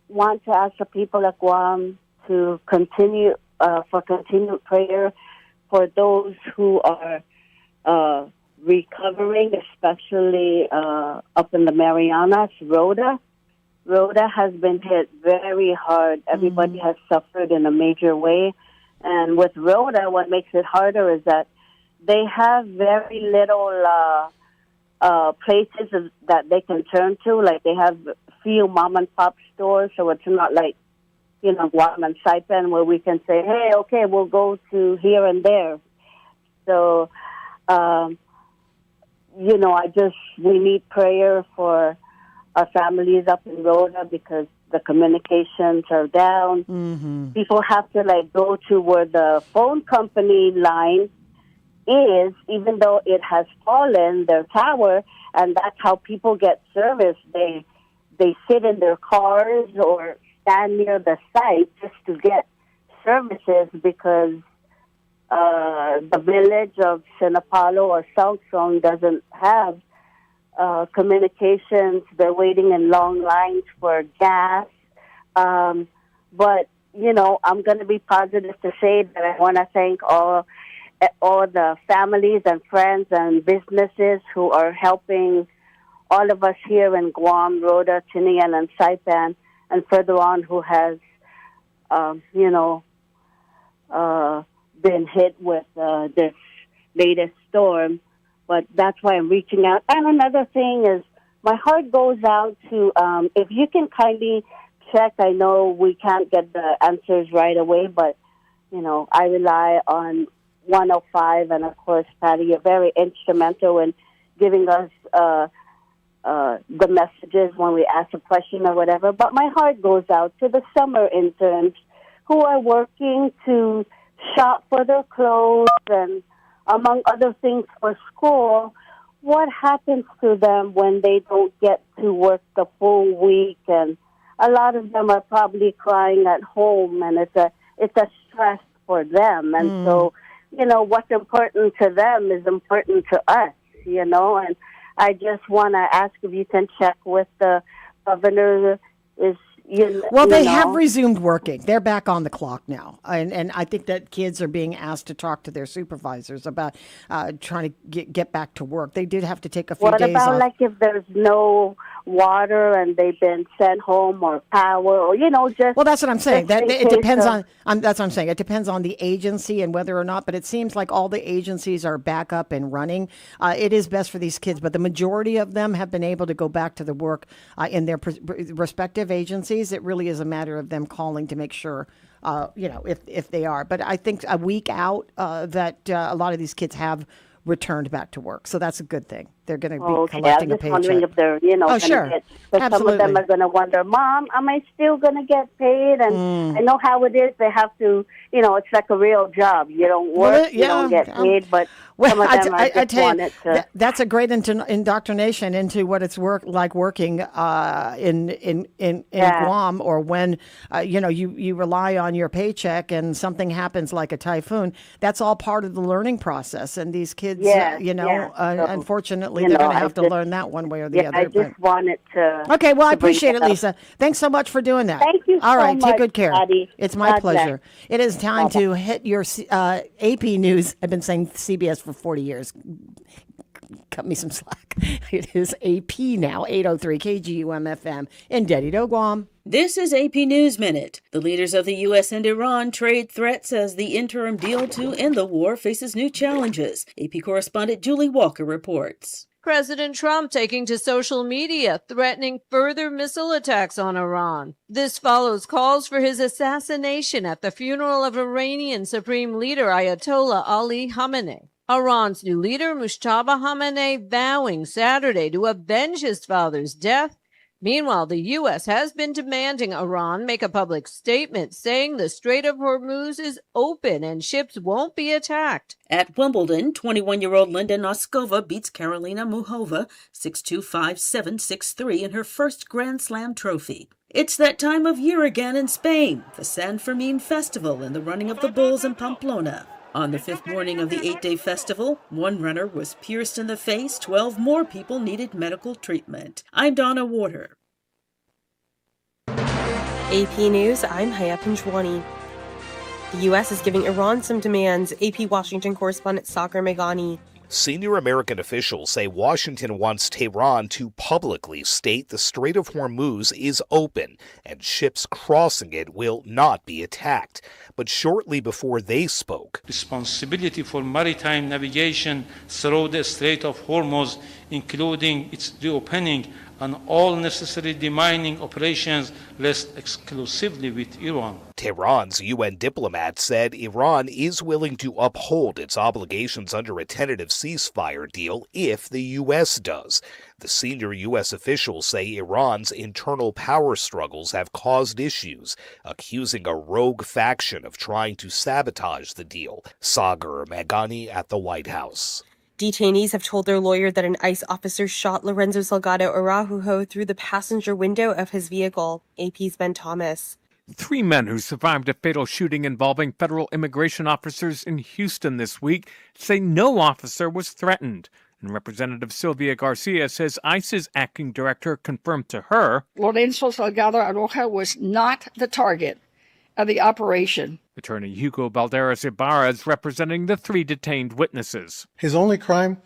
want to ask the people of Guam to continue for continued prayer for those who are recovering, especially up in the Marianas. Rhoda has been hit very hard. Everybody has suffered in a major way. And with Rhoda, what makes it harder is that they have very little places that they can turn to. Like, they have few mom and pop stores, so it's not like, Guam and Saipan where we can say, hey, okay, we'll go to here and there. So, we need prayer for our families up in Rhoda because the communications are down. Mm-hmm. People have to go to where the phone company line is, even though it has fallen, their tower, and that's how people get service. They sit in their cars or stand near the site just to get services because the village of Sinapalo or Southsong doesn't have communications. They're waiting in long lines for gas. But, I'm going to be positive to say that I want to thank all the families and friends and businesses who are helping all of us here in Guam, Rhoda, Tinian, and Saipan, and further on who has, been hit with this latest storm. But that's why I'm reaching out. And another thing is, my heart goes out to, if you can kindly check, I know we can't get the answers right away, but, I rely on 105, and of course, Patty, you're very instrumental in giving us the messages when we ask a question or whatever. But my heart goes out to the summer interns who are working to shop for their clothes and, among other things, for school. What happens to them when they don't get to work the full week? And a lot of them are probably crying at home, and it's a stress for them. And so, what's important to them is important to us, and I just want to ask if you can check with the governor. They have resumed working. They're back on the clock now. And I think that kids are being asked to talk to their supervisors about trying to get back to work. They did have to take a few days off. What about if there's no water and they've been sent home, or power, or just? Well, that's what I'm saying. That it depends on. That's what I'm saying. It depends on the agency and whether or not. But it seems like all the agencies are back up and running. It is best for these kids, but the majority of them have been able to go back to the work in their respective agencies. agencies. It really is a matter of them calling to make sure, if they are. But I think a week out that a lot of these kids have returned back to work. So that's a good thing. They're going to be collecting a paycheck. I'm just wondering if they're, going to get, because some of them are going to wonder, Mom, am I still going to get paid? And I know how it is. They have to, it's like a real job. You don't work, you don't get paid, but some of them I tell you, that's a great indoctrination into what it's like working in Guam, or when, you rely on your paycheck and something happens like a typhoon. That's all part of the learning process. And these kids, unfortunately, they're going to have to learn that one way or the other. I just wanted to. Okay, well, I appreciate it, Lisa. Thanks so much for doing that. Thank you All right, so much, take good care. Patty. It's my God pleasure. bless. It is time to hit your AP News. I've been saying CBS for 40 years. Cut me some slack. It is AP now, 803 KGUM FM in Dedido, Guam. This is AP News Minute. The leaders of the U.S. and Iran trade threats as the interim deal to end the war faces new challenges. AP correspondent Julie Walker reports. President Trump taking to social media, threatening further missile attacks on Iran. This follows calls for his assassination at the funeral of Iranian Supreme Leader Ayatollah Ali Khamenei. Iran's new leader, Mujtaba Khamenei, vowing Saturday to avenge his father's death. Meanwhile, the U.S. has been demanding Iran make a public statement saying the Strait of Hormuz is open and ships won't be attacked. At Wimbledon, 21-year-old Linda Noskova beats Karolina Muchova 6-2, 5-7, 6-3 in her first Grand Slam trophy. It's that time of year again in Spain, the San Fermin Festival and the running of the bulls in Pamplona. On the fifth morning of the 8-day festival, one runner was pierced in the face. 12 more people needed medical treatment. I'm Donna Warder. AP News, I'm Haya Pinchwani. The U.S. is giving Iran some demands. AP Washington correspondent Sagar Meghani. Senior American officials say Washington wants Tehran to publicly state the Strait of Hormuz is open and ships crossing it will not be attacked. But shortly before they spoke, responsibility for maritime navigation through the Strait of Hormuz, including its reopening and all necessary demining operations, rests exclusively with Iran. Tehran's UN diplomat said Iran is willing to uphold its obligations under a tentative ceasefire deal if the U.S. does. The senior U.S. officials say Iran's internal power struggles have caused issues, accusing a rogue faction of trying to sabotage the deal. Sagar Meghani at the White House. Detainees have told their lawyer that an ICE officer shot Lorenzo Salgado Araujo through the passenger window of his vehicle. AP's Ben Thomas. 3 men who survived a fatal shooting involving federal immigration officers in Houston this week say no officer was threatened. And Representative Sylvia Garcia says ICE's acting director confirmed to her Lorenzo Salgado Araujo was not the target of the operation. Attorney Hugo Balderas Ibarra is representing the 3 detained witnesses. His only crime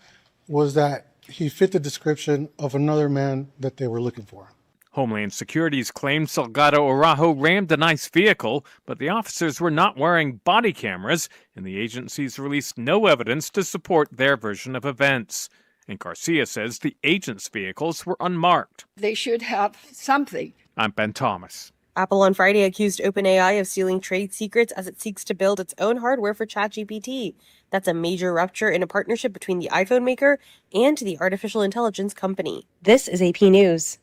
was that he fit the description of another man that they were looking for. Homeland Security's claimed Salgado Araujo rammed an ICE vehicle, but the officers were not wearing body cameras, and the agencies released no evidence to support their version of events. And Garcia says the agents' vehicles were unmarked. They should have something. I'm Ben Thomas. Apple on Friday accused OpenAI of stealing trade secrets as it seeks to build its own hardware for ChatGPT. That's a major rupture in a partnership between the iPhone maker and the artificial intelligence company. This is AP News.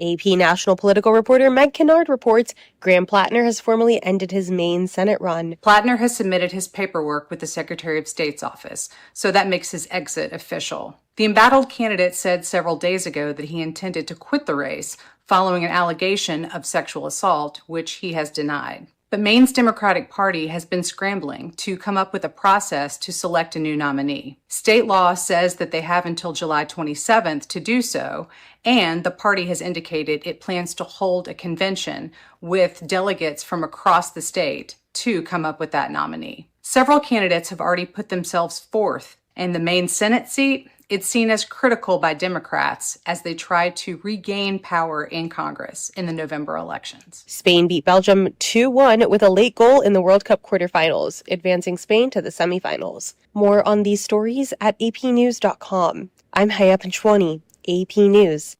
AP national political reporter Meg Kennard reports Graham Plattner has formally ended his Maine Senate run. Plattner has submitted his paperwork with the Secretary of State's office, so that makes his exit official. The embattled candidate said several days ago that he intended to quit the race following an allegation of sexual assault, which he has denied. But Maine's Democratic Party has been scrambling to come up with a process to select a new nominee. State law says that they have until July 27th to do so, and the party has indicated it plans to hold a convention with delegates from across the state to come up with that nominee. Several candidates have already put themselves forth, and the Maine Senate seat, it's seen as critical by Democrats as they try to regain power in Congress in the November elections. Spain beat Belgium 2-1 with a late goal in the World Cup quarterfinals, advancing Spain to the semifinals. More on these stories at apnews.com. I'm Haya Panchwani, AP News.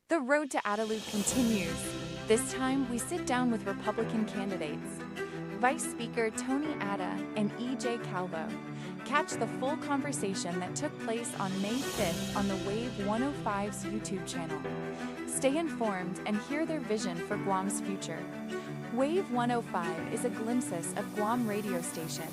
The road to Adelude continues. This time, we sit down with Republican candidates. Vice Speaker Tony Atta and E.J. Calvo. Catch the full conversation that took place on May 5th on the Wave 105's YouTube channel. Stay informed and hear their vision for Guam's future. Wave 105 is a glimpse of Guam radio station.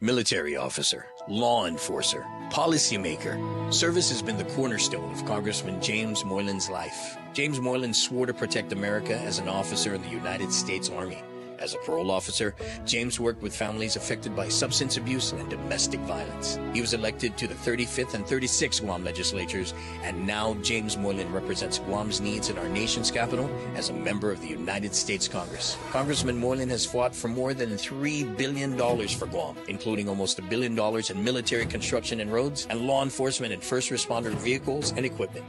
Military officer, law enforcer, policymaker. Service has been the cornerstone of Congressman James Moylan's life. James Moylan swore to protect America as an officer in the United States Army. As a parole officer, James worked with families affected by substance abuse and domestic violence. He was elected to the 35th and 36th Guam legislatures, and now James Moylan represents Guam's needs in our nation's capital as a member of the United States Congress. Congressman Moylan has fought for more than $3 billion for Guam, including almost $1 billion in military construction and roads, and law enforcement and first responder vehicles and equipment.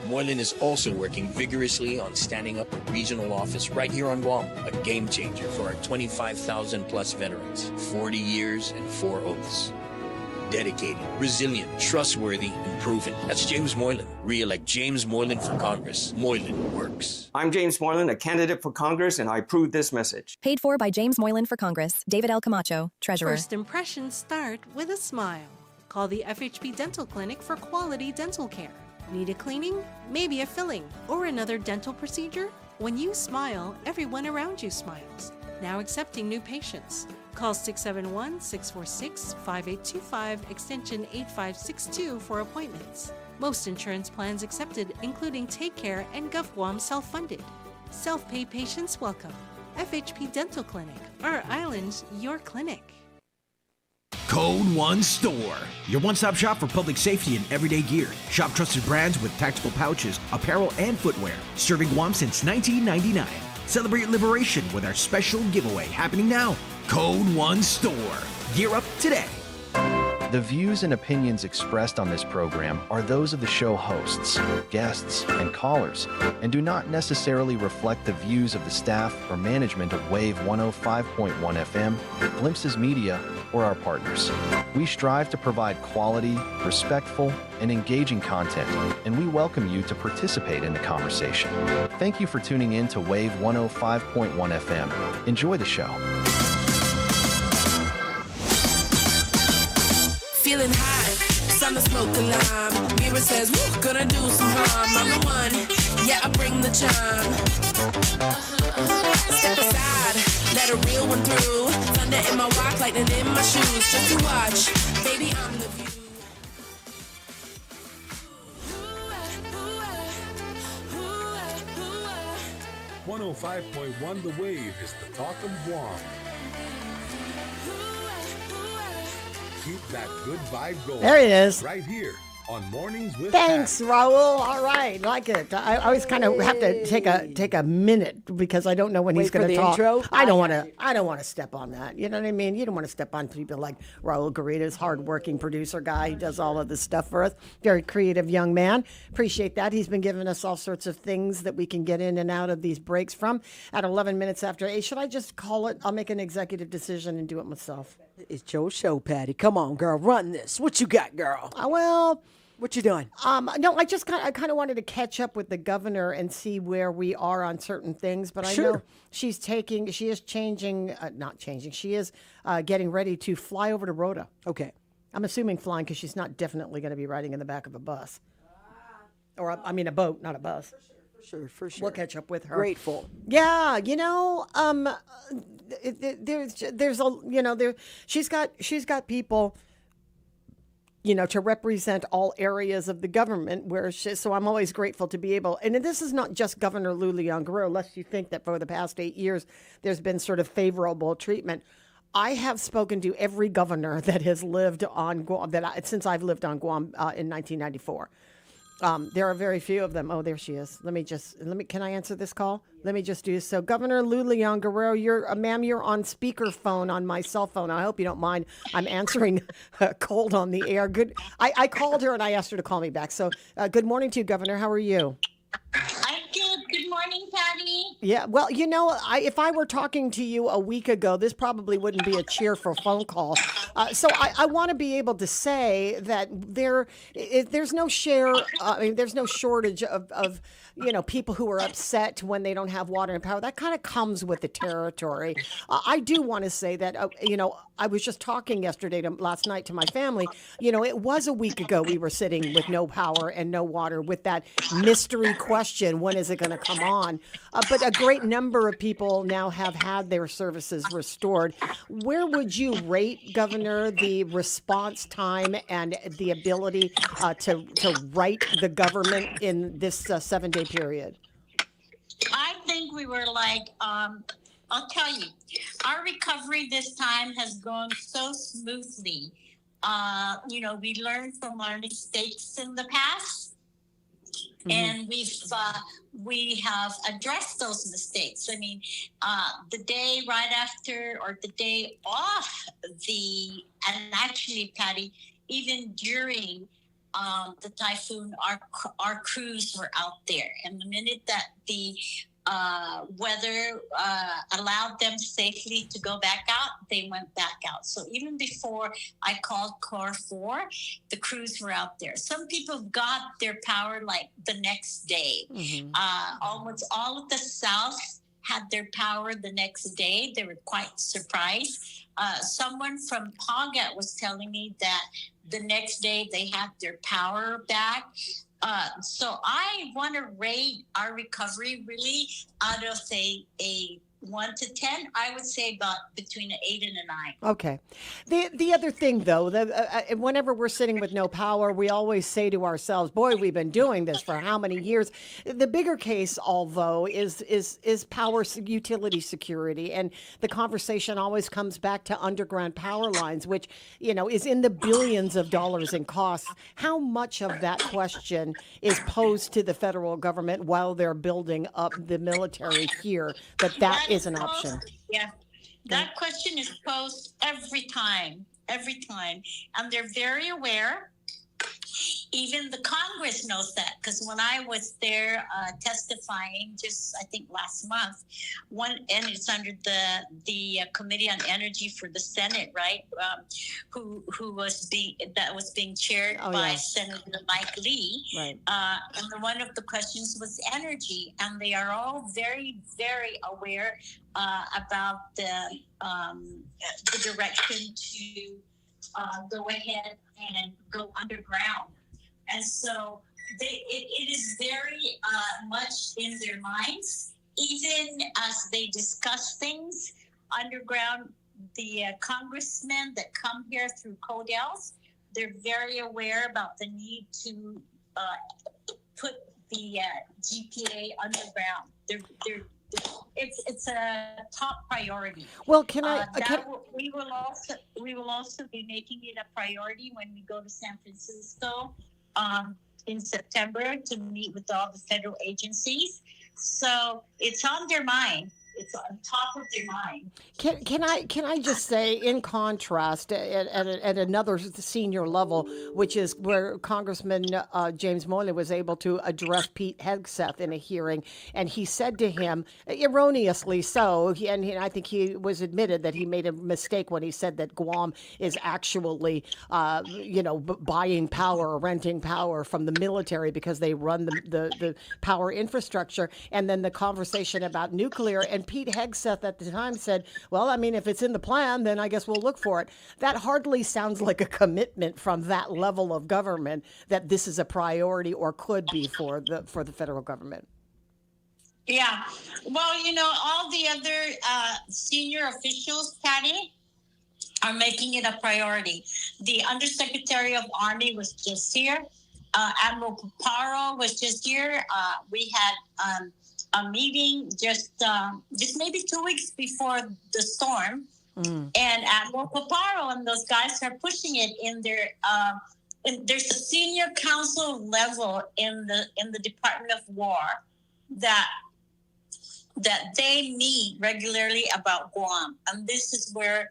Moylan is also working vigorously on standing up a regional office right here on Guam, a game changer for our 25,000 plus veterans, 40 years and 4 oaths. Dedicated, resilient, trustworthy, and proven. That's James Moylan. Re-elect James Moylan for Congress. Moylan works. I'm James Moylan, a candidate for Congress, and I approve this message. Paid for by James Moylan for Congress. David L. Camacho, Treasurer. First impressions start with a smile. Call the FHP Dental Clinic for quality dental care. Need a cleaning? Maybe a filling or another dental procedure? When you smile, everyone around you smiles. Now accepting new patients. Call 671-646-5825 extension 8562 for appointments. Most insurance plans accepted, including Take Care and GovGuam self-funded. Self-pay patients welcome. FHP Dental Clinic. Our island, your clinic. Code One Store, your one-stop shop for public safety and everyday gear. Shop trusted brands with tactical pouches, apparel, and footwear. Serving Guam since 1999. Celebrate liberation with our special giveaway happening now. Code One Store. Gear up today. The views and opinions expressed on this program are those of the show hosts, guests, and callers, and do not necessarily reflect the views of the staff or management of Wave 105.1 FM, Glimpses Media, or our partners. We strive to provide quality, respectful, and engaging content, and we welcome you to participate in the conversation. Thank you for tuning in to Wave 105.1 FM. Enjoy the show. Feeling hot, summer smoke a lime. Mirror says, woo, gonna do some harm. I'm the one, yeah, I bring the charm. Step aside, let a real one through. Thunder in my walk, lightning in my shoes. Just to watch, baby, I'm the view. 105.1 The Wave is the talk of Guam. Keep that good vibe going. There it is. Right here on Mornings with Thanks, Pat. Raul. All right, like it. I always kind of have to take a minute because I don't know when he's going to talk. Intro? I don't want to step on that. You know what I mean? You don't want to step on people like Raul Garrida's hardworking producer guy. He does all of this stuff for us. Very creative young man. Appreciate that. He's been giving us all sorts of things that we can get in and out of these breaks from. At 11 minutes after 8, should I just call it? I'll make an executive decision and do it myself. It's your show, Patty. Come on, girl, run this. What you got, girl? Well, what you doing? No, I kind of wanted to catch up with the governor and see where we are on certain things. But I know she is getting ready to fly over to Rhoda. Okay. I'm assuming flying because she's not definitely going to be riding in the back of a bus. Or, a boat, not a bus. For sure. We'll catch up with her. Grateful. Yeah, she's got people, to represent all areas of the government so I'm always grateful to be able, and this is not just Governor Lou Leon Guerrero, lest you think that for the past 8 years, there's been sort of favorable treatment. I have spoken to every governor that has lived on Guam, since I've lived on Guam in 1994. There are very few of them. Oh, there she is. Can I answer this call? Let me just do so. Governor Lou Leon Guerrero, ma'am, you're on speakerphone on my cell phone. I hope you don't mind. I'm answering cold on the air. Good. I called her and I asked her to call me back. So good morning to you, Governor. How are you? I'm good. Good Good morning, Patty. Yeah, well, you know, if I were talking to you a week ago, this probably wouldn't be a cheerful phone call. So I want to be able to say that there's no there's no shortage of people who are upset when they don't have water and power. That kind of comes with the territory. I do want to say that I was just talking last night to my family. It was a week ago we were sitting with no power and no water with that mystery question: when is it going to come on? But a great number of people now have had their services restored. Where would you rate, Governor, the response time and the ability to right the government in this 7-day period? I think we were I'll tell you, our recovery this time has gone so smoothly. We learned from our mistakes in the past. And we have addressed those mistakes. I mean, the day right after or the day off and actually, Patty, even during the typhoon, our crews were out there. And the minute that the weather allowed them safely to go back out, they went back out. So even before I called Corps 4, the crews were out there. Some people got their power like the next day. Almost all of the South had their power the next day. They were quite surprised. Someone from Pagat was telling me that the next day they had their power back. So I want to rate our recovery really out of a 1 to 10. I would say about between an 8 and a 9. Okay. The other thing, though, whenever we're sitting with no power, we always say to ourselves, boy, we've been doing this for how many years? The bigger case, although, is power utility security. And the conversation always comes back to underground power lines, which, is in the billions of dollars in costs. How much of that question is posed to the federal government while they're building up the military here, that is an option? Yeah. That question is posed every time. And they're very aware. Even the Congress knows that, because when I was there testifying just, I think, last month, and it's under the Committee on Energy for the Senate, right? Who was being chaired by Senator Mike Lee. Right. And one of the questions was energy, and they are all very, very aware about the direction to go ahead and go underground. And so it is very much in their minds, even as they discuss things underground. The congressmen that come here through CODELs, they're very aware about the need to put the GPA underground. It's a top priority. Well, we will also be making it a priority when we go to San Francisco in September to meet with all the federal agencies. So it's on their mind. It's on top of their mind. Can I just say, in contrast, at another senior level, which is where Congressman James Moylan was able to address Pete Hegseth in a hearing, and he said to him, erroneously so, and I think he was admitted that he made a mistake when he said that Guam is actually, buying power or renting power from the military because they run the power infrastructure, and then the conversation about nuclear. And Pete Hegseth at the time said, well, I mean, if it's in the plan, then I guess we'll look for it. That hardly sounds like a commitment from that level of government that this is a priority or could be for the federal government. Yeah. Well, all the other senior officials, Patty, are making it a priority. The Undersecretary of Army was just here. Admiral Paparo was just here. We had a meeting just maybe 2 weeks before the storm, and Admiral Paparo and those guys are pushing it in their. There's a senior council level in the Department of War that they meet regularly about Guam, and this is where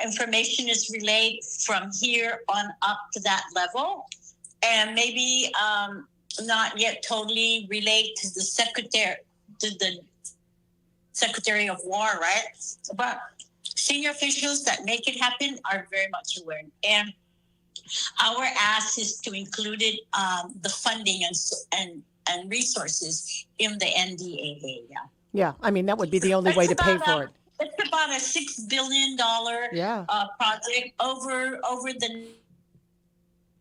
information is relayed from here on up to that level, and maybe not yet totally relate to the to the Secretary of War, right? But senior officials that make it happen are very much aware. And our ask is to include it, the funding and resources in the NDAA. Yeah. Yeah, I mean, that would be the only way to pay for it. It's about a $6 billion project over the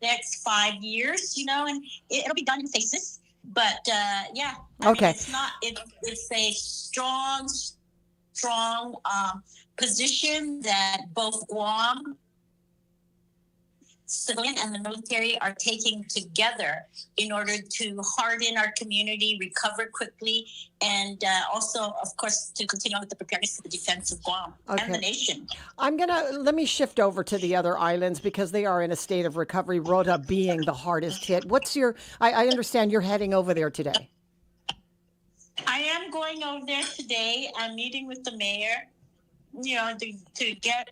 next 5 years, and it'll be done in phases. But I mean, it's not. It's a strong position that both Guam civilian and the military are taking together in order to harden our community, recover quickly, and also, of course, to continue on with the preparedness for the defense of Guam and the nation. Let me shift over to the other islands because they are in a state of recovery, Rota being the hardest hit. I understand you're heading over there today. I am going over there today. I'm meeting with the mayor, to get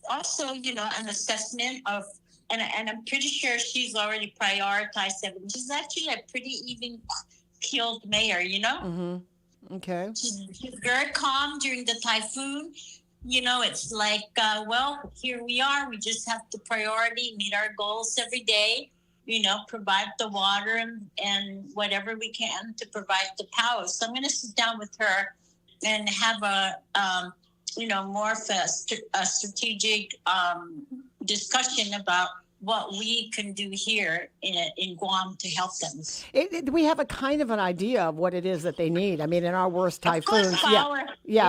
also, an assessment of, and I'm pretty sure she's already prioritized it. She's actually a pretty even-keeled mayor, Mm-hmm. Okay. She's very calm during the typhoon. It's like, here we are. We just have to meet our goals every day, provide the water and whatever we can to provide the power. So I'm going to sit down with her and have more of a strategic discussion about what we can do here in Guam to help them. We have a kind of an idea of what it is that they need. I mean, in our worst typhoons, of course, power.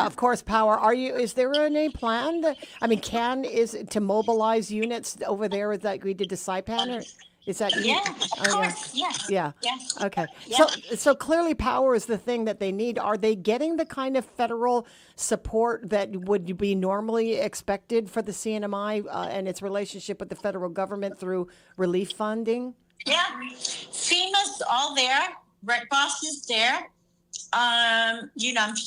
Of course, power. Is there any plan? Is it to mobilize units over there like we did to Saipan? Or is that? Of course. Yeah. Okay. Yeah. So clearly, power is the thing that they need. Are they getting the kind of federal support that would be normally expected for the CNMI and its relationship with the federal government through relief funding? Yeah, FEMA's all there. Red Cross is there. I'm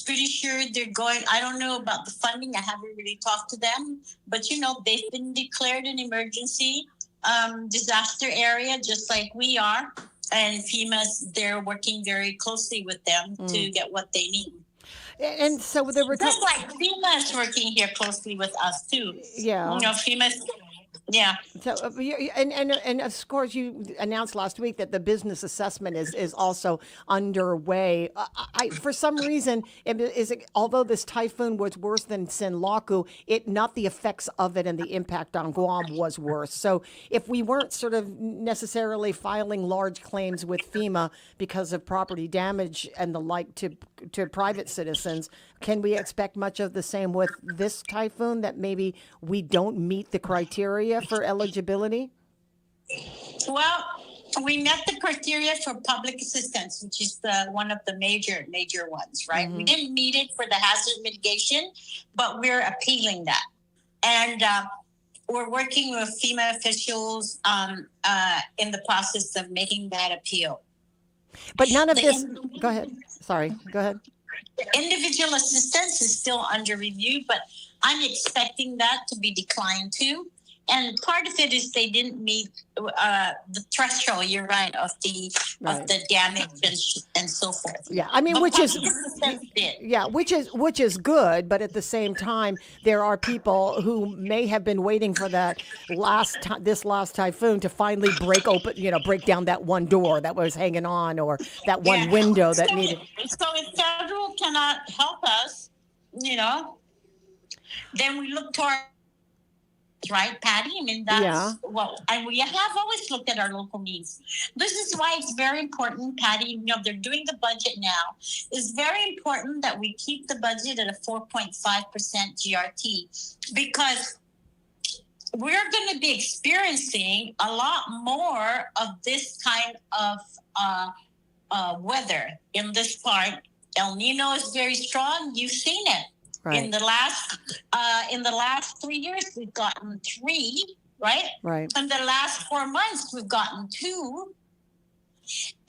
pretty sure they're going. I don't know about the funding. I haven't really talked to them, but they've been declared an emergency disaster area, just like we are, and they're working very closely with them to get what they need. And so just like FEMA is working here closely with us too. Yeah, FEMA's. Yeah. So, and of course, you announced last week that the business assessment is also underway. For some reason, although this typhoon was worse than Senlaku, not the effects of it and the impact on Guam was worse. So, if we weren't sort of necessarily filing large claims with FEMA because of property damage and the like to private citizens, can we expect much of the same with this typhoon, that maybe we don't meet the criteria for eligibility? Well, we met the criteria for public assistance, which is one of the major ones, right? Mm-hmm. We didn't meet it for the hazard mitigation, but we're appealing that. And we're working with FEMA officials in the process of making that appeal. But none of this... Go ahead. Sorry, go ahead. The individual assistance is still under review, but I'm expecting that to be declined too. And part of it is they didn't meet the threshold. You're right, of the damage and so forth. Yeah, I mean, but which is good, but at the same time, there are people who may have been waiting for this last typhoon to finally break down that one door that was hanging on, or that one window that needed. So if federal cannot help us, then we look toward. Right, Patti? I mean, that's and we have always looked at our local needs. This is why it's very important, Patti. They're doing the budget now. It's very important that we keep the budget at a 4.5% GRT, because we're going to be experiencing a lot more of this kind of weather in this part. El Nino is very strong. You've seen it. Right. In the last 3 years, we've gotten 3, right? Right. In the last 4 months, we've gotten 2.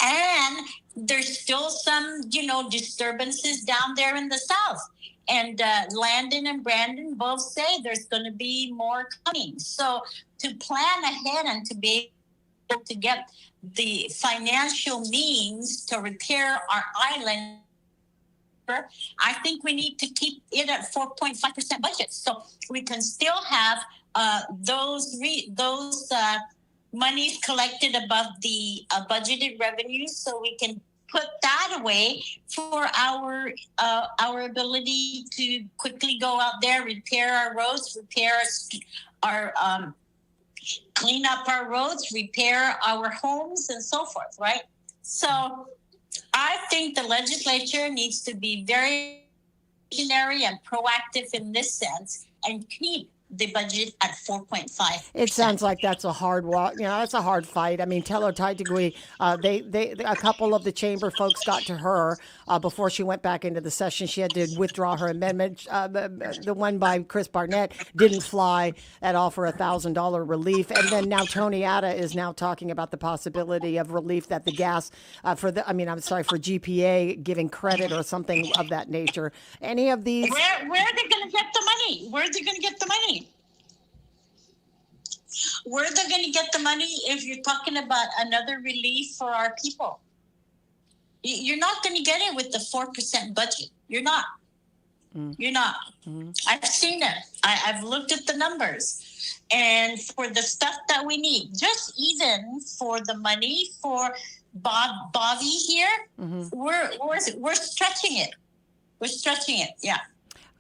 And there's still some, disturbances down there in the south. And Landon and Brandon both say there's going to be more coming. So to plan ahead and to be able to get the financial means to repair our island cheaper. I think we need to keep it at 4.5% budget, so we can still have those monies collected above the budgeted revenues, so we can put that away for our ability to quickly go out there, repair our roads, our clean up our roads, repair our homes, and so forth, right? So I think the legislature needs to be very visionary and proactive in this sense and keep the budget at 4.5. It sounds like that's a hard walk. That's a hard fight. I mean, Telo Taitagui, a couple of the chamber folks got to her before she went back into the session. She had to withdraw her amendment. The one by Chris Barnett didn't fly at all for $1,000 relief. And then now Tony Atta is now talking about the possibility of relief that the gas for GPA giving credit or something of that nature. Any of these? Where are they going to get the money? Where are they going to get the money? Where are they going to get the money if you're talking about another relief for our people? You're not going to get it with the 4% budget. You're not. You're not. I've seen it. I've looked at the numbers. And for the stuff that we need, just even for the money for Bobby here, we're stretching it. We're stretching it, yeah.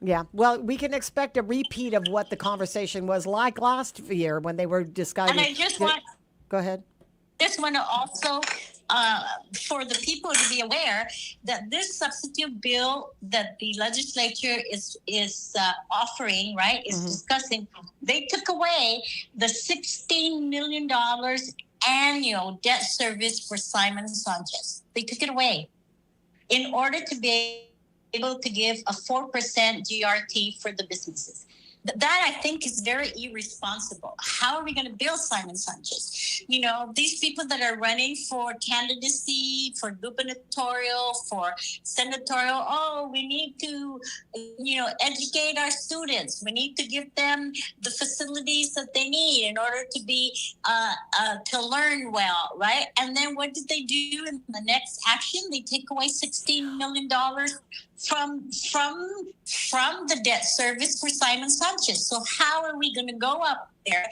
Yeah, well, we can expect a repeat of what the conversation was like last year when they were discussing. And I just want... Go ahead. Just want to also, for the people to be aware that this substitute bill that the legislature is offering, right, is discussing, they took away the $16 million annual debt service for Simon Sanchez. They took it away in order to be able to give a 4% GRT for the businesses. That, I think, is very irresponsible. How are we going to bill Simon Sanchez? These people that are running for candidacy, for gubernatorial, for senatorial, we need to, educate our students. We need to give them the facilities that they need in order to be, to learn well, right? And then what did they do in the next action? They take away $16 million from the debt service for Simon Sanchez. So how are we going to go up there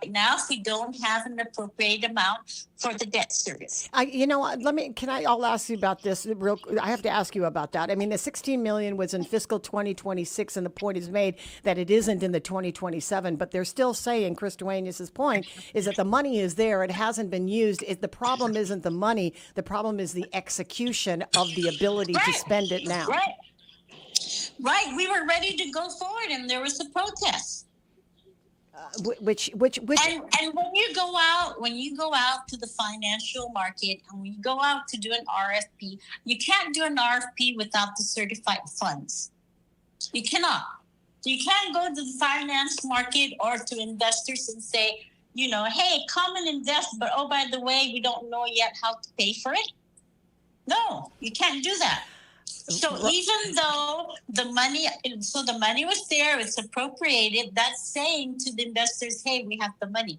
now if we don't have an appropriate amount for the debt service? I'll ask you about this real. I have to ask you about that. I mean, the $16 million was in fiscal 2026, and the point is made that it isn't in the 2027. But they're still saying, Chris Duenas' point is that the money is there. It hasn't been used. The problem isn't the money. The problem is the execution of the ability to spend it now. Right. We were ready to go forward, and there was a protest. And when you go out to the financial market and when you go out to do an RFP, you can't do an RFP without the certified funds. You cannot. You can't go to the finance market or to investors and say, hey, come and invest, but oh, by the way, we don't know yet how to pay for it. No, you can't do that. So even though the money was there, it's appropriated, that's saying to the investors, hey, we have the money.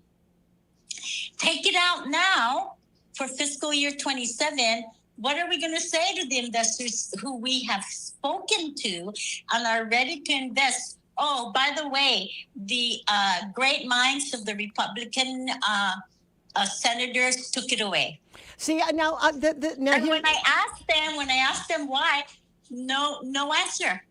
Take it out now for fiscal year 27. What are we going to say to the investors who we have spoken to and are ready to invest? Oh, by the way, the great minds of the Republican senators took it away. See, now, and when I asked them why, no answer.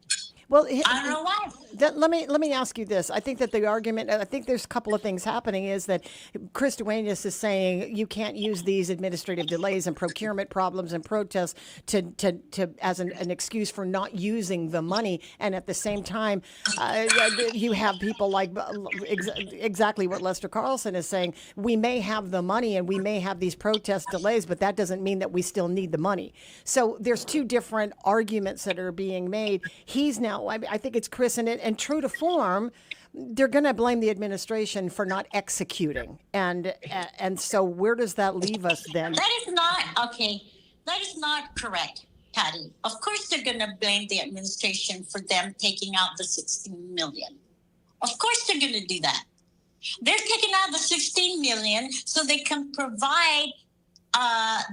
Well, I don't know why. Let me ask you this. I think that the argument, I think there's a couple of things happening, is that Chris Duenas is saying you can't use these administrative delays and procurement problems and protests to as an excuse for not using the money. And at the same time, you have people like exactly what Lester Carlson is saying. We may have the money and we may have these protest delays, but that doesn't mean that we still need the money. So there's two different arguments that are being made. He's now, I think it's Chris and true to form, they're going to blame the administration for not executing. And so where does that leave us then? That is not correct, Patti. Of course they're going to blame the administration for them taking out the $16 million. Of course they're going to do that. They're taking out the $16 million so they can provide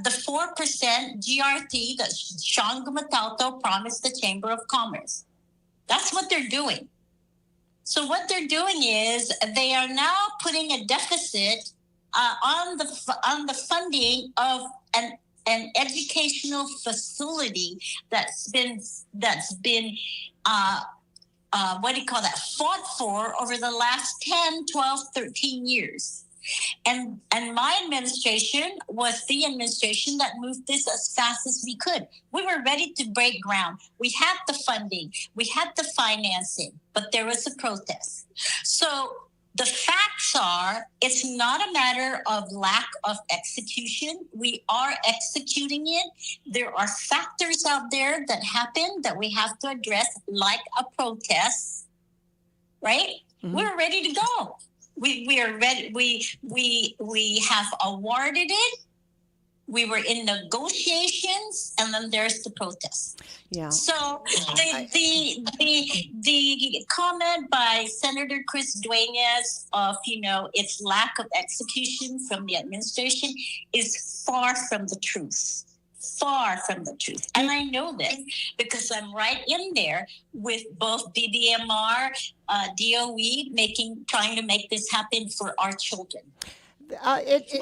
the 4% GRT that Sean Gumatauto promised the Chamber of Commerce. That's what they're doing. So what they're doing is they are now putting a deficit on the funding of an educational facility that's been fought for over the last 10, 12, 13 years. And my administration was the administration that moved this as fast as we could. We were ready to break ground. We had the funding. We had the financing, but there was a protest. So the facts are, it's not a matter of lack of execution. We are executing it. There are factors out there that happen that we have to address, like a protest, right? Mm-hmm. We're ready to go. We are ready. We have awarded it. We were in negotiations, and then there's the protest. Yeah. So the comment by Senator Chris Dueñas of its lack of execution from the administration is far from the truth. Far from the truth. And I know this because I'm right in there with both BBMR, DOE, trying to make this happen for our children.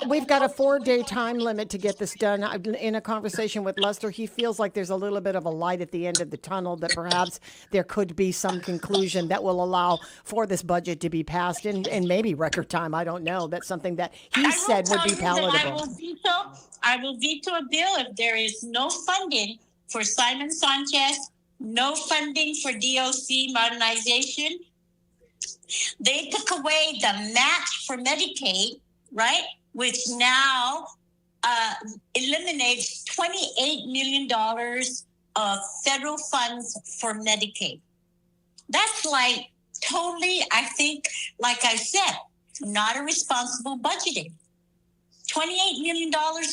We've got a 4-day time limit to get this done. In a conversation with Lester, he feels like there's a little bit of a light at the end of the tunnel, that perhaps there could be some conclusion that will allow for this budget to be passed in maybe record time. I don't know. That's something that he said would be palatable. I will veto a bill if there is no funding for Simon Sanchez, no funding for DOC modernization. They took away the match for Medicaid, right? Which now eliminates $28 million of federal funds for Medicaid. That's totally, I think, like I said, not a responsible budgeting. $28 million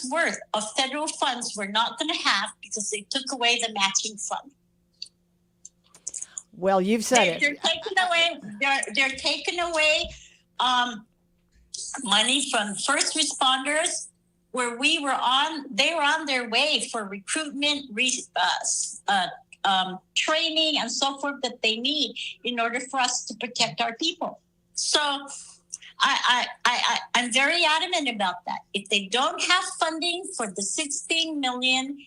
worth of federal funds we're not going to have because they took away the matching fund. Well, you've said They're taking away money from first responders where they were on their way for recruitment, training, and so forth that they need in order for us to protect our people. So I'm very adamant about that. If they don't have funding for the $16 million,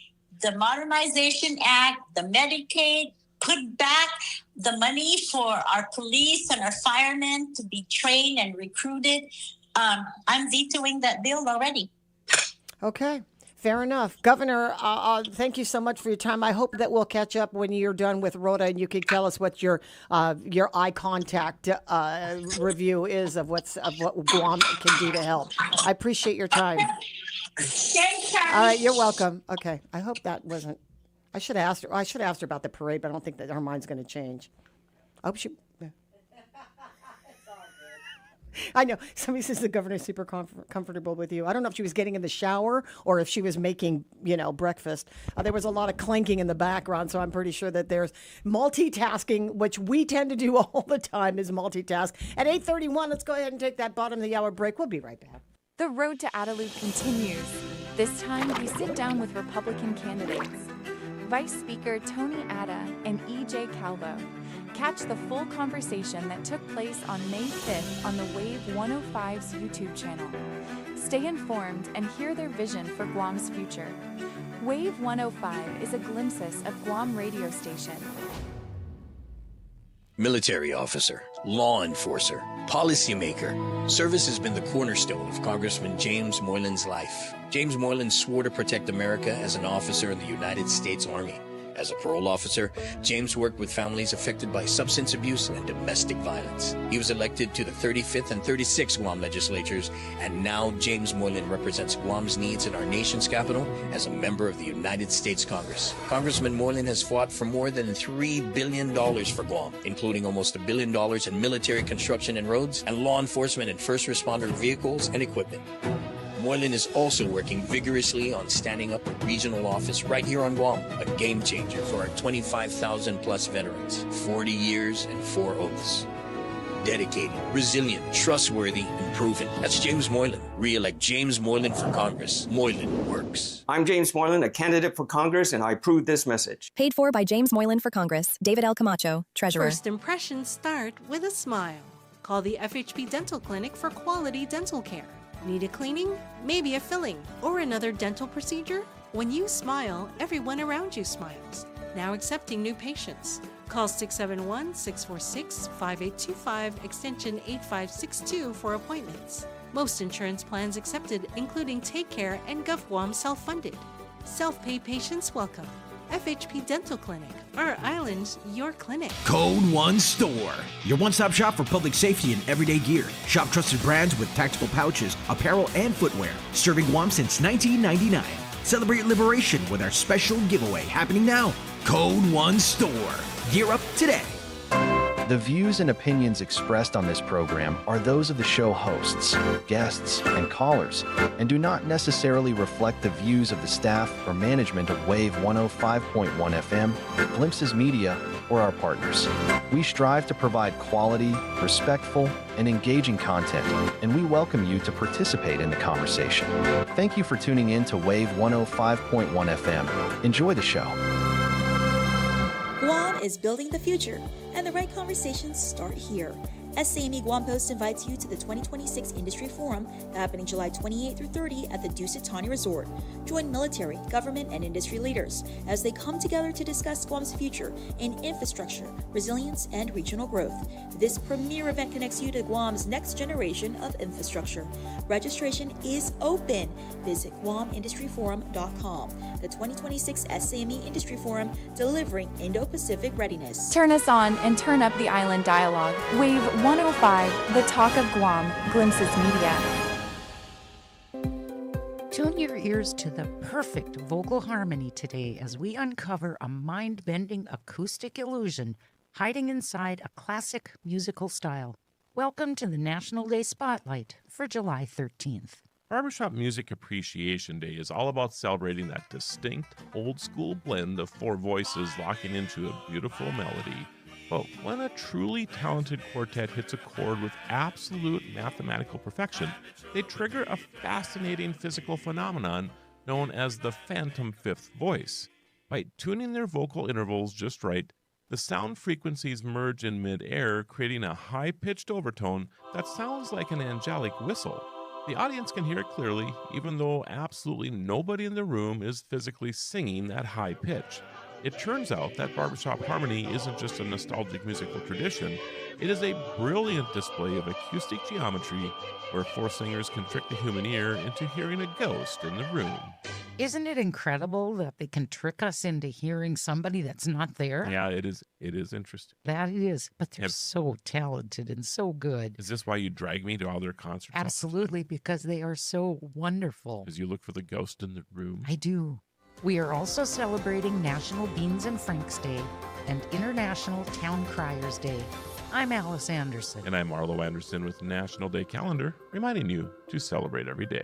the Modernization Act, the Medicaid, put back the money for our police and our firemen to be trained and recruited, I'm vetoing that bill already. Okay. Fair enough. Governor, thank you so much for your time. I hope that we'll catch up when you're done with Rhoda and you can tell us what your eye contact review is of what Guam can do to help. I appreciate your time. Thanks, all right, you're welcome. Okay, I hope that wasn't. I should have asked her about the parade, but I don't think that her mind's going to change. I hope she. I know. Somebody says the governor's super comfortable with you. I don't know if she was getting in the shower or if she was making, breakfast. There was a lot of clanking in the background, so I'm pretty sure that there's multitasking, which we tend to do all the time, is multitask. At 8:31, let's go ahead and take that bottom of the hour break. We'll be right back. The road to Adelude continues. This time, we sit down with Republican candidates. Vice Speaker Tony Atta and E.J. Calvo. Catch the full conversation that took place on May 5th on the Wave 105's YouTube channel. Stay informed and hear their vision for Guam's future. Wave 105 is a glimpse of Guam radio station. Military officer, law enforcer, policymaker. Service has been the cornerstone of Congressman James Moylan's life. James Moylan swore to protect America as an officer in the United States Army. As a parole officer, James worked with families affected by substance abuse and domestic violence. He was elected to the 35th and 36th Guam legislatures, and now James Moylan represents Guam's needs in our nation's capital as a member of the United States Congress. Congressman Moylan has fought for more than $3 billion for Guam, including almost $1 billion in military construction and roads, and law enforcement and first responder vehicles and equipment. Moylan is also working vigorously on standing up a regional office right here on Guam, a game changer for our 25,000 plus veterans, 40 years and 4 oaths. dedicated, resilient, trustworthy, and proven. That's James Moylan. Re-elect James Moylan for Congress. Moylan works. I'm James Moylan, a candidate for Congress, and I approve this message. Paid for by James Moylan for Congress. David L. Camacho, Treasurer. First impressions start with a smile. Call the FHP Dental Clinic for quality dental care. Need a cleaning? Maybe a filling or another dental procedure? When you smile, everyone around you smiles. Now accepting new patients. Call 671-646-5825, extension 8562 for appointments. Most insurance plans accepted, including Take Care and GovWam self-funded. Self-pay patients welcome. FHP Dental Clinic. Our island, your clinic. Code 1 Store, your one-stop shop for public safety and everyday gear. Shop trusted brands with tactical pouches, apparel, and footwear. Serving Guam since 1999. Celebrate liberation with our special giveaway happening now. Code 1 Store. Gear up today. The views and opinions expressed on this program are those of the show hosts, guests, and callers, and do not necessarily reflect the views of the staff or management of Wave 105.1 FM, Glimpses Media, or our partners. We strive to provide quality, respectful, and engaging content, and we welcome you to participate in the conversation. Thank you for tuning in to Wave 105.1 FM. Enjoy the show. Guam is building the future, and the right conversations start here. SAME Guam Post invites you to the 2026 Industry Forum happening July 28 through 30 at the Dusitani Resort. Join military, government, and industry leaders as they come together to discuss Guam's future in infrastructure, resilience, and regional growth. This premier event connects you to Guam's next generation of infrastructure. Registration is open. Visit GuamIndustryForum.com. The 2026 SAME Industry Forum, delivering Indo-Pacific readiness. Turn us on and turn up the island dialogue. Wave 105, the talk of Guam, Glimpses Media. Tune your ears to the perfect vocal harmony today as we uncover a mind-bending acoustic illusion hiding inside a classic musical style. Welcome to the National Day Spotlight for July 13th. Barbershop Music Appreciation Day is all about celebrating that distinct, old-school blend of four voices locking into a beautiful melody. But when a truly talented quartet hits a chord with absolute mathematical perfection, they trigger a fascinating physical phenomenon known as the phantom fifth voice. By tuning their vocal intervals just right, the sound frequencies merge in mid-air, creating a high-pitched overtone that sounds like an angelic whistle. The audience can hear it clearly, even though absolutely nobody in the room is physically singing that high pitch. It turns out that barbershop harmony isn't just a nostalgic musical tradition, it is a brilliant display of acoustic geometry where four singers can trick the human ear into hearing a ghost in the room. Isn't it incredible that they can trick us into hearing somebody that's not there? Yeah, it is interesting. That it is, but they're so talented and so good. Is this why you drag me to all their concerts? Absolutely, because they are so wonderful. Because you look for the ghost in the room? I do. We are also celebrating National Beans and Franks Day and International Town Criers Day. I'm Alice Anderson. And I'm Arlo Anderson with National Day Calendar, reminding you to celebrate every day.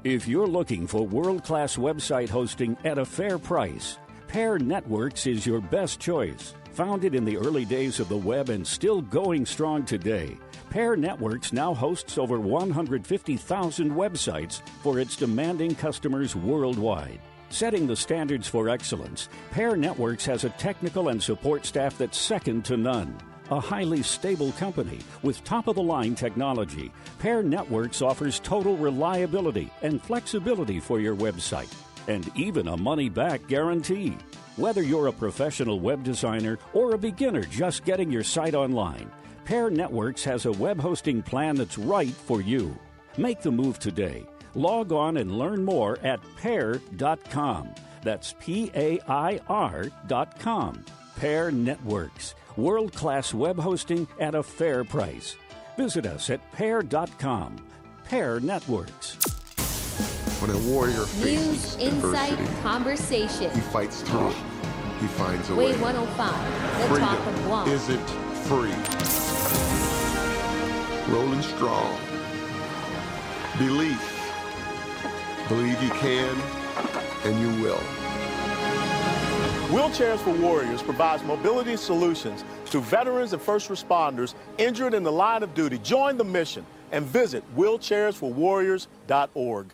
If you're looking for world-class website hosting at a fair price, Pair Networks is your best choice. Founded in the early days of the web and still going strong today, Pair Networks now hosts over 150,000 websites for its demanding customers worldwide. Setting the standards for excellence, Pair Networks has a technical and support staff that's second to none. A highly stable company with top-of-the-line technology, Pair Networks offers total reliability and flexibility for your website, and even a money-back guarantee. Whether you're a professional web designer or a beginner just getting your site online, Pair Networks has a web hosting plan that's right for you. Make the move today. Log on and learn more at pair.com. That's PAIR.com. Pair Networks. World-class web hosting at a fair price. Visit us at pair.com. Pair Networks. When a warrior News, faces insight, adversity, conversation. he fights through it. He finds a way. Wave 105, the talk of Guam. Isn't free. Rolling strong. Belief. Believe you can, and you will. Wheelchairs for Warriors provides mobility solutions to veterans and first responders injured in the line of duty. Join the mission and visit wheelchairsforwarriors.org.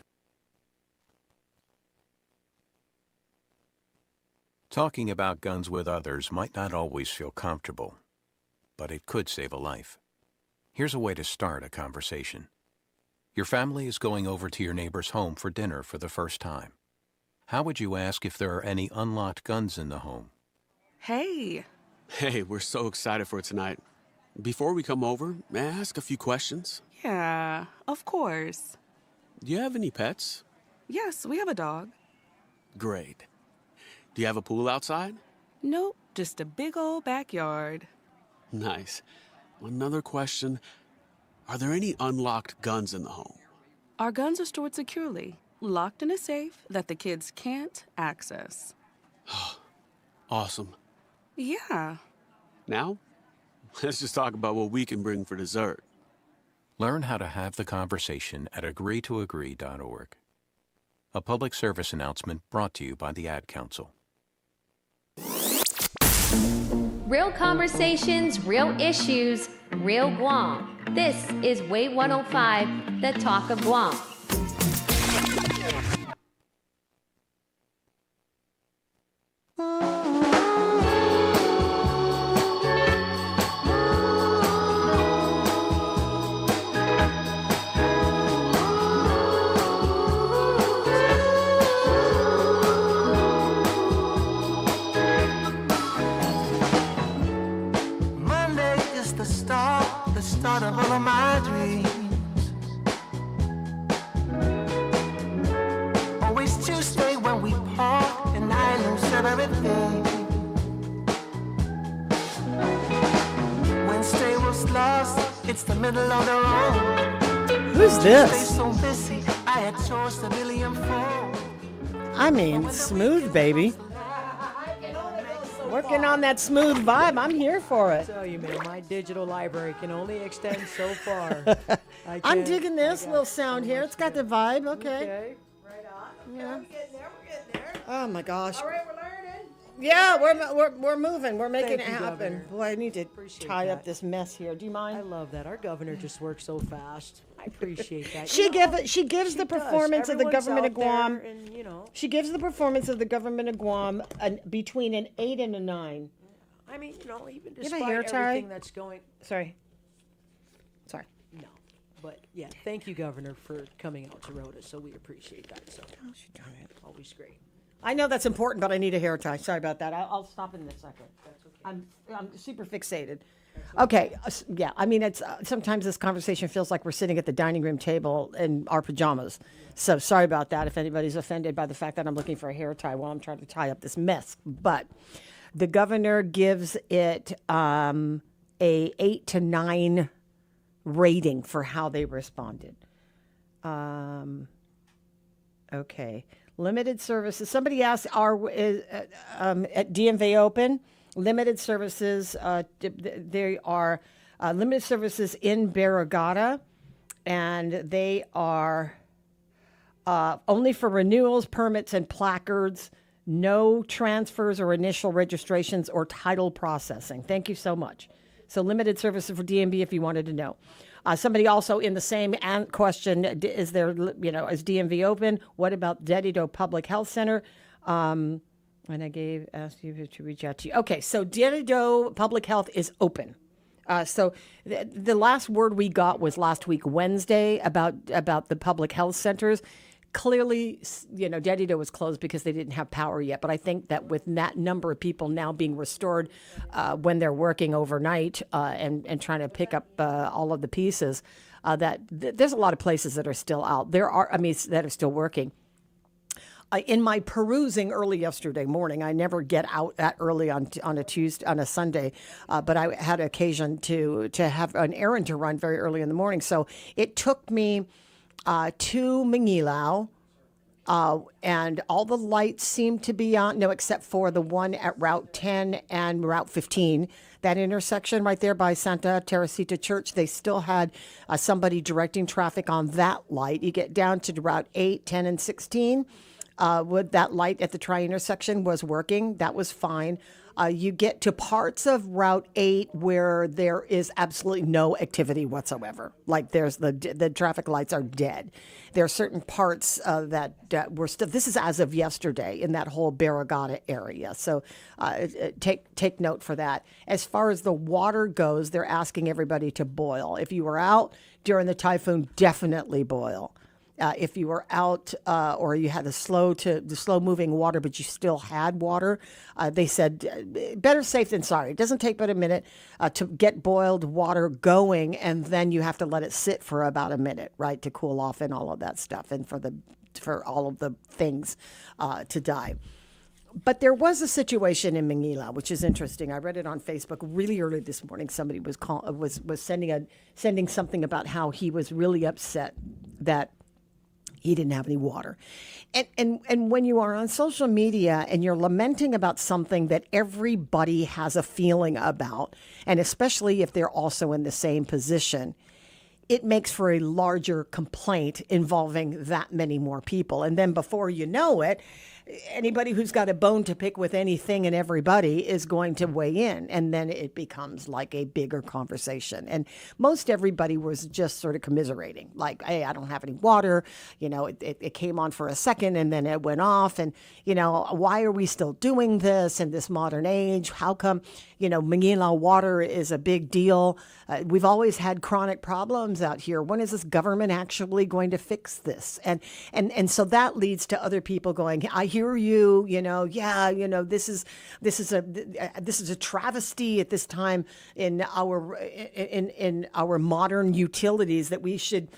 Talking about guns with others might not always feel comfortable, but it could save a life. Here's a way to start a conversation. Your family is going over to your neighbor's home for dinner for the first time. How would you ask if there are any unlocked guns in the home? Hey. Hey, we're so excited for tonight. Before we come over, may I ask a few questions? Yeah, of course. Do you have any pets? Yes, we have a dog. Great. Do you have a pool outside? Nope, just a big old backyard. Nice. Another question. Are there any unlocked guns in the home? Our guns are stored securely, locked in a safe that the kids can't access. Awesome. Yeah. Now, let's just talk about what we can bring for dessert. Learn how to have the conversation at agreetoagree.org. A public service announcement brought to you by the Ad Council. Real conversations, real issues, real Guam. This is Wave 105, the talk of Guam. Monday is the start of all of my dreams. Always Tuesday when we part and I lose everything. Wednesday was lost, it's the middle of the road. Who's this? Tuesday so busy, I had chores to Billy and Ford. I mean, smooth, baby. Working on that smooth vibe. I'm here for it. I tell you, man, my digital library can only extend so far. I'm digging this little sound here. It's got the vibe. Okay. Okay. Yeah. We're getting there. Oh my gosh. All right, we're learning. Yeah, we're moving. We're making Thank it you, happen. Governor. Boy, I need to Appreciate tie up that. this mess here. Do you mind? I love that. Our governor just works so fast. I appreciate that. She gives the does. performance of the Everyone's government of out there Guam. and, you know. She gives the performance of the government of Guam between an 8 and a 9. I mean, you know, even You have a despite hair tie? everything that's going. Sorry. No, but yeah, thank you, Governor, for coming out to Rhoda. So we appreciate that. So always great. I know that's important, but I need a hair tie. Sorry about that. I'll stop in a second. That's okay. I'm super fixated. Okay, yeah. I mean, it's sometimes this conversation feels like we're sitting at the dining room table in our pajamas. So sorry about that. If anybody's offended by the fact that I'm looking for a hair tie while I'm trying to tie up this mess, but the governor gives it a 8 to 9 rating for how they responded. Okay. Limited services. Somebody asked, at DMV open? Limited services, they are limited services in Barragata, and they are only for renewals, permits, and placards. No transfers or initial registrations or title processing. Thank you so much. So limited services for DMV if you wanted to know. Somebody also in the same question, is is DMV open? What about Dedido Public Health Center? And I asked you to reach out to you. Okay, so Dedido Public Health is open. So the last word we got was last week, Wednesday, about the public health centers. Clearly, Dedido was closed because they didn't have power yet. But I think that with that number of people now being restored when they're working overnight and trying to pick up all of the pieces, there's a lot of places that are still out. That are still working. In my perusing early yesterday morning, I never get out that early on a Sunday, but I had occasion to have an errand to run very early in the morning. So it took me to Mangilau, and all the lights seem to be on, no, except for the one at Route 10 and Route 15. That intersection right there by Santa Teresita Church, they still had somebody directing traffic on that light. You get down to Route 8, 10, and 16. Would that light at the tri-intersection was working? That was fine. You get to parts of Route 8 where there is absolutely no activity whatsoever. Like there's the traffic lights are dead. There are certain parts that were still, this is as of yesterday in that whole Barragata area. So take note for that. As far as the water goes, they're asking everybody to boil. If you were out during the typhoon, definitely boil. If you were out or you had the slow moving water, but you still had water, they said better safe than sorry. It doesn't take but a minute to get boiled water going, and then you have to let it sit for about a minute, right, to cool off and all of that stuff, and for all of the things to die. But there was a situation in Manila, which is interesting. I read it on Facebook really early this morning. Somebody was sending something about how he was really upset that he didn't have any water. And when you are on social media and you're lamenting about something that everybody has a feeling about, and especially if they're also in the same position, it makes for a larger complaint involving that many more people. And then before you know it, anybody who's got a bone to pick with anything and everybody is going to weigh in. And then it becomes like a bigger conversation. And most everybody was just sort of commiserating, like, hey, I don't have any water. You know, it came on for a second and then it went off. And, you know, why are we still doing this in this modern age? How come, you know, Manila water is a big deal? We've always had chronic problems out here. When is this government actually going to fix this? And so that leads to other people going, I hear you, you know, yeah, you know, this is a travesty at this time in our modern utilities that we should,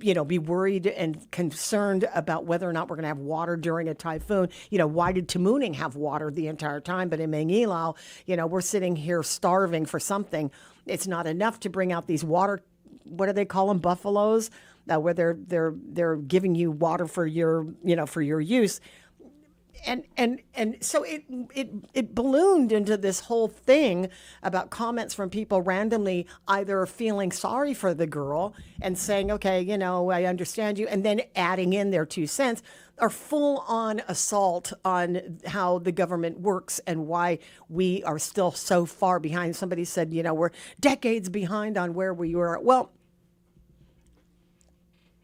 you know, be worried and concerned about whether or not we're going to have water during a typhoon. You know, why did Tamuning have water the entire time? But in Manila, you know, we're sitting here starving for something. It's not enough to bring out these water, what do they call them, buffaloes, where they're giving you water for your, you know, for your use. And so it ballooned into this whole thing about comments from people randomly either feeling sorry for the girl and saying, okay, you know, I understand you, and then adding in their 2 cents, or full-on assault on how the government works and why we are still so far behind. Somebody said, you know, we're decades behind on where we were. Well,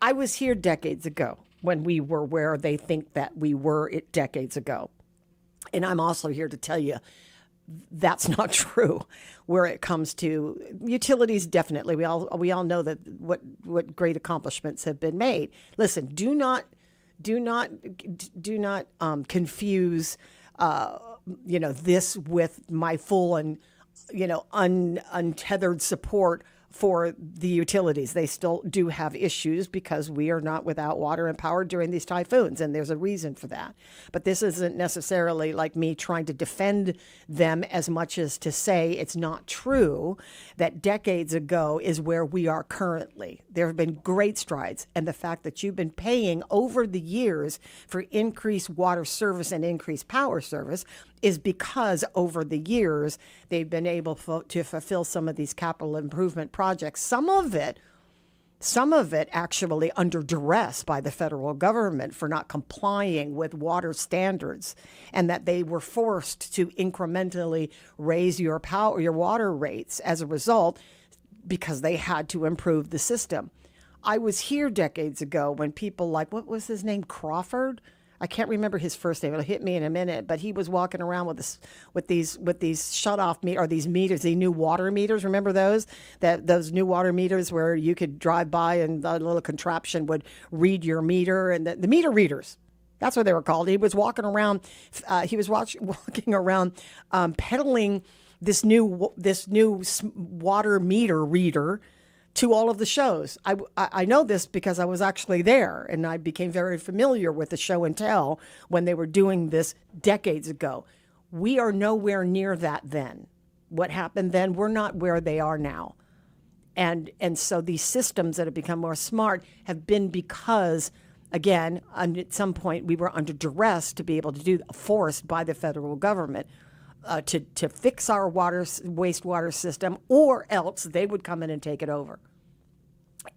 I was here decades ago when we were where they think that we were decades ago. And I'm also here to tell you that's not true where it comes to utilities. Definitely. We all know that what great accomplishments have been made. Listen, do not confuse, you know, this with my full and, you know, untethered support for the utilities. They still do have issues because we are not without water and power during these typhoons, and there's a reason for that. But this isn't necessarily like me trying to defend them as much as to say it's not true that decades ago is where we are currently. There have been great strides, and the fact that you've been paying over the years for increased water service and increased power service is because over the years they've been able to fulfill some of these capital improvement projects. Some of it actually under duress by the federal government for not complying with water standards, and that they were forced to incrementally raise your water rates as a result because they had to improve the system. I was here decades ago when people like, what was his name, Crawford? I can't remember his first name. It'll hit me in a minute. But he was walking around with these shut-off these meters, these new water meters. Remember those? Those new water meters where you could drive by and the little contraption would read your meter, and the meter readers. That's what they were called. He was walking around. Walking around, peddling this new water meter reader to all of the shows. I know this because I was actually there, and I became very familiar with the show and tell when they were doing this decades ago. We are nowhere near that then. What happened then, we're not where they are now. And so these systems that have become more smart have been because, again, at some point we were under duress to be able to do, forced by the federal government to fix our wastewater system, or else they would come in and take it over.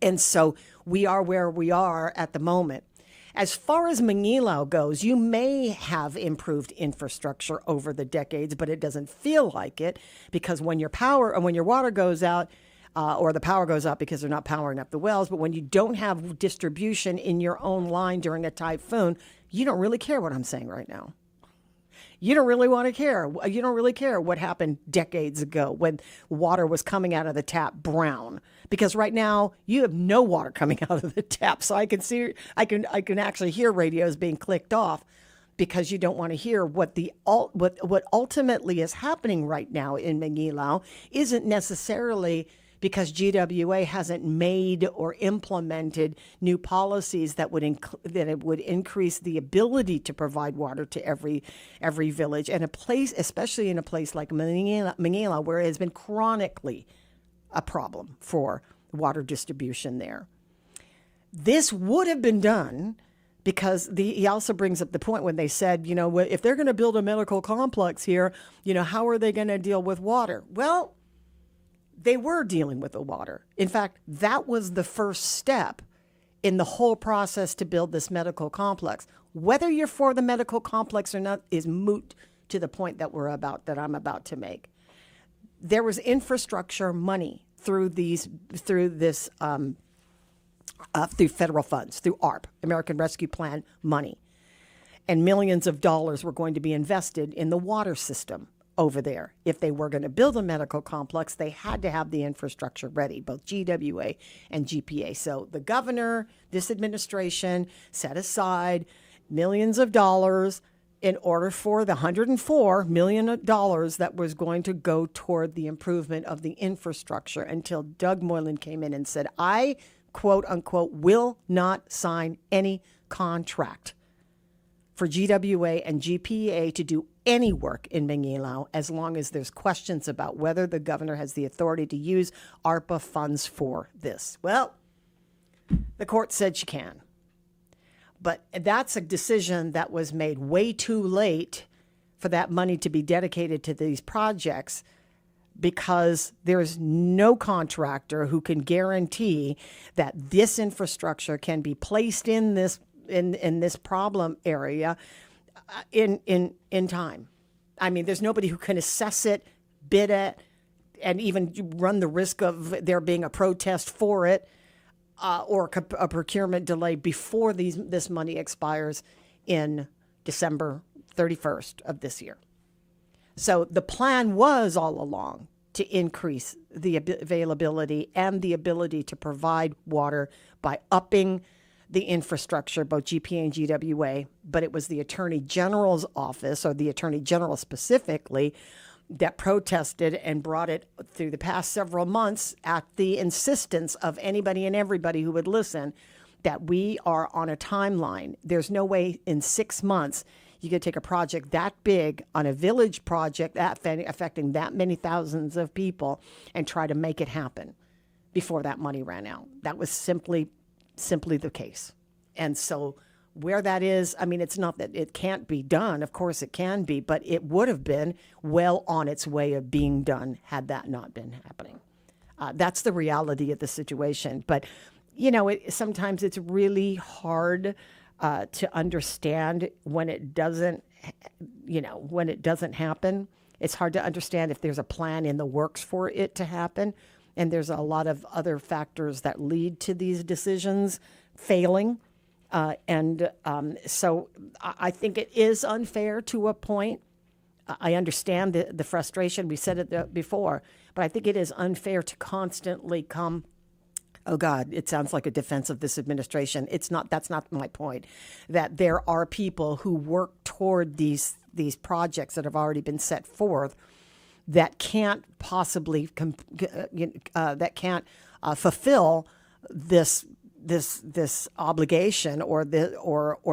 And so we are where we are at the moment. As far as Manila goes, you may have improved infrastructure over the decades, but it doesn't feel like it, because when your water goes out, or the power goes up because they're not powering up the wells, but when you don't have distribution in your own line during a typhoon, you don't really care what I'm saying right now. You don't really want to care. You don't really care what happened decades ago when water was coming out of the tap brown, because right now you have no water coming out of the tap. So I can actually hear radios being clicked off because you don't want to hear what ultimately is happening right now in Manila isn't necessarily because GWA hasn't made or implemented new policies that would increase the ability to provide water to every village, and especially in a place like Manila, where it has been chronically a problem for water distribution there. This would have been done because he also brings up the point when they said, if they're going to build a medical complex here, how are they going to deal with water? Well, they were dealing with the water. In fact, that was the first step in the whole process to build this medical complex. Whether you're for the medical complex or not is moot to the point that I'm about to make. There was infrastructure money through federal funds, through ARP, American Rescue Plan money, and millions of dollars were going to be invested in the water system over there. If they were going to build a medical complex, they had to have the infrastructure ready, both GWA and GPA. So the governor, this administration, set aside millions of dollars in order for the $104 million that was going to go toward the improvement of the infrastructure, until Doug Moylan came in and said, I, quote unquote, will not sign any contract for GWA and GPA to do any work in Manila as long as there's questions about whether the governor has the authority to use ARPA funds for this. Well, the court said she can. But that's a decision that was made way too late for that money to be dedicated to these projects, because there's no contractor who can guarantee that this infrastructure can be placed in this problem area in time. I mean, there's nobody who can assess it, bid it, and even run the risk of there being a protest for it, or a procurement delay before this money expires in December 31st of this year. So the plan was all along to increase the availability and the ability to provide water by upping the infrastructure, both GPA and GWA, but it was the Attorney General's office, or the Attorney General specifically, that protested and brought it through the past several months at the insistence of anybody and everybody who would listen, that we are on a timeline. There's no way in 6 months you could take a project that big on a village project affecting that many thousands of people and try to make it happen before that money ran out. That was simply the case. And so where that is, I mean, it's not that it can't be done. Of course it can be, but it would have been well on its way of being done had that not been happening. That's the reality of the situation. But, sometimes it's really hard to understand when it doesn't happen. It's hard to understand if there's a plan in the works for it to happen. And there's a lot of other factors that lead to these decisions failing. So I think it is unfair to a point. I understand the frustration. We said it before. But I think it is unfair to constantly come, oh God, it sounds like a defense of this administration. It's not. That's not my point. That there are people who work toward these projects that have already been set forth that can't possibly fulfill this obligation or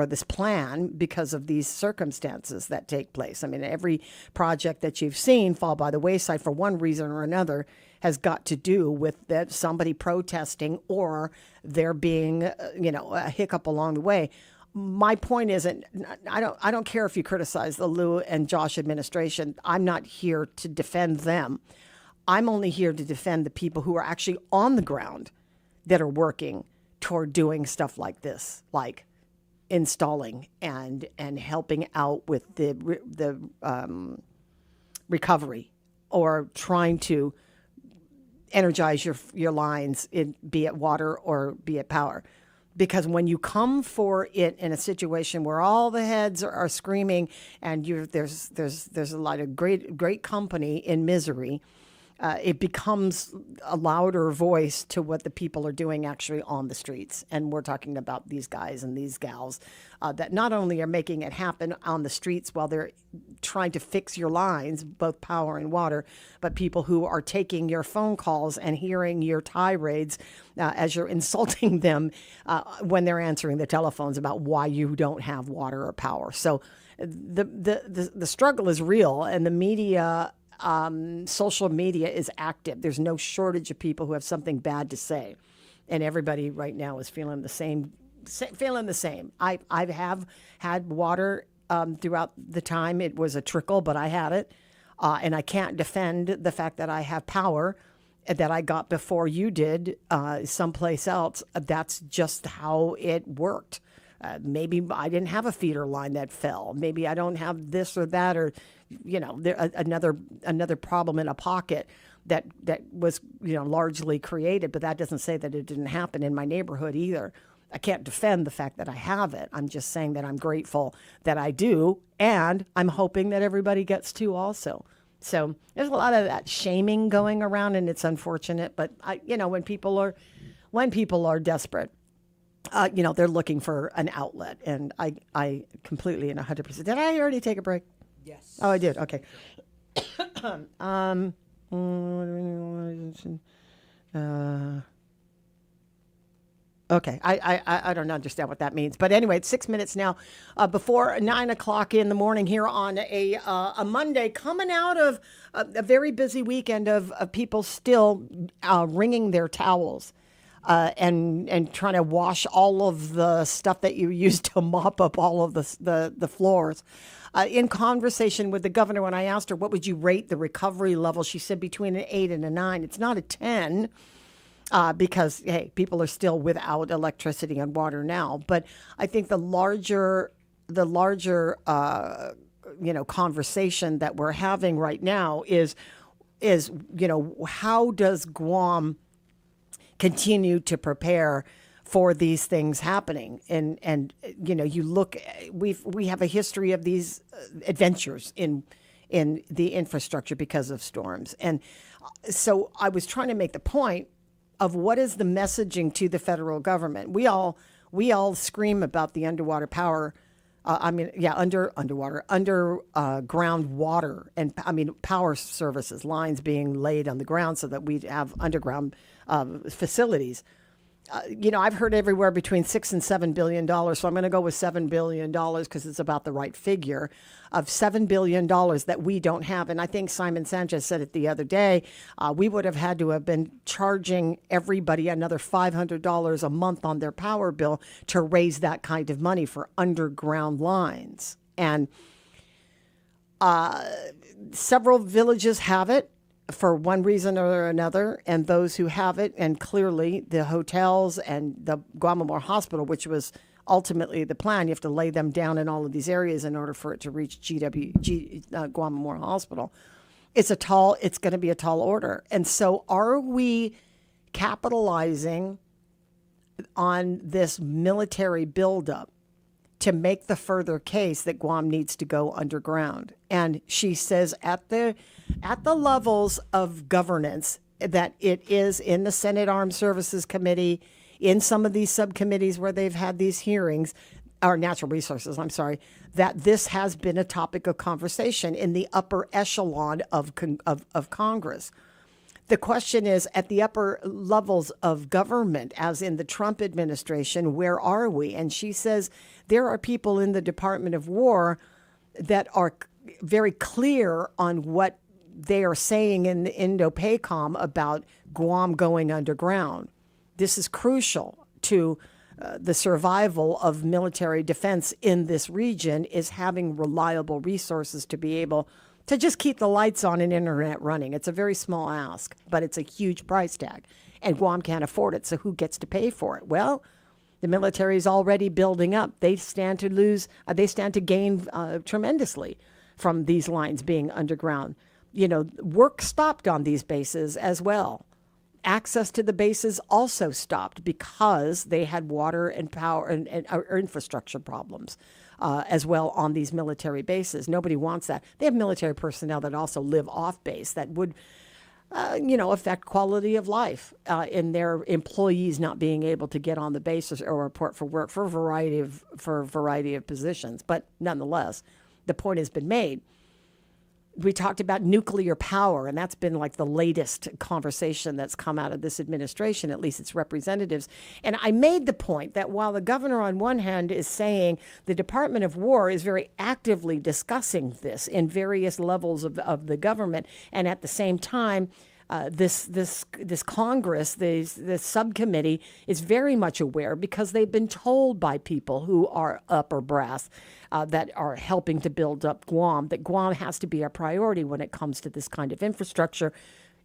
this plan because of these circumstances that take place. I mean, every project that you've seen fall by the wayside for one reason or another has got to do with that somebody protesting or there being a hiccup along the way. My point isn't, I don't care if you criticize the Lou and Josh administration. I'm not here to defend them. I'm only here to defend the people who are actually on the ground that are working toward doing stuff like this, like installing and helping out with the recovery, or trying to energize your lines, be it water or be it power. Because when you come for it in a situation where all the heads are screaming, and there's a lot of great company in misery, it becomes a louder voice to what the people are doing actually on the streets. And we're talking about these guys and these gals that not only are making it happen on the streets while they're trying to fix your lines, both power and water, but people who are taking your phone calls and hearing your tirades as you're insulting them when they're answering the telephones about why you don't have water or power. So the struggle is real, and the media, social media is active. There's no shortage of people who have something bad to say, and everybody right now is feeling the same. I have had water throughout the time. It was a trickle, but I had it, and I can't defend the fact that I have power that I got before you did someplace else. That's just how it worked. Maybe I didn't have a feeder line that fell. Maybe I don't have this or that, or another problem in a pocket that was largely created. But that doesn't say that it didn't happen in my neighborhood either. I can't defend the fact that I have it. I'm just saying that I'm grateful that I do, and I'm hoping that everybody gets to also. So there's a lot of that shaming going around, and it's unfortunate. But when people are desperate, they're looking for an outlet, and I completely and 100%. Did I already take a break? Yes. Oh, I did. Okay. Okay, I don't understand what that means. But anyway, it's 6 minutes now before 9 o'clock in the morning here on a Monday, coming out of a very busy weekend of people still wringing their towels and trying to wash all of the stuff that you used to mop up all of the floors. In conversation with the governor, when I asked her, what would you rate the recovery level, she said between an 8 and a 9. It's not a 10. Because, hey, people are still without electricity and water now. But I think the larger conversation that we're having right now is how does Guam continue to prepare for these things happening? And you look, we have a history of these adventures in the infrastructure because of storms. And so I was trying to make the point of what is the messaging to the federal government. We all scream about the underwater power. Underground water and power services, lines being laid on the ground so that we have underground facilities. I've heard everywhere between $6 and $7 billion. So I'm going to go with $7 billion because it's about the right figure of $7 billion that we don't have. And I think Simon Sanchez said it the other day. We would have had to have been charging everybody another $500 a month on their power bill to raise that kind of money for underground lines. And several villages have it for one reason or another, and those who have it, and clearly the hotels and the Guam Memorial Hospital, which was ultimately the plan, you have to lay them down in all of these areas in order for it to reach Guam Memorial Hospital. It's going to be a tall order. And so are we capitalizing on this military buildup to make the further case that Guam needs to go underground? And she says at the levels of governance that it is in the Senate Armed Services Committee, in some of these subcommittees where they've had these hearings, or natural resources, I'm sorry, that this has been a topic of conversation in the upper echelon of Congress. The question is, at the upper levels of government, as in the Trump administration, where are we? And she says there are people in the Department of War that are very clear on what they are saying in the Indo-PACOM about Guam going underground. This is crucial to the survival of military defense in this region, is having reliable resources to be able to just keep the lights on and internet running. It's a very small ask, but it's a huge price tag. And Guam can't afford it, so who gets to pay for it? Well, The military is already building up. They stand to gain tremendously from these lines being underground. Work stopped on these bases as well. Access to the bases also stopped because they had water and power and infrastructure problems as well on these military bases. Nobody wants that. They have military personnel that also live off base that would affect quality of life in their employees not being able to get on the bases or report for work for a variety of positions. But nonetheless, the point has been made. We talked about nuclear power, and that's been like the latest conversation that's come out of this administration, at least its representatives. And I made the point that while the governor on one hand is saying the Department of War is very actively discussing this in various levels of the government, and at the same time, this Congress, this subcommittee is very much aware because they've been told by people who are upper brass that are helping to build up Guam that Guam has to be a priority when it comes to this kind of infrastructure.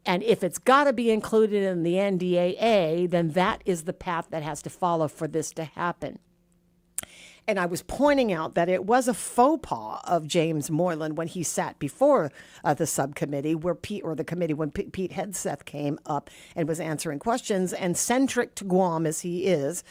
And if it's got to be included in the NDAA, then that is the path that has to follow for this to happen. And I was pointing out that it was a faux pas of James Moylan when he sat before the subcommittee when Pete Hegseth came up and was answering questions. And centric to Guam as he is,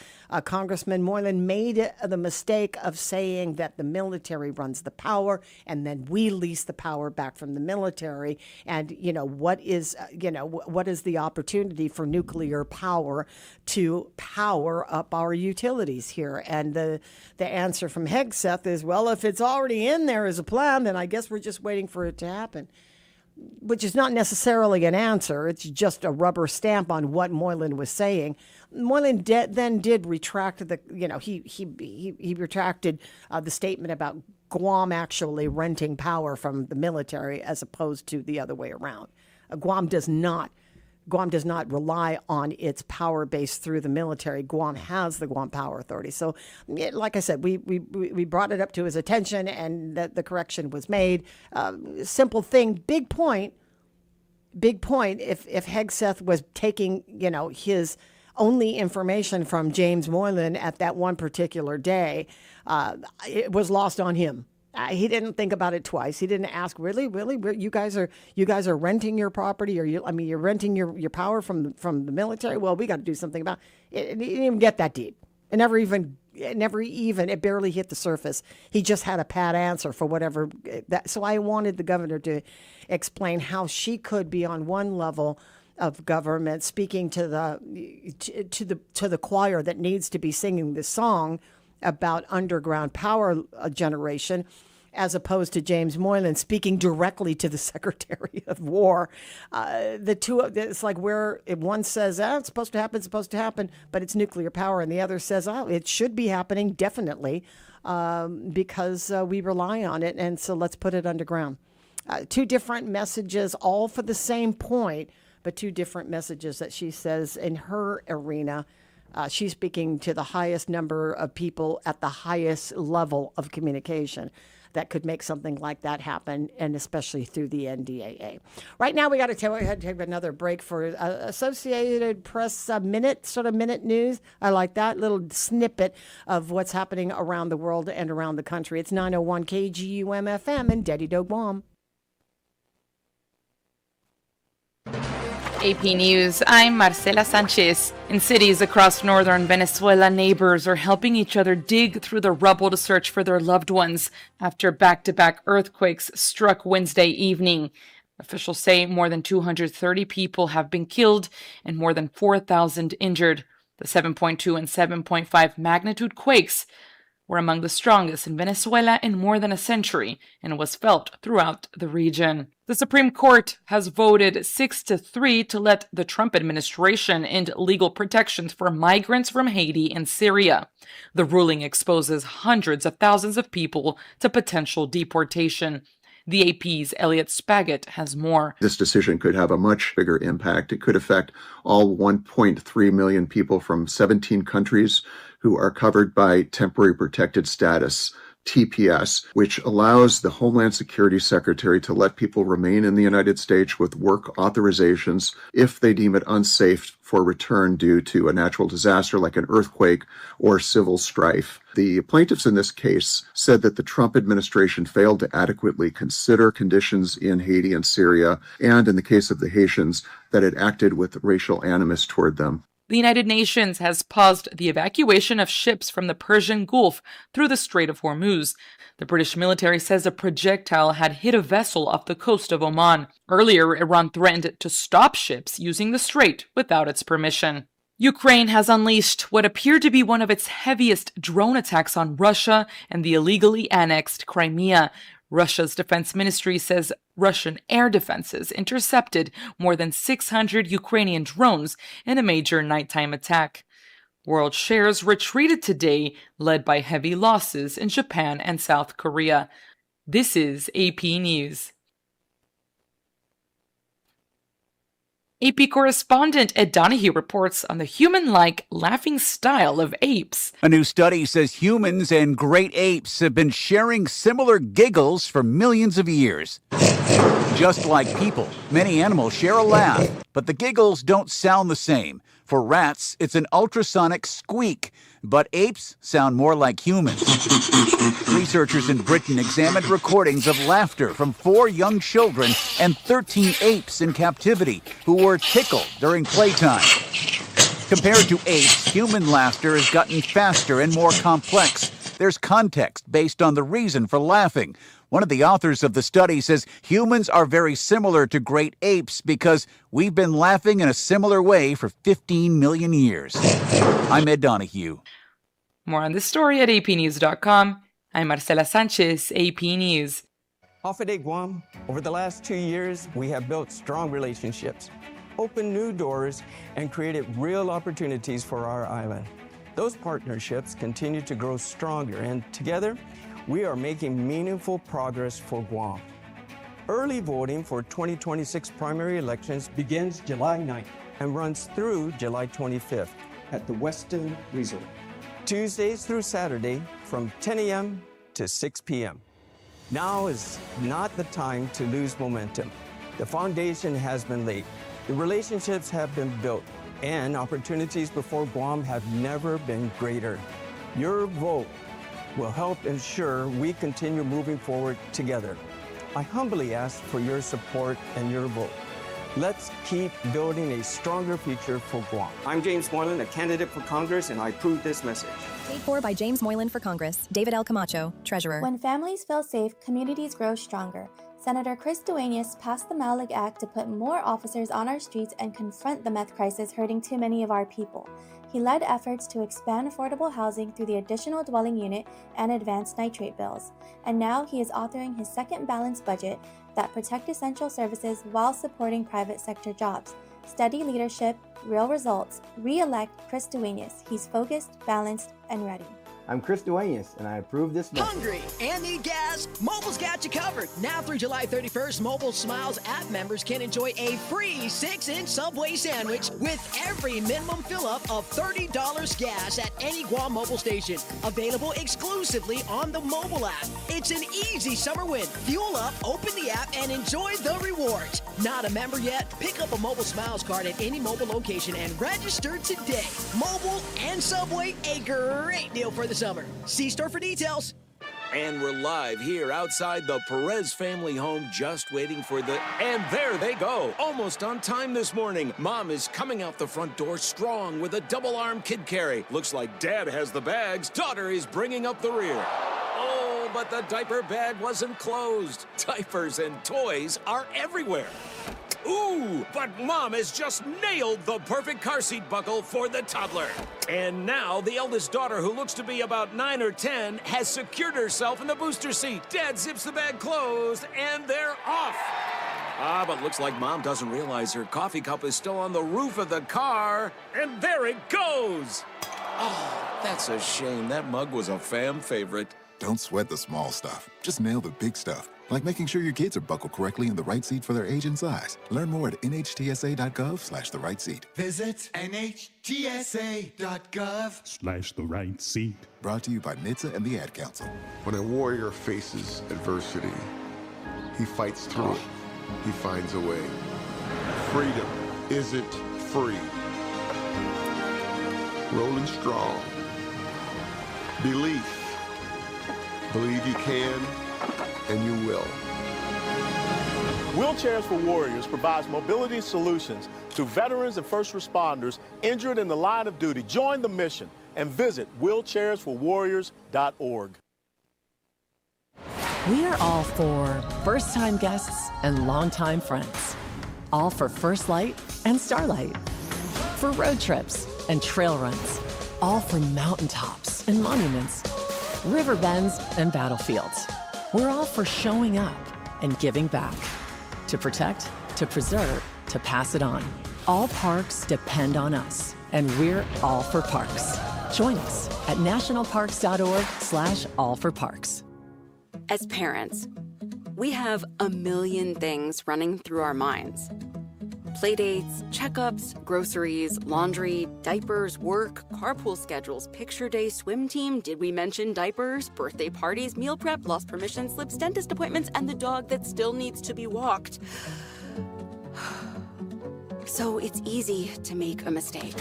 Congressman Moylan made the mistake of saying that the military runs the power and then we lease the power back from the military. And, what is the opportunity for nuclear power to power up our utilities here? And the answer from Hegseth is, well, if it's already in there as a plan, then I guess we're just waiting for it to happen, which is not necessarily an answer. It's just a rubber stamp on what Moylan was saying. Moylan then did retract he retracted the statement about Guam actually renting power from the military as opposed to the other way around. Guam does not rely on its power base through the military. Guam has the Guam Power Authority. So, like I said, we brought it up to his attention, and that the correction was made. Simple thing, big point. If Hegseth was taking, his only information from James Moylan at that one particular day, it was lost on him. He didn't think about it twice. He didn't ask, really, you guys are renting your property, or you're renting your power from the military. Well, we got to do something about it. It didn't even get that deep. It barely hit the surface. He just had a pat answer for whatever that. So I wanted the governor to explain how she could be on one level of government speaking to the choir that needs to be singing this song about underground power generation, as opposed to James Moylan speaking directly to the Secretary of War. The two, it's like where one says, it's supposed to happen, but it's nuclear power, and the other says, it should be happening, definitely, because we rely on it, and so let's put it underground. Two different messages, all for the same point, but two different messages that she says in her arena. She's speaking to the highest number of people at the highest level of communication that could make something like that happen, and especially through the NDAA. Right now, we got to take another break for Associated Press minute news. I like that little snippet of what's happening around the world and around the country. It's 901 KGUM FM in Dedido, Guam. AP News, I'm Marcela Sanchez. In cities across northern Venezuela, neighbors are helping each other dig through the rubble to search for their loved ones after back-to-back earthquakes struck Wednesday evening. Officials say more than 230 people have been killed and more than 4,000 injured. The 7.2 and 7.5 magnitude quakes were among the strongest in Venezuela in more than a century and was felt throughout the region. The Supreme Court has voted 6-3 to let the Trump administration end legal protections for migrants from Haiti and Syria. The ruling exposes hundreds of thousands of people to potential deportation. The AP's Elliot Spaggett has more. This decision could have a much bigger impact. It could affect all 1.3 million people from 17 countries who are covered by temporary protected status TPS, which allows the Homeland Security Secretary to let people remain in the United States with work authorizations if they deem it unsafe for return due to a natural disaster like an earthquake or civil strife. The plaintiffs in this case said that the Trump administration failed to adequately consider conditions in Haiti and Syria, and in the case of the Haitians, that it acted with racial animus toward them. The United Nations has paused the evacuation of ships from the Persian Gulf through the Strait of Hormuz. The British military says a projectile had hit a vessel off the coast of Oman. Earlier, Iran threatened to stop ships using the strait without its permission. Ukraine has unleashed what appeared to be one of its heaviest drone attacks on Russia and the illegally annexed Crimea. Russia's defense ministry says Russian air defenses intercepted more than 600 Ukrainian drones in a major nighttime attack. World shares retreated today, led by heavy losses in Japan and South Korea. This is AP News. AP correspondent Ed Donahue reports on the human-like laughing style of apes. A new study says humans and great apes have been sharing similar giggles for millions of years. Just like people, many animals share a laugh, but the giggles don't sound the same. For rats, it's an ultrasonic squeak, but apes sound more like humans. Researchers in Britain examined recordings of laughter from 4 young children and 13 apes in captivity who were tickled during playtime. Compared to apes, human laughter has gotten faster and more complex. There's context based on the reason for laughing. One of the authors of the study says humans are very similar to great apes because we've been laughing in a similar way for 15 million years. I'm Ed Donahue. More on this story at apnews.com. I'm Marcela Sanchez, AP News. Off at Guam, over the last 2 years, we have built strong relationships, opened new doors, and created real opportunities for our island. Those partnerships continue to grow stronger, and together, we are making meaningful progress for Guam. Early voting for 2026 primary elections begins July 9th and runs through July 25th at the Westin Resort. Tuesdays through Saturday from 10 a.m. to 6 p.m. Now is not the time to lose momentum. The foundation has been laid, the relationships have been built, and opportunities before Guam have never been greater. Your vote will help ensure we continue moving forward together. I humbly ask for your support and your vote. Let's keep building a stronger future for Guam. I'm James Moylan, a candidate for Congress, and I approve this message. Paid for by James Moylan for Congress. David L. Camacho, Treasurer. When families feel safe, communities grow stronger. Senator Chris Duenas passed the Malik Act to put more officers on our streets and confront the meth crisis hurting too many of our people. He led efforts to expand affordable housing through the additional dwelling unit and advanced nitrate bills. And now he is authoring his second balanced budget that protect essential services while supporting private sector jobs. Steady leadership, real results. Re-elect Chris Duenas. He's focused, balanced, and ready. I'm Chris Duenas, and I approve this message. Hungry and need gas? Mobile's got you covered. Now through July 31st, Mobile Smiles app members can enjoy a free 6-inch Subway sandwich with every minimum fill-up of $30 gas at any Guam mobile station. Available exclusively on the mobile app. It's an easy summer win. Fuel up, open the app, and enjoy the rewards. Not a member yet? Pick up a Mobile Smiles card at any mobile location and register today. Mobile and Subway, a great deal for the summer. See store for details. And we're live here outside the Perez family home, just waiting for the... And there they go, almost on time this morning. Mom is coming out the front door strong with a double-arm kid carry. Looks like Dad has the bags. Daughter is bringing up the rear. Oh, but the diaper bag wasn't closed. Diapers and toys are everywhere. Ooh, but Mom has just nailed the perfect car seat buckle for the toddler. And now the eldest daughter, who looks to be about 9 or 10, has secured herself in the booster seat. Dad zips the bag closed, and they're off. But looks like Mom doesn't realize her coffee cup is still on the roof of the car. And there it goes. Oh, that's a shame. That mug was a fam favorite. Don't sweat the small stuff. Just nail the big stuff. like making sure your kids are buckled correctly in the right seat for their age and size. Learn more at nhtsa.gov/the right seat. Visit nhtsa.gov/the right seat. Brought to you by NHTSA and the Ad Council. When a warrior faces adversity, he fights through it. He finds a way. Freedom isn't free. Rolling strong. Belief. Believe you can, and you will. Wheelchairs for Warriors provides mobility solutions to veterans and first responders injured in the line of duty. Join the mission and visit wheelchairsforwarriors.org. We are all for first-time guests and longtime friends. All for First Light and Starlight. For road trips and trail runs. All for mountaintops and monuments. River bends and battlefields. We're all for showing up and giving back. To protect, to preserve, to pass it on. All parks depend on us, and we're all for parks. Join us at nationalparks.org/allforparks. As parents, we have a million things running through our minds. Playdates, checkups, groceries, laundry, diapers, work, carpool schedules, picture day, swim team, did we mention diapers, birthday parties, meal prep, lost permission slips, dentist appointments, and the dog that still needs to be walked. So it's easy to make a mistake.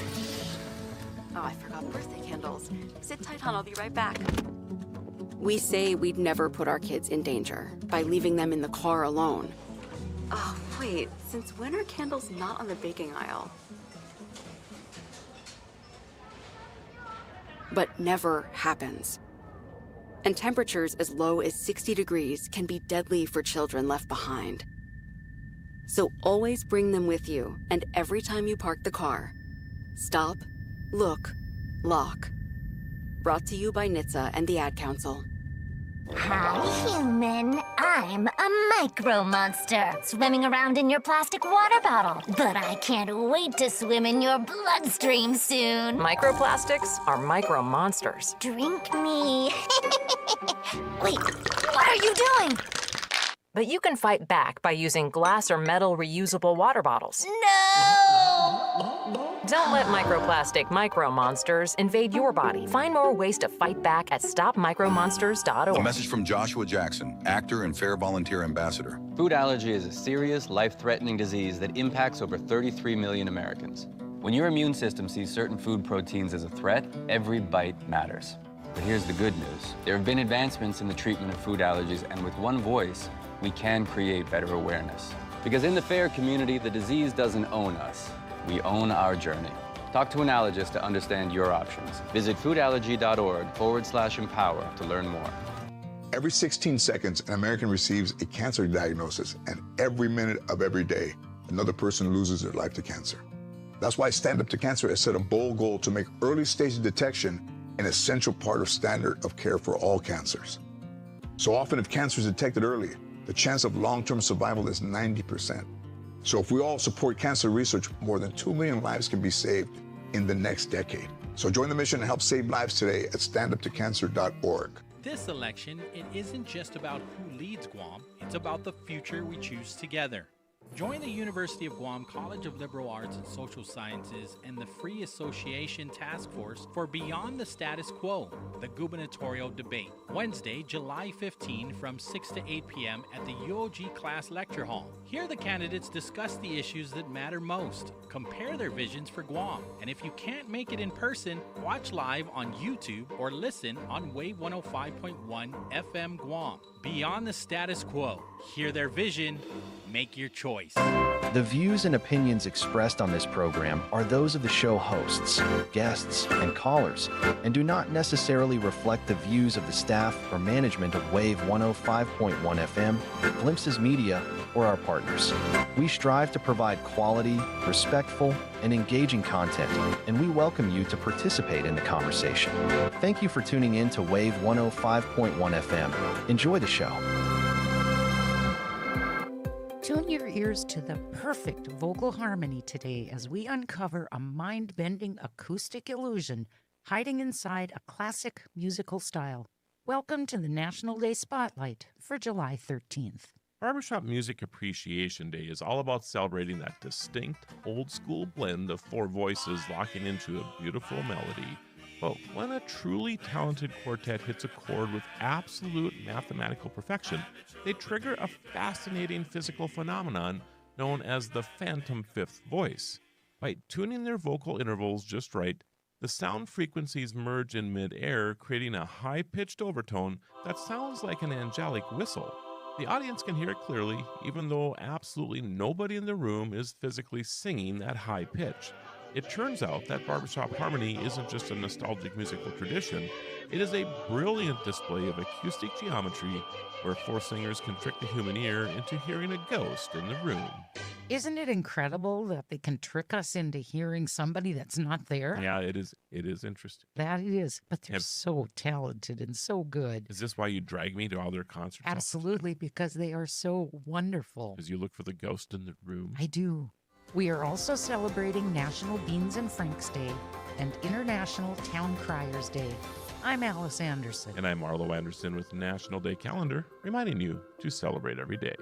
Oh, I forgot birthday candles. Sit tight, hon, I'll be right back. We say we'd never put our kids in danger by leaving them in the car alone. Oh, wait, since when are candles not on the baking aisle? But never happens. And temperatures as low as 60 degrees can be deadly for children left behind. So always bring them with you, and every time you park the car, stop, look, lock. Brought to you by NHTSA and the Ad Council. Hi, human. I'm a micro monster, swimming around in your plastic water bottle. But I can't wait to swim in your bloodstream soon. Microplastics are micro monsters. Drink me. Wait, what are you doing? But you can fight back by using glass or metal reusable water bottles. No! Don't let microplastic micro monsters invade your body. Find more ways to fight back at stopmicromonsters.org. A message from Joshua Jackson, actor and Fair Volunteer Ambassador. Food allergy is a serious, life-threatening disease that impacts over 33 million Americans. When your immune system sees certain food proteins as a threat, every bite matters. But here's the good news. There have been advancements in the treatment of food allergies, and with one voice, we can create better awareness. Because in the FAIR community, the disease doesn't own us. We own our journey. Talk to an allergist to understand your options. Visit foodallergy.org/empower to learn more. Every 16 seconds, an American receives a cancer diagnosis, and every minute of every day, another person loses their life to cancer. That's why Stand Up to Cancer has set a bold goal to make early-stage detection an essential part of standard of care for all cancers. So often, if cancer is detected early, the chance of long-term survival is 90%. So if we all support cancer research, more than 2 million lives can be saved in the next decade. So join the mission and help save lives today at standuptocancer.org. This election, it isn't just about who leads Guam, it's about the future we choose together. Join the University of Guam College of Liberal Arts and Social Sciences and the Free Association Task Force for Beyond the Status Quo, the gubernatorial debate, Wednesday, July 15 from 6 to 8 p.m. at the UOG Class Lecture Hall. Here the candidates discuss the issues that matter most, compare their visions for Guam, and if you can't make it in person, watch live on YouTube or listen on Wave 105.1 FM Guam. Beyond the Status Quo. Hear their vision, make your choice. The views and opinions expressed on this program are those of the show hosts, guests, and callers, and do not necessarily reflect the views of the staff or management of Wave 105.1 FM, Glimpses Media, or our partners. We strive to provide quality, respectful, and engaging content, and we welcome you to participate in the conversation. Thank you for tuning in to Wave 105.1 FM. Enjoy the show. Tune your ears to the perfect vocal harmony today as we uncover a mind-bending acoustic illusion hiding inside a classic musical style. Welcome to the National Day Spotlight for July 13th. Barbershop Music Appreciation Day is all about celebrating that distinct, old-school blend of four voices locking into a beautiful melody. But when a truly talented quartet hits a chord with absolute mathematical perfection, they trigger a fascinating physical phenomenon known as the phantom fifth voice. By tuning their vocal intervals just right, the sound frequencies merge in mid-air, creating a high-pitched overtone that sounds like an angelic whistle. The audience can hear it clearly, even though absolutely nobody in the room is physically singing at high pitch. It turns out that barbershop harmony isn't just a nostalgic musical tradition, it is a brilliant display of acoustic geometry where four singers can trick the human ear into hearing a ghost in the room. Isn't it incredible that they can trick us into hearing somebody that's not there? Yeah, it is interesting. That it is, but they're so talented and so good. Is this why you drag me to all their concerts? Absolutely, because they are so wonderful. Because you look for the ghost in the room? I do. We are also celebrating National Beans and Franks Day and International Town Criers Day. I'm Alice Anderson. And I'm Arlo Anderson with National Day Calendar, reminding you to celebrate every day.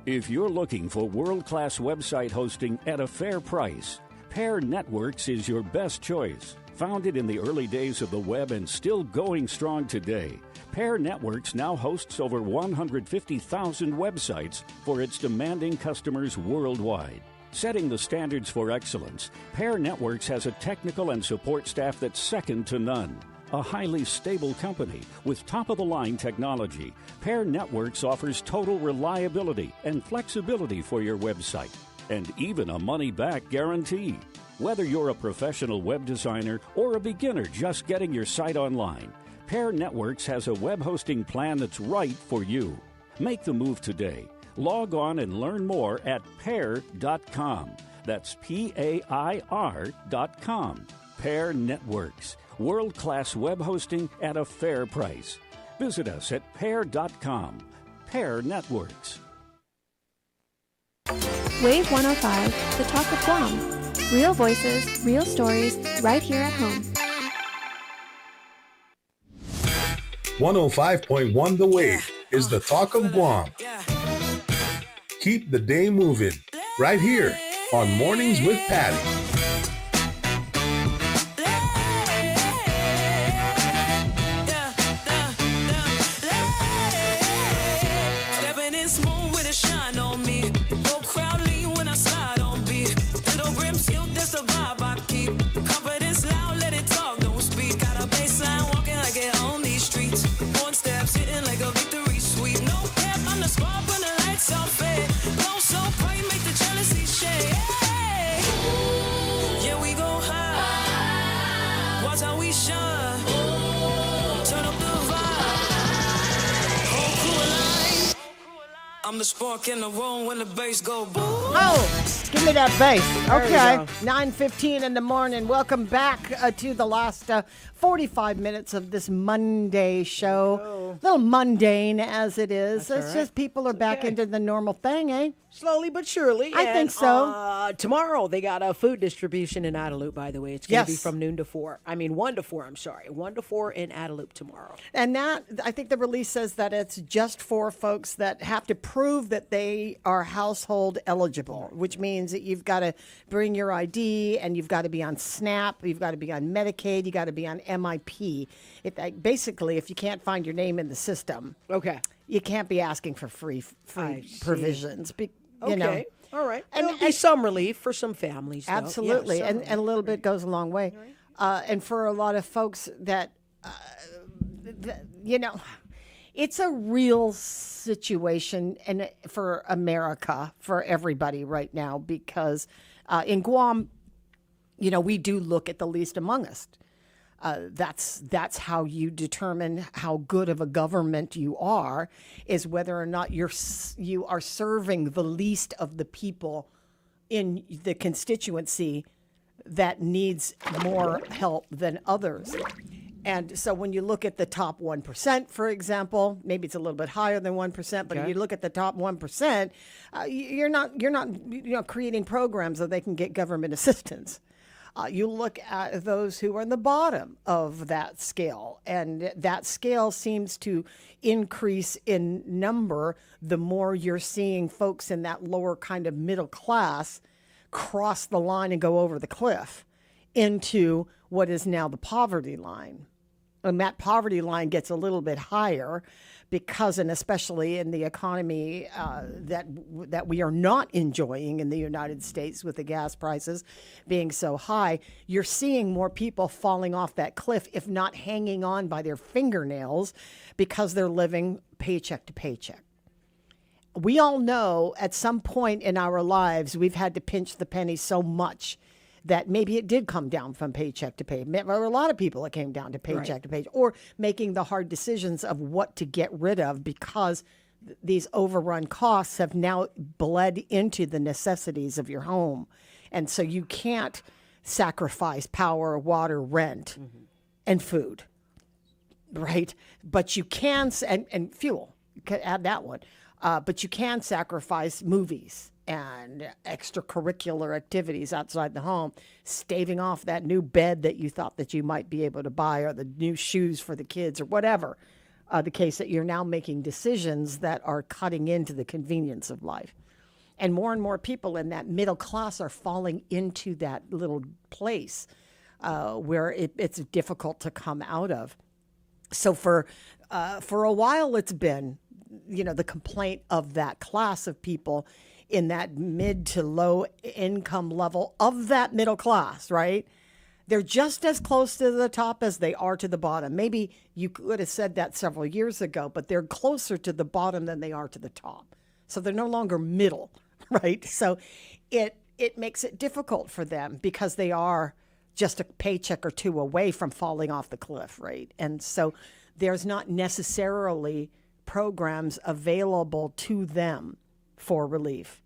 If you're looking for world-class website hosting at a fair price, Pair Networks is your best choice. Founded in the early days of the web and still going strong today, Pair Networks now hosts over 150,000 websites for its demanding customers worldwide. Setting the standards for excellence, Pair Networks has a technical and support staff that's second to none. A highly stable company with top-of-the-line technology, Pair Networks offers total reliability and flexibility for your website, and even a money-back guarantee. Whether you're a professional web designer or a beginner just getting your site online, Pair Networks has a web hosting plan that's right for you. Make the move today. Log on and learn more at pair.com. That's PAIR.com. Pair Networks. World-class web hosting at a fair price. Visit us at pair.com. Pair Networks. Wave 105, the talk of Guam. Real voices, real stories, right here at home. 105.1 The Wave is the talk of Guam. Keep the day moving right here on Mornings with Patti. I'm the spark in the room when the bass go boom. Oh, give me that bass. Okay, 9:15 in the morning. Welcome back to the last 45 minutes of this Monday show. A little mundane as it is. It's just people are back into the normal thing, eh? Slowly but surely. I think so. Tomorrow they got a food distribution in Adelup, by the way. It's going to be from noon to 4. I mean, 1 to 4, I'm sorry. 1 to 4 in Adelup tomorrow. And that, I think the release says that it's just for folks that have to prove that they are household eligible, which means that you've got to bring your ID and you've got to be on SNAP, you've got to be on Medicaid, you got to be on MIP. Basically, if you can't find your name in the system, you can't be asking for free provisions. You know. All right. And there'll be some relief for some families, though. Absolutely. Yeah, and a little bit goes a long way. And for a lot of folks that, it's a real situation and for America, for everybody right now, because in Guam, we do look at the least among us. That's how you determine how good of a government you are, is whether or not you are serving the least of the people in the constituency that needs more help than others. And so when you look at the top 1%, for example, maybe it's a little bit higher than 1%, but if you look at the top 1%, you're not creating programs so they can get government assistance. You look at those who are in the bottom of that scale, and that scale seems to increase in number the more you're seeing folks in that lower kind of middle class cross the line and go over the cliff into what is now the poverty line. And that poverty line gets a little bit higher because, and especially in the economy that we are not enjoying in the United States with the gas prices being so high, you're seeing more people falling off that cliff, if not hanging on by their fingernails, because they're living paycheck to paycheck. We all know at some point in our lives we've had to pinch the penny so much that maybe it did come down from paycheck to pay. There were a lot of people that came down to paycheck to paycheck, or making the hard decisions of what to get rid of because these overrun costs have now bled into the necessities of your home. And so you can't sacrifice power, water, rent, and food, right? But you can, and fuel, you can add that one. But you can sacrifice movies and extracurricular activities outside the home, staving off that new bed that you thought that you might be able to buy, or the new shoes for the kids, or whatever the case, that you're now making decisions that are cutting into the convenience of life. And more people in that middle class are falling into that little place where it's difficult to come out of. So for a while, it's been, the complaint of that class of people in that mid to low income level of that middle class, right? They're just as close to the top as they are to the bottom. Maybe you could have said that several years ago, but they're closer to the bottom than they are to the top. So they're no longer middle, right? So it makes it difficult for them because they are just a paycheck or two away from falling off the cliff, right? And so there's not necessarily programs available to them for relief,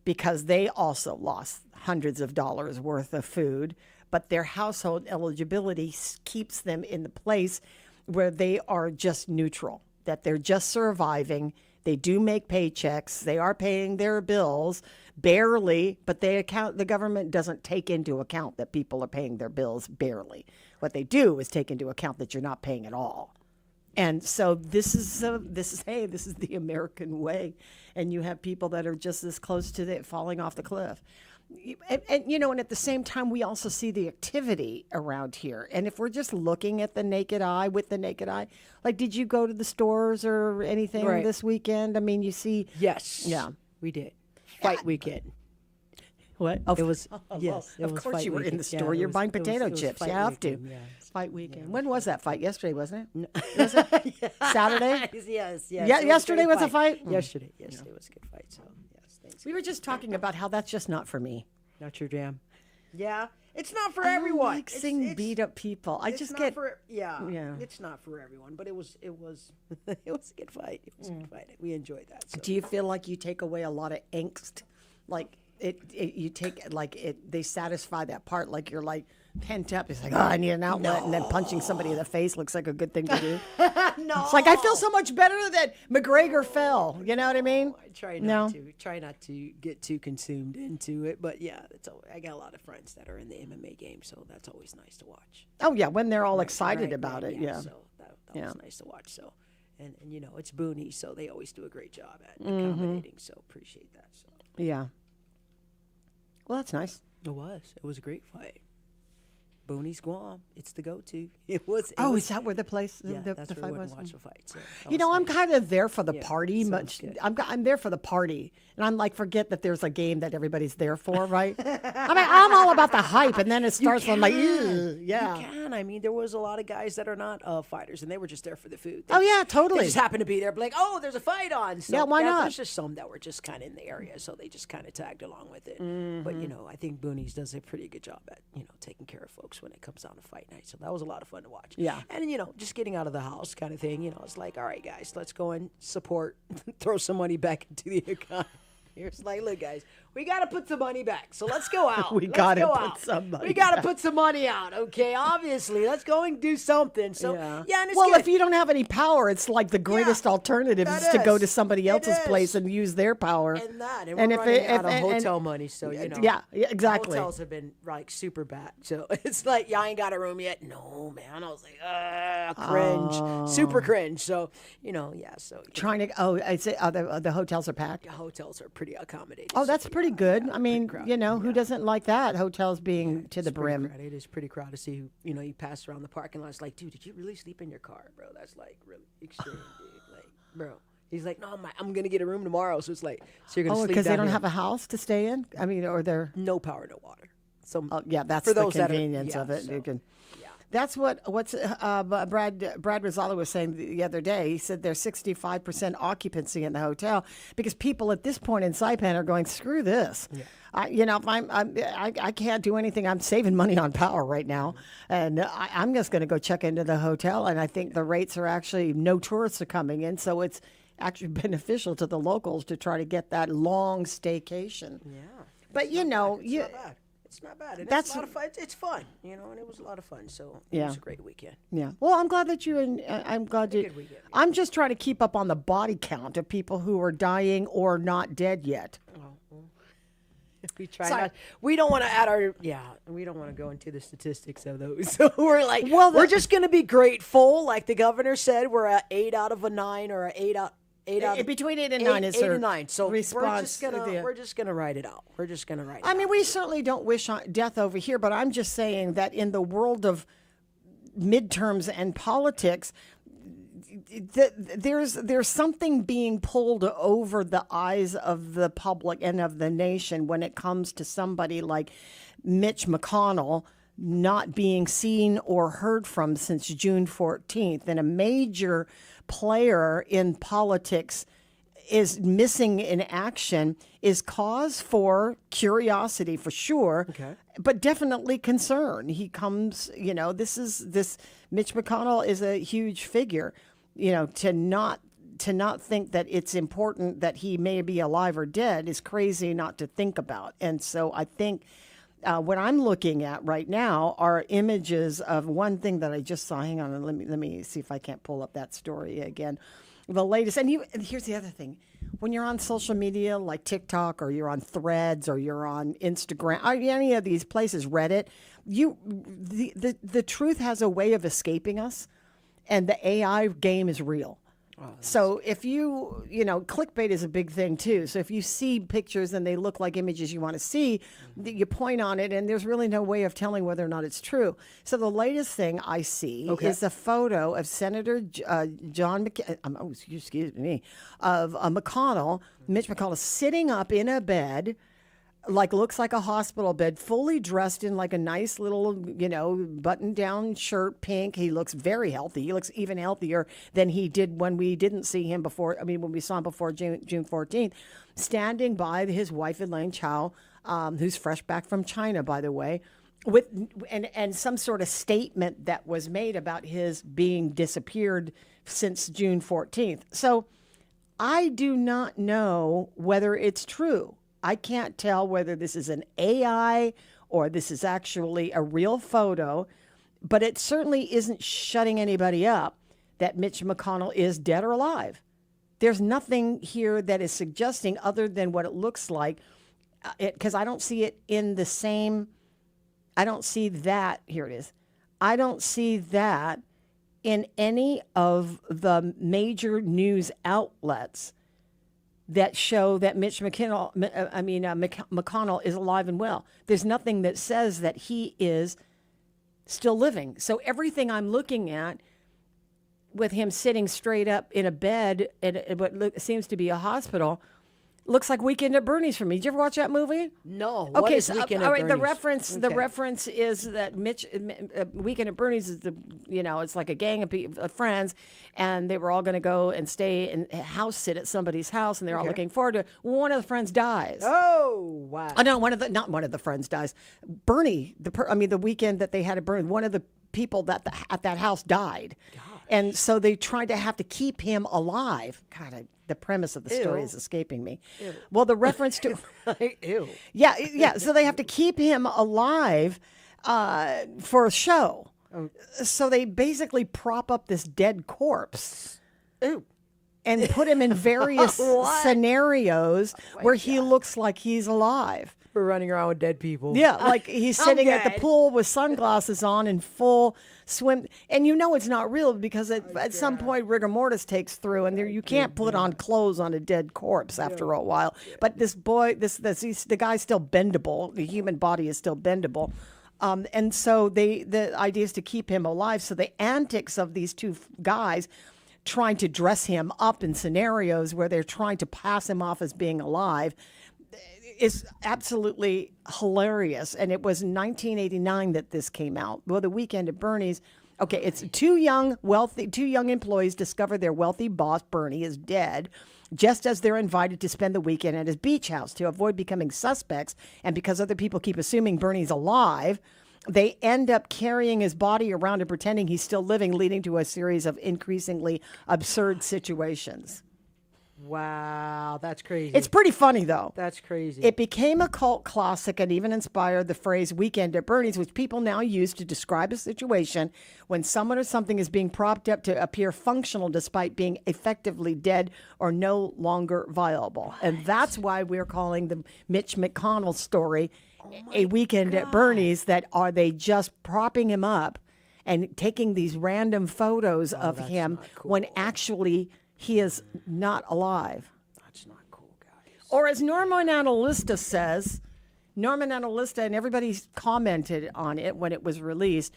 because they also lost hundreds of dollars worth of food, but their household eligibility keeps them in the place where they are just neutral, that they're just surviving. They do make paychecks. They are paying their bills, barely, but the government doesn't take into account that people are paying their bills barely. What they do is take into account that you're not paying at all. And so this is the American way, and you have people that are just as close to falling off the cliff. And at the same time, we also see the activity around here. And if we're just looking at the naked eye, like, did you go to the stores or anything this weekend? I mean, you see. Yes. Yeah. We did. Fight weekend. What? It was, yes. Of course you were in the store. You're buying potato chips. You have to. Yeah. Fight weekend. When was that fight? Yesterday, wasn't it? No. Was it Saturday? Yes. Yeah, yesterday was a fight? Yesterday was a good fight. So, yes, thanks. We were just talking about how that's just not for me. Not your jam. Yeah. It's not for everyone. I like seeing beat up people. I just get. Yeah. It's not for everyone, but it was it was a good fight. It was a good fight. We enjoyed that. So. Do you feel like you take away a lot of angst? Like they satisfy that part, like you're like pent up. It's like, I need an outlet, and then punching somebody in the face looks like a good thing to do. No, it's like I feel so much better that McGregor fell. You know what I mean? I try not to get too consumed into it, but yeah, I got a lot of friends that are in the MMA game, so that's always nice to watch. Oh yeah, when they're all excited about it, yeah. So that was nice to watch. So, and it's Booney, so they always do a great job at accommodating. So appreciate that. So yeah. Well, that's nice. It was a great fight. Booney's Guam. It's the go-to. It was. Is that where the place? Yeah, the that's fight where we was. Watch the fight. So I'm kind of there for the party. I'm there for the party, and I'm like, forget that there's a game that everybody's there for, right? I mean, I'm all about the hype, and then it starts. I'm like, yeah. You can. I mean, there was a lot of guys that are not fighters, and they were just there for the food. Totally. They just happened to be there, like, there's a fight on. So, yeah, why not? There's just some that were just kind of in the area, so they just kind of tagged along with it. Mm-hmm. But I think Booney's does a pretty good job at taking care of folks when it comes down to fight night. So that was a lot of fun to watch. Yeah. And just getting out of the house kind of thing. It's like, all right, guys, let's go and support, throw some money back into the economy. It's like, look, guys, we got to put some money back. So let's go out. We Let's got to go put out. some money We got to back. put some money out, okay? Obviously, let's go and do something. So, yeah, and it's well, good. if you don't have any power, it's like the greatest alternative is to go to somebody else's place and use their power. And we're running out of hotel money, so, you know. Yeah, exactly. Hotels have been, like, super bad. So it's like, y'all ain't got a room yet. No, man. I was like, cringe. Super cringe. So, you know, yeah. So Trying to, I'd say the hotels are packed. hotels are pretty accommodating. Oh, that's pretty good. I mean, you know, who doesn't like that? Hotels being to the brim. It is pretty crowded. See who, you know, you pass around the parking lot. It's like, dude, did you really sleep in your car, bro? That's like really extreme, dude. Like, bro. He's like, no, I'm gonna get a room tomorrow. So it's like, so you're gonna sleep because they down don't here. have a house to stay in. I mean, or they're no power, no water. So yeah, that's for the those that are- convenience yeah, of it. so, You can. That's what's Brad Rosala was saying the other day. He said there's 65% occupancy in the hotel because people at this point in Saipan are going, screw this. You know, if I can't do anything. I'm saving money on power right now, and I'm just going to go check into the hotel. And I think the rates are actually no tourists are coming in, so it's actually beneficial to the locals to try to get that long staycation. Yeah, but you know, it's not bad. And That's- it's a lot of fun. It's fun, you know, and it was a lot of fun. So it Yeah. was a great weekend. Yeah. Well, I'm glad that you and I'm glad you. good weekend, I'm just trying to keep up on the body count of people who are dying or not dead yet. We try Sorry. not. We don't want to add our. Yeah, we don't want to go into the statistics of those. So we're like, Well, we're just going to be grateful, like the governor said. We're at 8 out of a 9 or a 8 out. 8 out of, Between 8 and 9 is 8 her and 9. So response. we're just gonna write it out. We're just gonna write it I mean, we certainly don't wish on death over here, but I'm just saying that in the world of midterms and politics, there's something being pulled over the eyes of the public and of the nation when it comes to somebody like Mitch McConnell not being seen or heard from since June 14th, and a major player in politics is missing in action is cause for curiosity for sure, but definitely concern. He comes, you know, this Mitch McConnell is a huge figure, you know, to not think that it's important that he may be alive or dead is crazy not to think about. And so I think what I'm looking at right now are images of one thing that I just saw. Hang on, let me see if I can't pull up that story again. The latest, and here's the other thing: when you're on social media like TikTok, or you're on Threads, or you're on Instagram, or any of these places, Reddit, the truth has a way of escaping us, and the AI game is real. So if you know, clickbait is a big thing too. So if you see pictures and they look like images you want to see, you point on it and there's really no way of telling whether or not it's true. So the latest thing I see is a photo of Senator John McConnell, Mitch McConnell, sitting up in a bed, like looks like a hospital bed, fully dressed in like a nice little, you know, button-down shirt, pink. He looks very healthy. He looks even healthier than he did when we didn't see him before. I mean, when we saw him before June 14th, standing by his wife, Elaine Chao, who's fresh back from China, by the way, with and some sort of statement that was made about his being disappeared since June 14th. So I do not know whether it's true. I can't tell whether this is an AI or this is actually a real photo, but it certainly isn't shutting anybody up that Mitch McConnell is dead or alive. There's nothing here that is suggesting other than what it looks like, because I don't see it in the same, I don't see that, here it is. I don't see that in any of the major news outlets that show that Mitch McConnell is alive and well. There's nothing that says that he is still living. So everything I'm looking at with him sitting straight up in a bed at what seems to be a hospital looks like Weekend at Bernie's for me. Did you ever watch that movie? No. Okay, What is so Weekend all at right. The Bernie's? reference is that Weekend at Bernie's is it's like a gang of friends, and they were all going to go and stay and house sit at somebody's house, and they're all looking forward to it. One of the friends dies. Oh wow! Oh no, not one of the friends dies. Bernie, the weekend that they had at Bernie, one of the people at that house died. And so they tried to have to keep him alive. God, the premise of the story Ew. is escaping me. Ew. Well, the reference to Ew. yeah. So they have to keep him alive for a show. Oh. So they basically prop up this dead corpse. Ew. And put him in various What? scenarios where he looks like he's alive. We're running around with dead people. Yeah, like he's I'm sitting at the dead. pool with sunglasses on in full swim. And you know it's not real because at some point rigor mortis takes through and you can't put on clothes on a dead corpse after a while. But this boy, the guy's still bendable. The human body is still bendable. And so the idea is to keep him alive. So the antics of these two guys trying to dress him up in scenarios where they're trying to pass him off as being alive is absolutely hilarious. And it was 1989 that this came out. Well, the Weekend at Bernie's. Okay, it's two young employees discover their wealthy boss, Bernie, is dead just as they're invited to spend the weekend at his beach house. To avoid becoming suspects, and because other people keep assuming Bernie's alive, they end up carrying his body around and pretending he's still living, leading to a series of increasingly absurd situations. Wow, that's crazy. It's pretty funny, though. That's crazy. It became a cult classic and even inspired the phrase Weekend at Bernie's, which people now use to describe a situation when someone or something is being propped up to appear functional despite being effectively dead or no longer viable. And that's why we're calling the Mitch McConnell story a Weekend at Bernie's. That are they just propping him up and taking these random photos of him when actually he is not alive. That's not cool, guys. Or as Norman Analista says, and everybody's commented on it when it was released,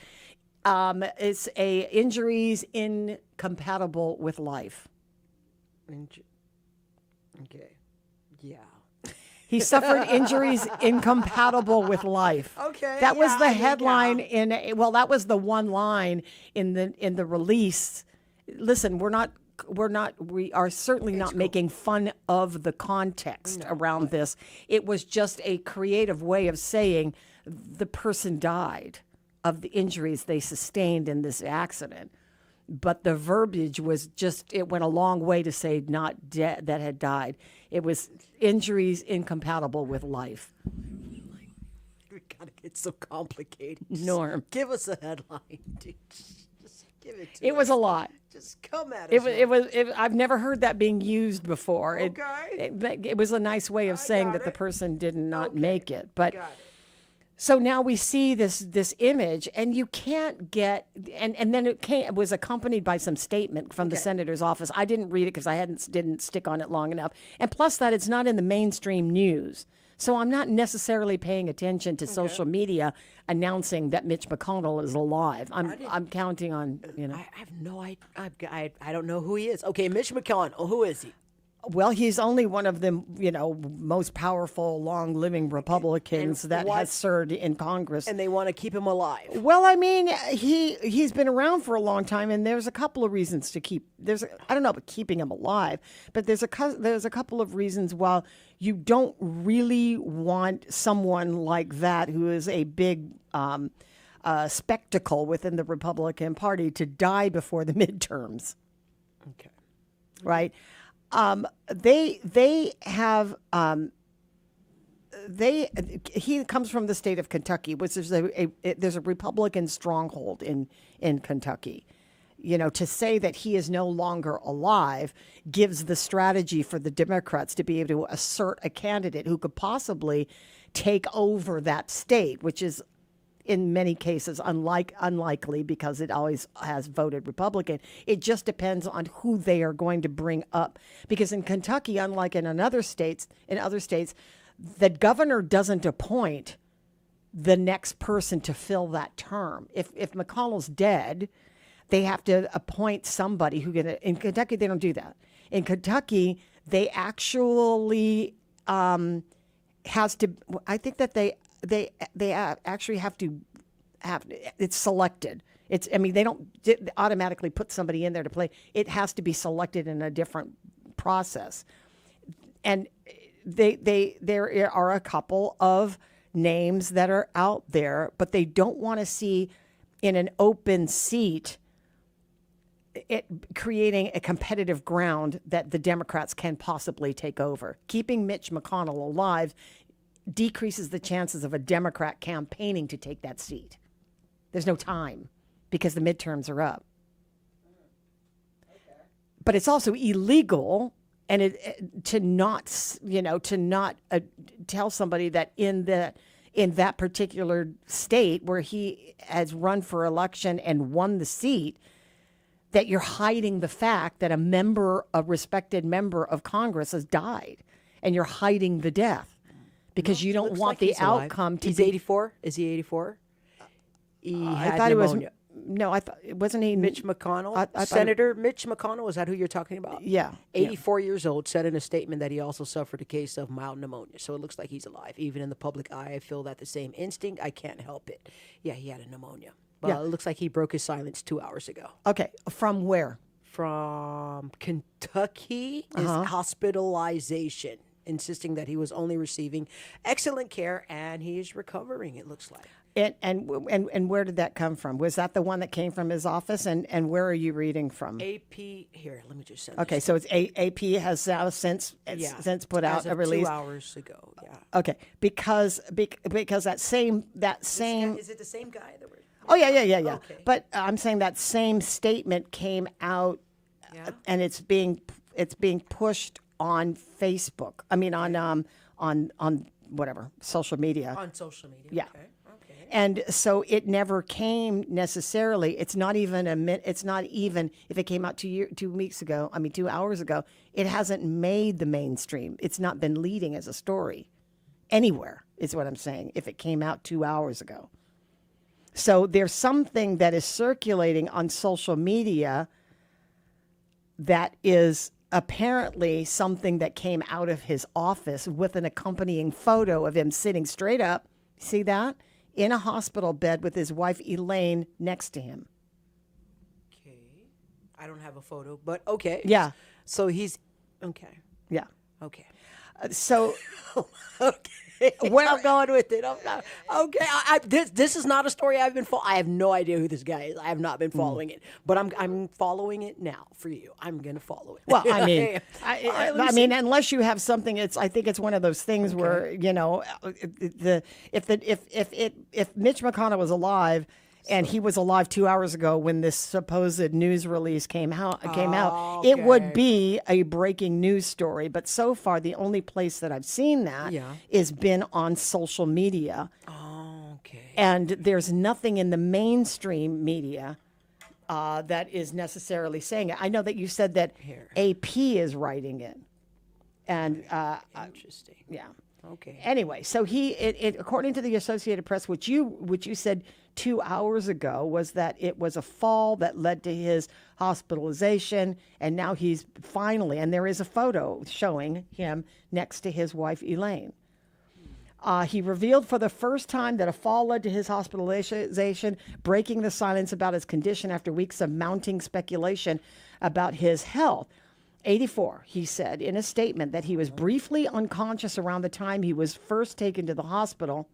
it's injuries incompatible with life. Okay. Yeah. He suffered injuries incompatible with life. Okay, that was yeah, the I think, headline yeah. that was the one line in the release. Listen, we are certainly not making fun of the context around this. It was just a creative way of saying the person died of the injuries they sustained in this accident. But the verbiage was it went a long way to say not dead, that had died. It was injuries incompatible with life. We gotta get so complicated. Norm. Give us a headline, dude. Just give it to us. It was a lot. Just come at us. I've never heard that being used before. Okay. It was a nice way of saying that the person did not make it. But so now we see this image, and you can't get, and then it was accompanied by some statement from the senator's office. I didn't read it because I didn't stick on it long enough. And plus that it's not in the mainstream news. So I'm not necessarily paying attention to social media announcing that Mitch McConnell is alive. I'm counting on, I have no idea. I don't know who he is. Okay, Mitch McConnell. Who is he? Well, he's only one of the, most powerful, long-living Republicans that has served in Congress. And they want to keep him alive. Well, I mean, he's been around for a long time, and there's a couple of reasons to keep. I don't know about keeping him alive, but there's a couple of reasons why you don't really want someone like that, who is a big spectacle within the Republican Party, to die before the midterms. Okay. Right. He comes from the state of Kentucky, which is there's a Republican stronghold in Kentucky. To say that he is no longer alive gives the strategy for the Democrats to be able to assert a candidate who could possibly take over that state, which is in many cases unlikely because it always has voted Republican. It just depends on who they are going to bring up. Because in Kentucky, unlike in other states, the governor doesn't appoint the next person to fill that term. If McConnell's dead, they have to appoint somebody who can. In Kentucky, they don't do that. In Kentucky, they actually has to. I think that they actually have to have it's selected. They don't automatically put somebody in there to play. It has to be selected in a different process. And there are a couple of names that are out there, but they don't want to see in an open seat creating a competitive ground that the Democrats can possibly take over. Keeping Mitch McConnell alive decreases the chances of a Democrat campaigning to take that seat. There's no time because the midterms are up. But it's also illegal, and to not tell somebody that in that particular state where he has run for election and won the seat, that you're hiding the fact that a respected member of Congress has died, and you're hiding the death because you don't want the outcome to be. He's 84. Is he 84? I thought it was. No, I thought wasn't he Mitch McConnell, I Senator Mitch McConnell. Is that who you're talking about? Yeah, 84 years old, said in a statement that he also suffered a case of mild pneumonia. So it looks like he's alive. Even in the public eye, I feel that the same instinct. I can't help it. Yeah, he had a pneumonia. Well, it looks like he broke his silence 2 hours ago. Okay, from where? From Kentucky. His hospitalization, insisting that he was only receiving excellent care and he is recovering. It looks like. And where did that come from? Was that the one that came from his office? And where are you reading from? AP. Here, let me just send. Okay, so it's AP has now since put out a release 2 hours ago. Yeah. Okay, because that same. Is it the same guy that we're? Oh yeah. Okay. But I'm saying that same statement came out, and it's being pushed on Facebook. I mean on whatever social media. On social media. Yeah. Okay. And so it never came necessarily. It's not even if it came out 2 hours ago. It hasn't made the mainstream. It's not been leading as a story anywhere. Is what I'm saying. If it came out 2 hours ago, so there's something that is circulating on social media that is apparently something that came out of his office with an accompanying photo of him sitting straight up. See that? In a hospital bed with his wife Elaine next to him. Okay. I don't have a photo, but okay. Yeah. So he's okay. Yeah. Okay. So okay. Where I'm going with it. Okay. This is not a story I've been following. I have no idea who this guy is. I have not been following it, but I'm following it now for you. I'm going to follow it. Well, I mean, I mean, unless you have something, I think it's one of those things where if Mitch McConnell was alive. And he was alive 2 hours ago when this supposed news release came out. It would be a breaking news story. But so far, the only place that I've seen that is been on social media. Oh, okay. And there's nothing in the mainstream media that is necessarily saying it. I know that you said that AP is writing it. And interesting. Yeah. Okay. Anyway, so according to the Associated Press, which you said 2 hours ago, was that it was a fall that led to his hospitalization, and now he's finally, and there is a photo showing him next to his wife Elaine. He revealed for the first time that a fall led to his hospitalization, breaking the silence about his condition after weeks of mounting speculation about his health. 84, he said in a statement that he was briefly unconscious around the time he was first taken to the hospital.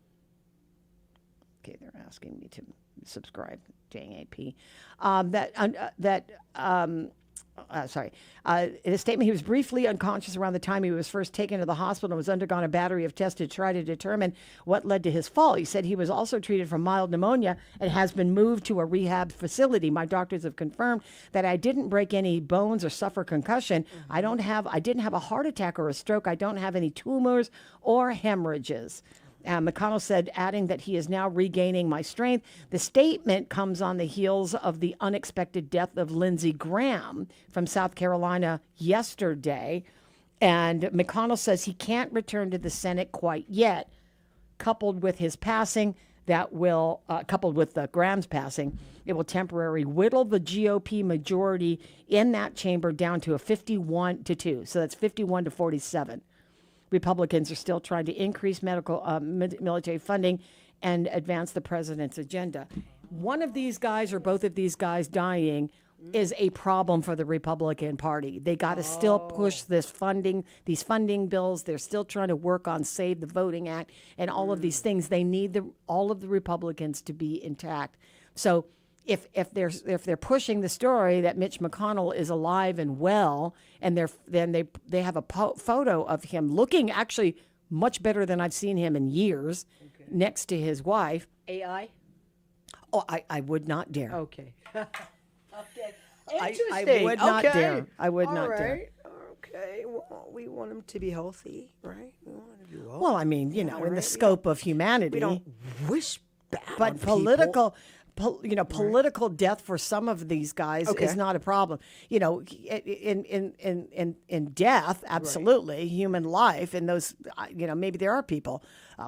Okay, they're asking me to subscribe, dang AP. In a statement, he was briefly unconscious around the time he was first taken to the hospital and was undergone a battery of tests to try to determine what led to his fall. He said he was also treated for mild pneumonia and has been moved to a rehab facility. My doctors have confirmed that I didn't break any bones or suffer concussion. I didn't have a heart attack or a stroke. I don't have any tumors or hemorrhages. McConnell said, adding that he is now regaining my strength. The statement comes on the heels of the unexpected death of Lindsey Graham from South Carolina yesterday. And McConnell says he can't return to the Senate quite yet. Coupled with his passing, coupled with Graham's passing, it will temporarily whittle the GOP majority in that chamber down to a 51-2. So that's 51-47. Republicans are still trying to increase military funding and advance the president's agenda. One of these guys or both of these guys dying is a problem for the Republican Party. They got to still push these funding bills. They're still trying to work on Save the Voting Act and all of these things. They need all of the Republicans to be intact. So if they're pushing the story that Mitch McConnell is alive and well, and they have a photo of him looking actually much better than I've seen him in years, next to his wife. AI? Oh, I would not dare. Okay. Okay. I would not dare. I would not dare. Okay. Well, we want him to be healthy, right? We want him to be well. Well, I mean, in the scope of humanity. We don't wish bad but on political. people. Political death for some of these guys is not a problem. In death, absolutely, human life, and those, maybe there are people.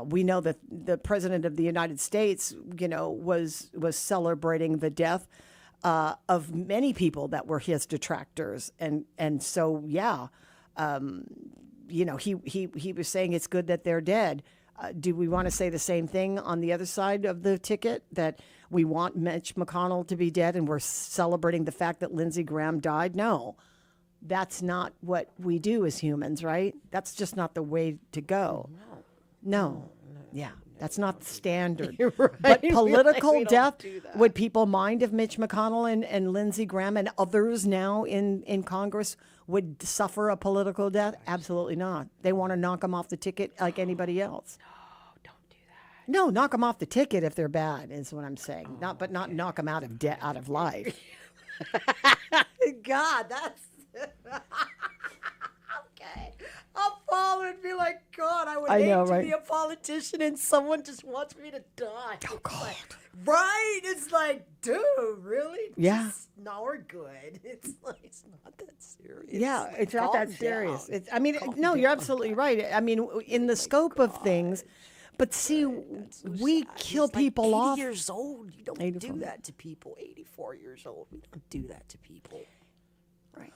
We know that the president of the United States, was celebrating the death of many people that were his detractors, and so he was saying it's good that they're dead. Do we want to say the same thing on the other side of the ticket, that we want Mitch McConnell to be dead and we're celebrating the fact that Lindsey Graham died? No, that's not what we do as humans, right? That's just not the way to go. No. Yeah, that's not the standard. You're right. But We political don't death, do that. would people mind if Mitch McConnell and Lindsey Graham and others now in Congress would suffer a political death? Absolutely not. They want to knock them off the ticket like anybody else. No, knock them off the ticket if they're bad, is what I'm saying. Not knock them out of life. God, that's okay. I'll follow and be like, God, I would hate to be a politician and someone just wants me to die. Oh, God. Right? It's like, dude, really? Yeah. No, we're good. It's like, it's not that serious. Yeah, it's not Calm that serious. down. No, you're absolutely right. I mean, in the scope of things, but see, we kill people off. 80 years old. You don't 84. do that to people. 84 years old. We don't do that to people. Right?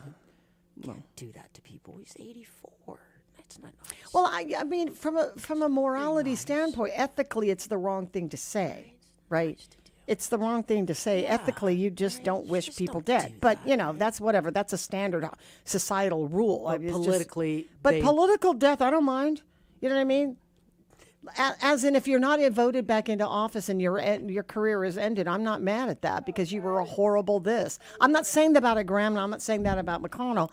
Can't do that to people. He's 84. That's not nice. Well, I mean, from a morality standpoint, ethically, it's the wrong thing to say, right? It's the wrong thing to say. Ethically, you just don't wish people dead. But that's whatever. That's a standard societal rule. But politically, political death, I don't mind. You know what I mean? As in, if you're not voted back into office and your career is ended, I'm not mad at that because you were a horrible this. I'm not saying that about Graham, and I'm not saying that about McConnell.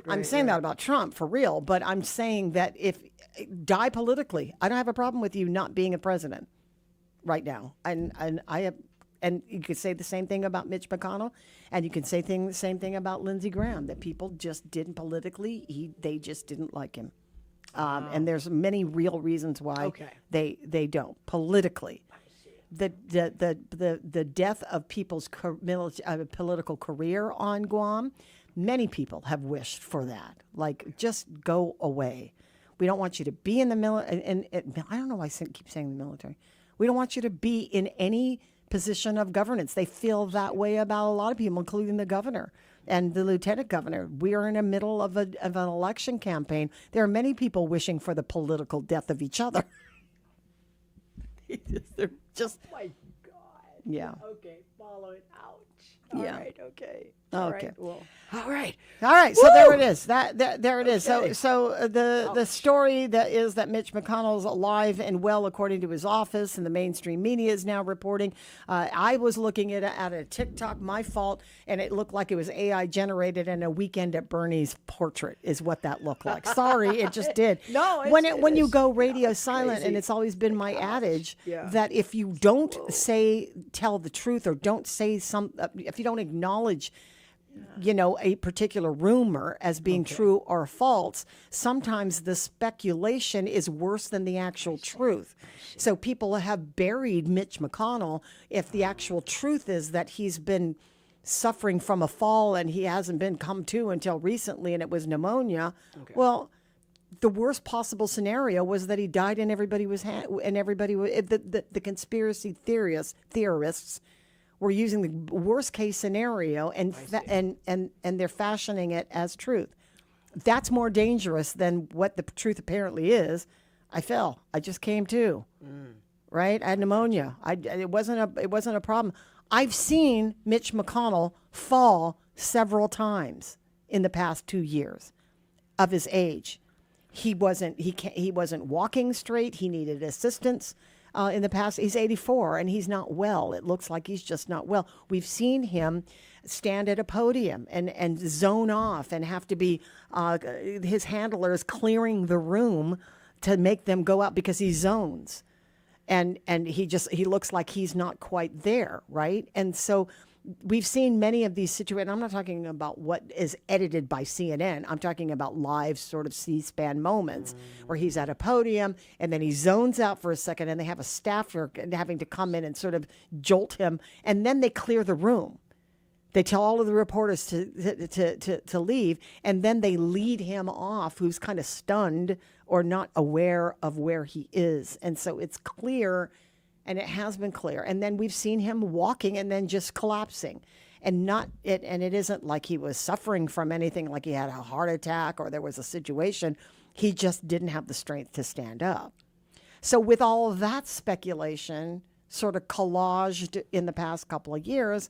I'm saying that about Trump for real. But I'm saying that if die politically, I don't have a problem with you not being a president right now. And you could say the same thing about Mitch McConnell, and you can say the same thing about Lindsey Graham, that people just didn't politically. They just didn't like him. And there's many real reasons why they don't politically. The death of people's political career on Guam, many people have wished for that. Like, just go away. We don't want you to be in the military. And I don't know why I keep saying the military. We don't want you to be in any position of governance. They feel that way about a lot of people, including the governor and the lieutenant governor. We are in the middle of an election campaign. There are many people wishing for the political death of each other. They're just. Oh my God. Yeah. Okay, follow it. Ouch. Yeah. All right. Okay. Okay. All right. Well. All right. All right. So there it is. There it is. Okay. So the story that is that Mitch McConnell's alive and well, according to his office, and the mainstream media is now reporting. I was looking at a TikTok, my fault, and it looked like it was AI generated, and a Weekend at Bernie's portrait is what that looked like. Sorry, it just did. No, when you go radio silent, and it's always been my adage that if you don't tell the truth, or don't say if you don't acknowledge a particular rumor as being true or false, sometimes the speculation is worse than the actual truth. So people have buried Mitch McConnell if the actual truth is that he's been suffering from a fall and he hasn't been come to until recently, and it was pneumonia. Well, the worst possible scenario was that he died and everybody was the conspiracy theorists were using the worst case scenario and they're fashioning it as truth. That's more dangerous than what the truth apparently is. I fell. I just came to. Right? I had pneumonia. It wasn't a problem. I've seen Mitch McConnell fall several times in the past 2 years of his age. He wasn't walking straight. He needed assistance. in the past. He's 84 and he's not well. It looks like he's just not well. We've seen him stand at a podium and zone off and have to be his handlers clearing the room to make them go out because he zones. And he looks like he's not quite there, right? And so we've seen many of these situations. I'm not talking about what is edited by CNN. I'm talking about live sort of C-SPAN moments where he's at a podium and then he zones out for a second and they have a staffer having to come in and sort of jolt him, and then they clear the room. They tell all of the reporters to leave, and then they lead him off, who's kind of stunned or not aware of where he is. And so it's clear, and it has been clear. And then we've seen him walking and then just collapsing. And it isn't like he was suffering from anything, like he had a heart attack or there was a situation. He just didn't have the strength to stand up. So with all of that speculation sort of collaged in the past couple of years,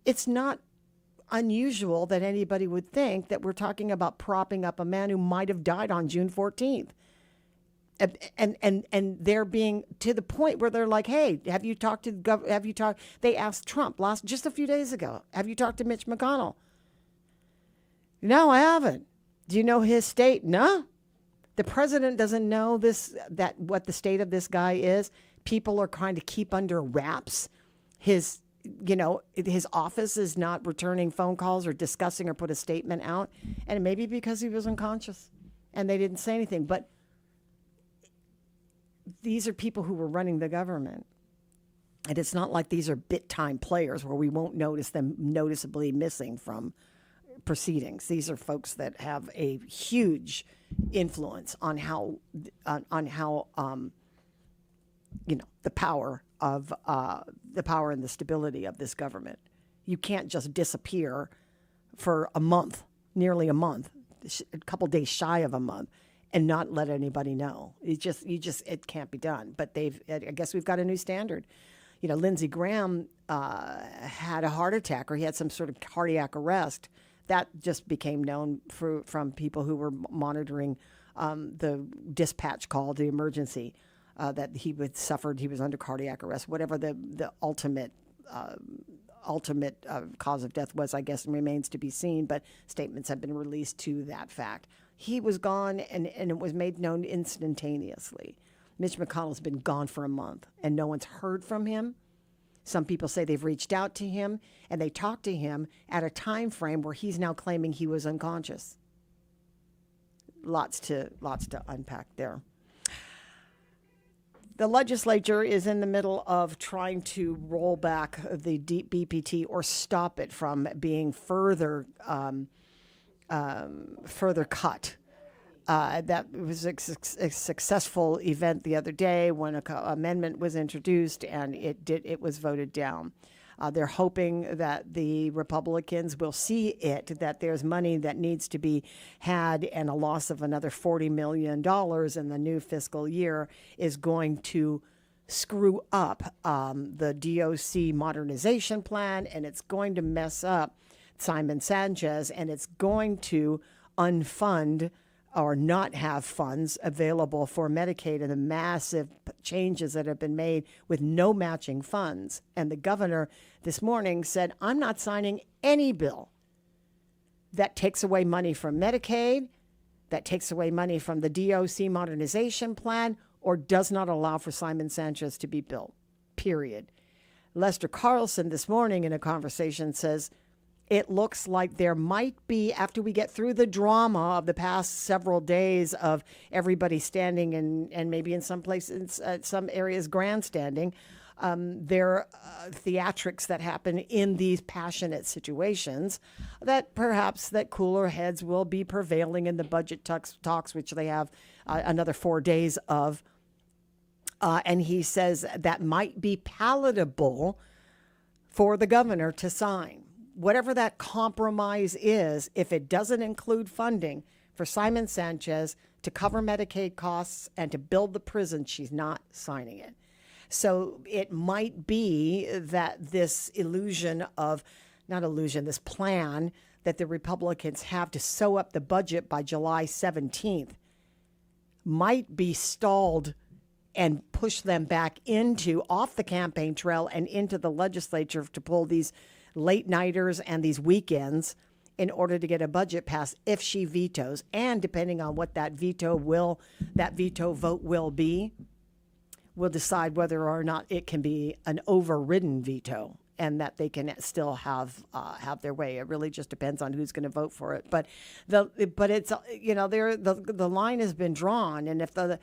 it's not unusual that anybody would think that we're talking about propping up a man who might have died on June 14th. And they're being to the point where they're like, hey, have you talked to they asked Trump just a few days ago, have you talked to Mitch McConnell? No, I haven't. Do you know his state? No. The president doesn't know what the state of this guy is. People are trying to keep under wraps his office is not returning phone calls or discussing or put a statement out. And maybe because he was unconscious and they didn't say anything. But these are people who were running the government. And it's not like these are bit-time players where we won't notice them noticeably missing from proceedings. These are folks that have a huge influence on how the power and the stability of this government. You can't just disappear for a month, nearly a month, a couple days shy of a month, and not let anybody know. It can't be done. But I guess we've got a new standard. Lindsey Graham had a heart attack, or he had some sort of cardiac arrest. That just became known from people who were monitoring the dispatch call, the emergency. That he was under cardiac arrest, whatever the ultimate cause of death was, I guess, remains to be seen, but statements have been released to that fact. He was gone, and it was made known instantaneously. Mitch McConnell's been gone for a month, and no one's heard from him. Some people say they've reached out to him, and they talked to him at a time frame where he's now claiming he was unconscious. Lots to unpack there. The legislature is in the middle of trying to roll back the BPT or stop it from being further cut. That was a successful event the other day when an amendment was introduced, and it was voted down. They're hoping that the Republicans will see that there's money that needs to be had, and a loss of another $40 million in the new fiscal year is going to screw up the DOC modernization plan, and it's going to mess up Simon Sanchez, and it's going to unfund or not have funds available for Medicaid, and the massive changes that have been made with no matching funds. And the governor this morning said, I'm not signing any bill that takes away money from Medicaid, that takes away money from the DOC modernization plan, or does not allow for Simon Sanchez to be built, period. Lester Carlson this morning in a conversation says, it looks like there might be, after we get through the drama of the past several days of everybody standing and maybe in some places, some areas grandstanding, there are theatrics that happen in these passionate situations, that perhaps that cooler heads will be prevailing in the budget talks, which they have another 4 days of. And he says that might be palatable for the governor to sign. Whatever that compromise is, if it doesn't include funding for Simon Sanchez to cover Medicaid costs and to build the prison, she's not signing it. So it might be that this this plan that the Republicans have to sew up the budget by July 17th might be stalled and push them back off the campaign trail and into the legislature to pull these late nighters and these weekends in order to get a budget passed if she vetoes. And depending on what that veto vote will be, will decide whether or not it can be an overridden veto and that they can still have their way. It really just depends on who's going to vote for it. But it's the line has been drawn, and if the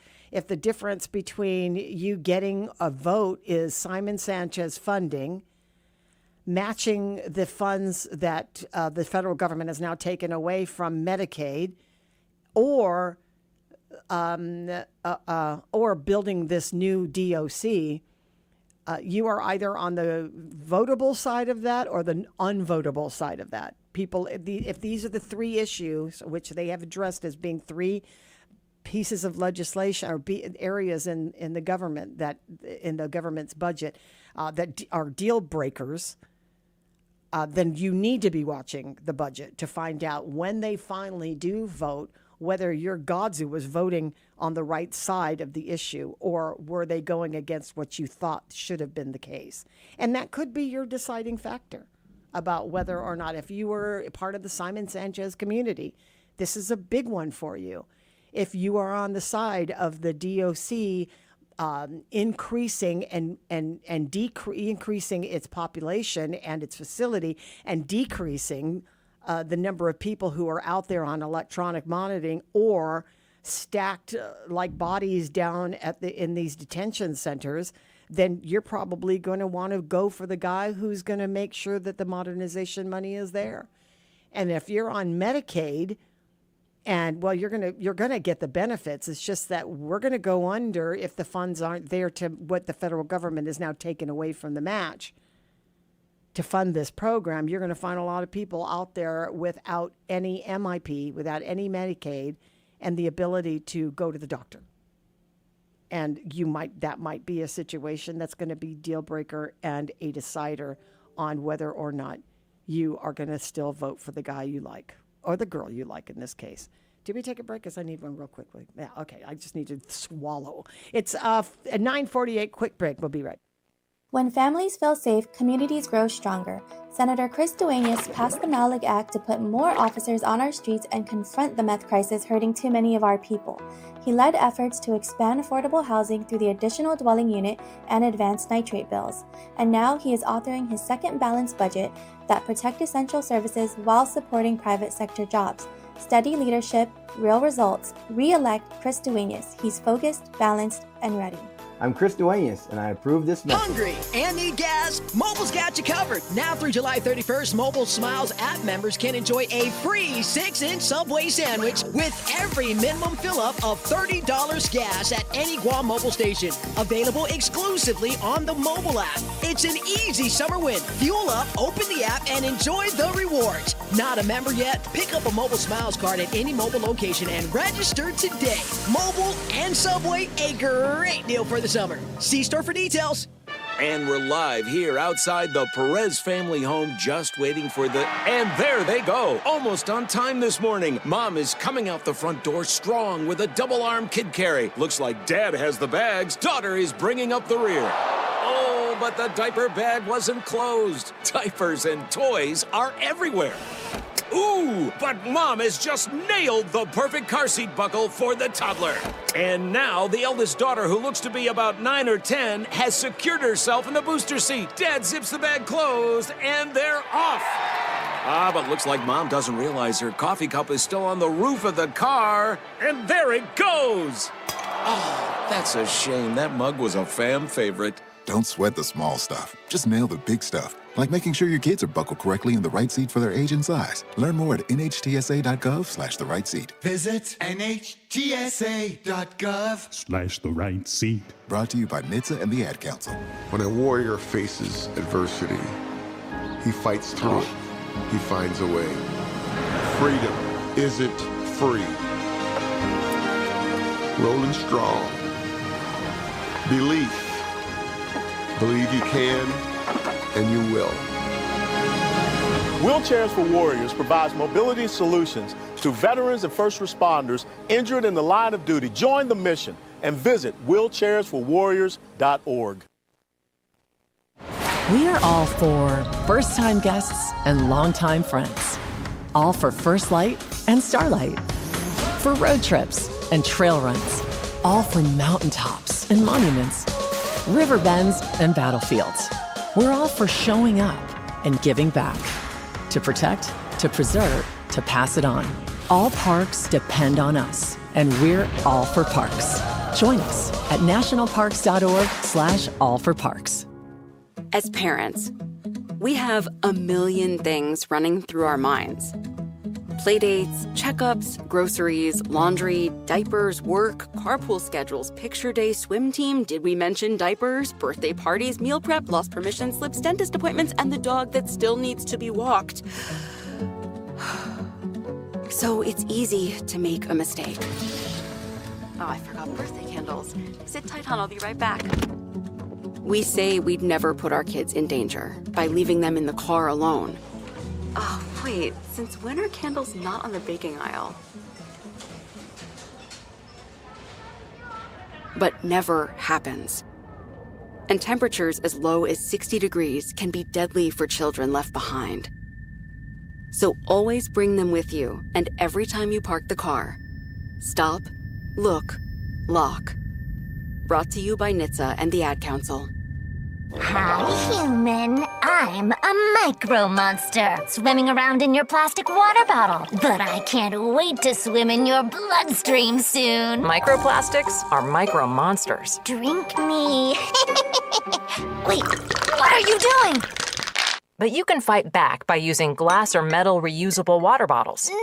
difference between you getting a vote is Simon Sanchez funding, matching the funds that the federal government has now taken away from Medicaid, or building this new DOC, you are either on the votable side of that or the unvotable side of that. People, if these are the three issues, which they have addressed as being three pieces of legislation or areas in the government that in the government's budget that are deal breakers, then you need to be watching the budget to find out when they finally do vote, whether your Godzu was voting on the right side of the issue or were they going against what you thought should have been the case. And that could be your deciding factor about whether or not, if you were part of the Simon Sanchez community, this is a big one for you. If you are on the side of the DOC increasing and increasing its population and its facility and decreasing the number of people who are out there on electronic monitoring or stacked like bodies down in these detention centers, then you're probably going to want to go for the guy who's going to make sure that the modernization money is there. And if you're on Medicaid, and well, you're gonna get the benefits. It's just that we're going to go under if the funds aren't there to what the federal government is now taking away from the match to fund this program. You're going to find a lot of people out there without any MIP, without any Medicaid, and the ability to go to the doctor. And that might be a situation that's going to be deal breaker and a decider on whether or not you are going to still vote for the guy you like or the girl you like in this case. Did we take a break? Because I need one real quickly. Yeah, okay. I just need to swallow. It's a 9:48 quick break. We'll be right back. When families feel safe, communities grow stronger. Senator Chris Duenas passed the Malik Act to put more officers on our streets and confront the meth crisis hurting too many of our people. He led efforts to expand affordable housing through the additional dwelling unit and advanced nitrate bills. And now he is authoring his second balanced budget that protects essential services while supporting private sector jobs. Steady leadership, real results. Re-elect Chris Duenas. He's focused, balanced, and ready. I'm Chris Duenas, and I approve this message. Hungry and need gas? Mobile's got you covered. Now through July 31st, Mobile Smiles app members can enjoy a free 6-inch Subway sandwich with every minimum fill-up of $30 gas at any Guam mobile station. Available exclusively on the mobile app. It's an easy summer win. Fuel up, open the app, and enjoy the rewards. Not a member yet? Pick up a Mobile Smiles card at any mobile location and register today. Mobile and Subway, a great deal for the summer. See store for details. And we're live here outside the Perez family home, just waiting for the... And there they go, almost on time this morning. Mom is coming out the front door strong with a double-arm kid carry. Looks like Dad has the bags. Daughter is bringing up the rear. Oh, but the diaper bag wasn't closed. Diapers and toys are everywhere. Ooh, but Mom has just nailed the perfect car seat buckle for the toddler. And now the eldest daughter, who looks to be about 9 or 10, has secured herself in the booster seat. Dad zips the bag closed, and they're off. But looks like Mom doesn't realize her coffee cup is still on the roof of the car. And there it goes. Oh, that's a shame. That mug was a fam favorite. Don't sweat the small stuff. Just nail the big stuff, like making sure your kids are buckled correctly in the right seat for their age and size. Learn more at nhtsa.gov/the right seat. Visit nhtsa.gov/the right seat. Brought to you by NHTSA and the Ad Council. When a warrior faces adversity, he fights through it. He finds a way. Freedom isn't free. Rolling strong. Belief. Believe you can, and you will. Wheelchairs for Warriors provides mobility solutions to veterans and first responders injured in the line of duty. Join the mission and visit wheelchairsforwarriors.org. We are all for first-time guests and longtime friends. All for First Light and Starlight. For road trips and trail runs. All for mountaintops and monuments. River bends and battlefields. We're all for showing up and giving back. To protect, to preserve, to pass it on. All parks depend on us, and we're all for parks. Join us at nationalparks.org/allforparks. As parents, we have a million things running through our minds. Playdates, checkups, groceries, laundry, diapers, work, carpool schedules, picture day, swim team, did we mention diapers, birthday parties, meal prep, lost permission slips, dentist appointments, and the dog that still needs to be walked. So it's easy to make a mistake. Oh, I forgot birthday candles. Sit tight, hon, I'll be right back. We say we'd never put our kids in danger by leaving them in the car alone. Oh, wait, since when are candles not on the baking aisle? But never happens. And temperatures as low as 60 degrees can be deadly for children left behind. So always bring them with you, and every time you park the car, stop, look, lock. Brought to you by NHTSA and the Ad Council. Hi, human. I'm a micro monster, swimming around in your plastic water bottle. But I can't wait to swim in your bloodstream soon. Microplastics are micro monsters. Drink me. Wait, what are you doing? But you can fight back by using glass or metal reusable water bottles. No!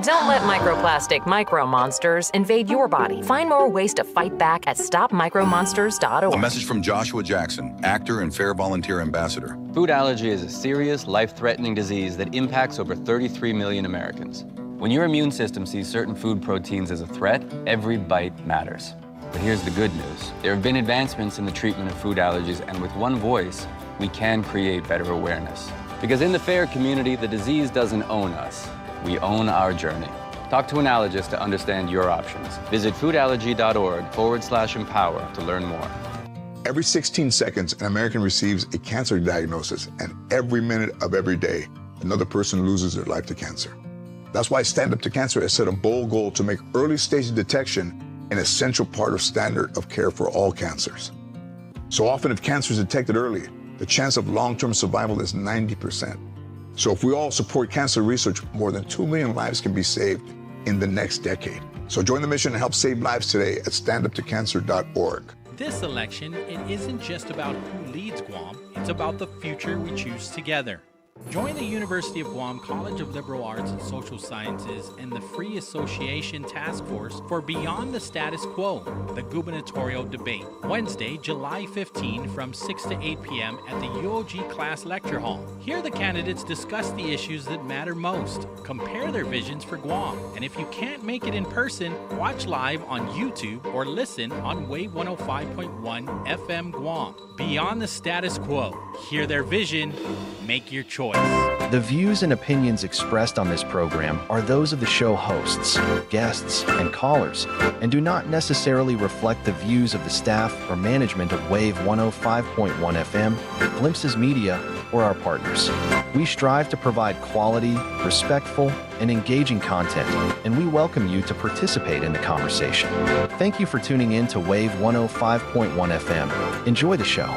Don't let microplastic micro monsters invade your body. Find more ways to fight back at stopmicromonsters.org. A message from Joshua Jackson, actor and Fair Volunteer Ambassador. Food allergy is a serious, life-threatening disease that impacts over 33 million Americans. When your immune system sees certain food proteins as a threat, every bite matters. But here's the good news. There have been advancements in the treatment of food allergies, and with one voice, we can create better awareness. Because in the FAIR community, the disease doesn't own us. We own our journey. Talk to an allergist to understand your options. Visit foodallergy.org/empower to learn more. Every 16 seconds, an American receives a cancer diagnosis, and every minute of every day, another person loses their life to cancer. That's why Stand Up to Cancer has set a bold goal to make early stage detection an essential part of standard of care for all cancers. So often, if cancer is detected early, the chance of long-term survival is 90%. So if we all support cancer research, more than 2 million lives can be saved in the next decade. So join the mission and help save lives today at standuptocancer.org. This election, it isn't just about who leads Guam, it's about the future we choose together. Join the University of Guam College of Liberal Arts and Social Sciences and the Free Association Task Force for Beyond the Status Quo, the gubernatorial debate, Wednesday, July 15 from 6 to 8 p.m. at the UOG Class Lecture Hall. Here the candidates discuss the issues that matter most, compare their visions for Guam, and if you can't make it in person, watch live on YouTube or listen on Wave 105.1 FM Guam. Beyond the Status Quo, hear their vision, make your choice. The views and opinions expressed on this program are those of the show hosts, guests, and callers, and do not necessarily reflect the views of the staff or management of Wave 105.1 FM, Glimpses Media, or our partners. We strive to provide quality, respectful, and engaging content, and we welcome you to participate in the conversation. Thank you for tuning in to Wave 105.1 FM. Enjoy the show.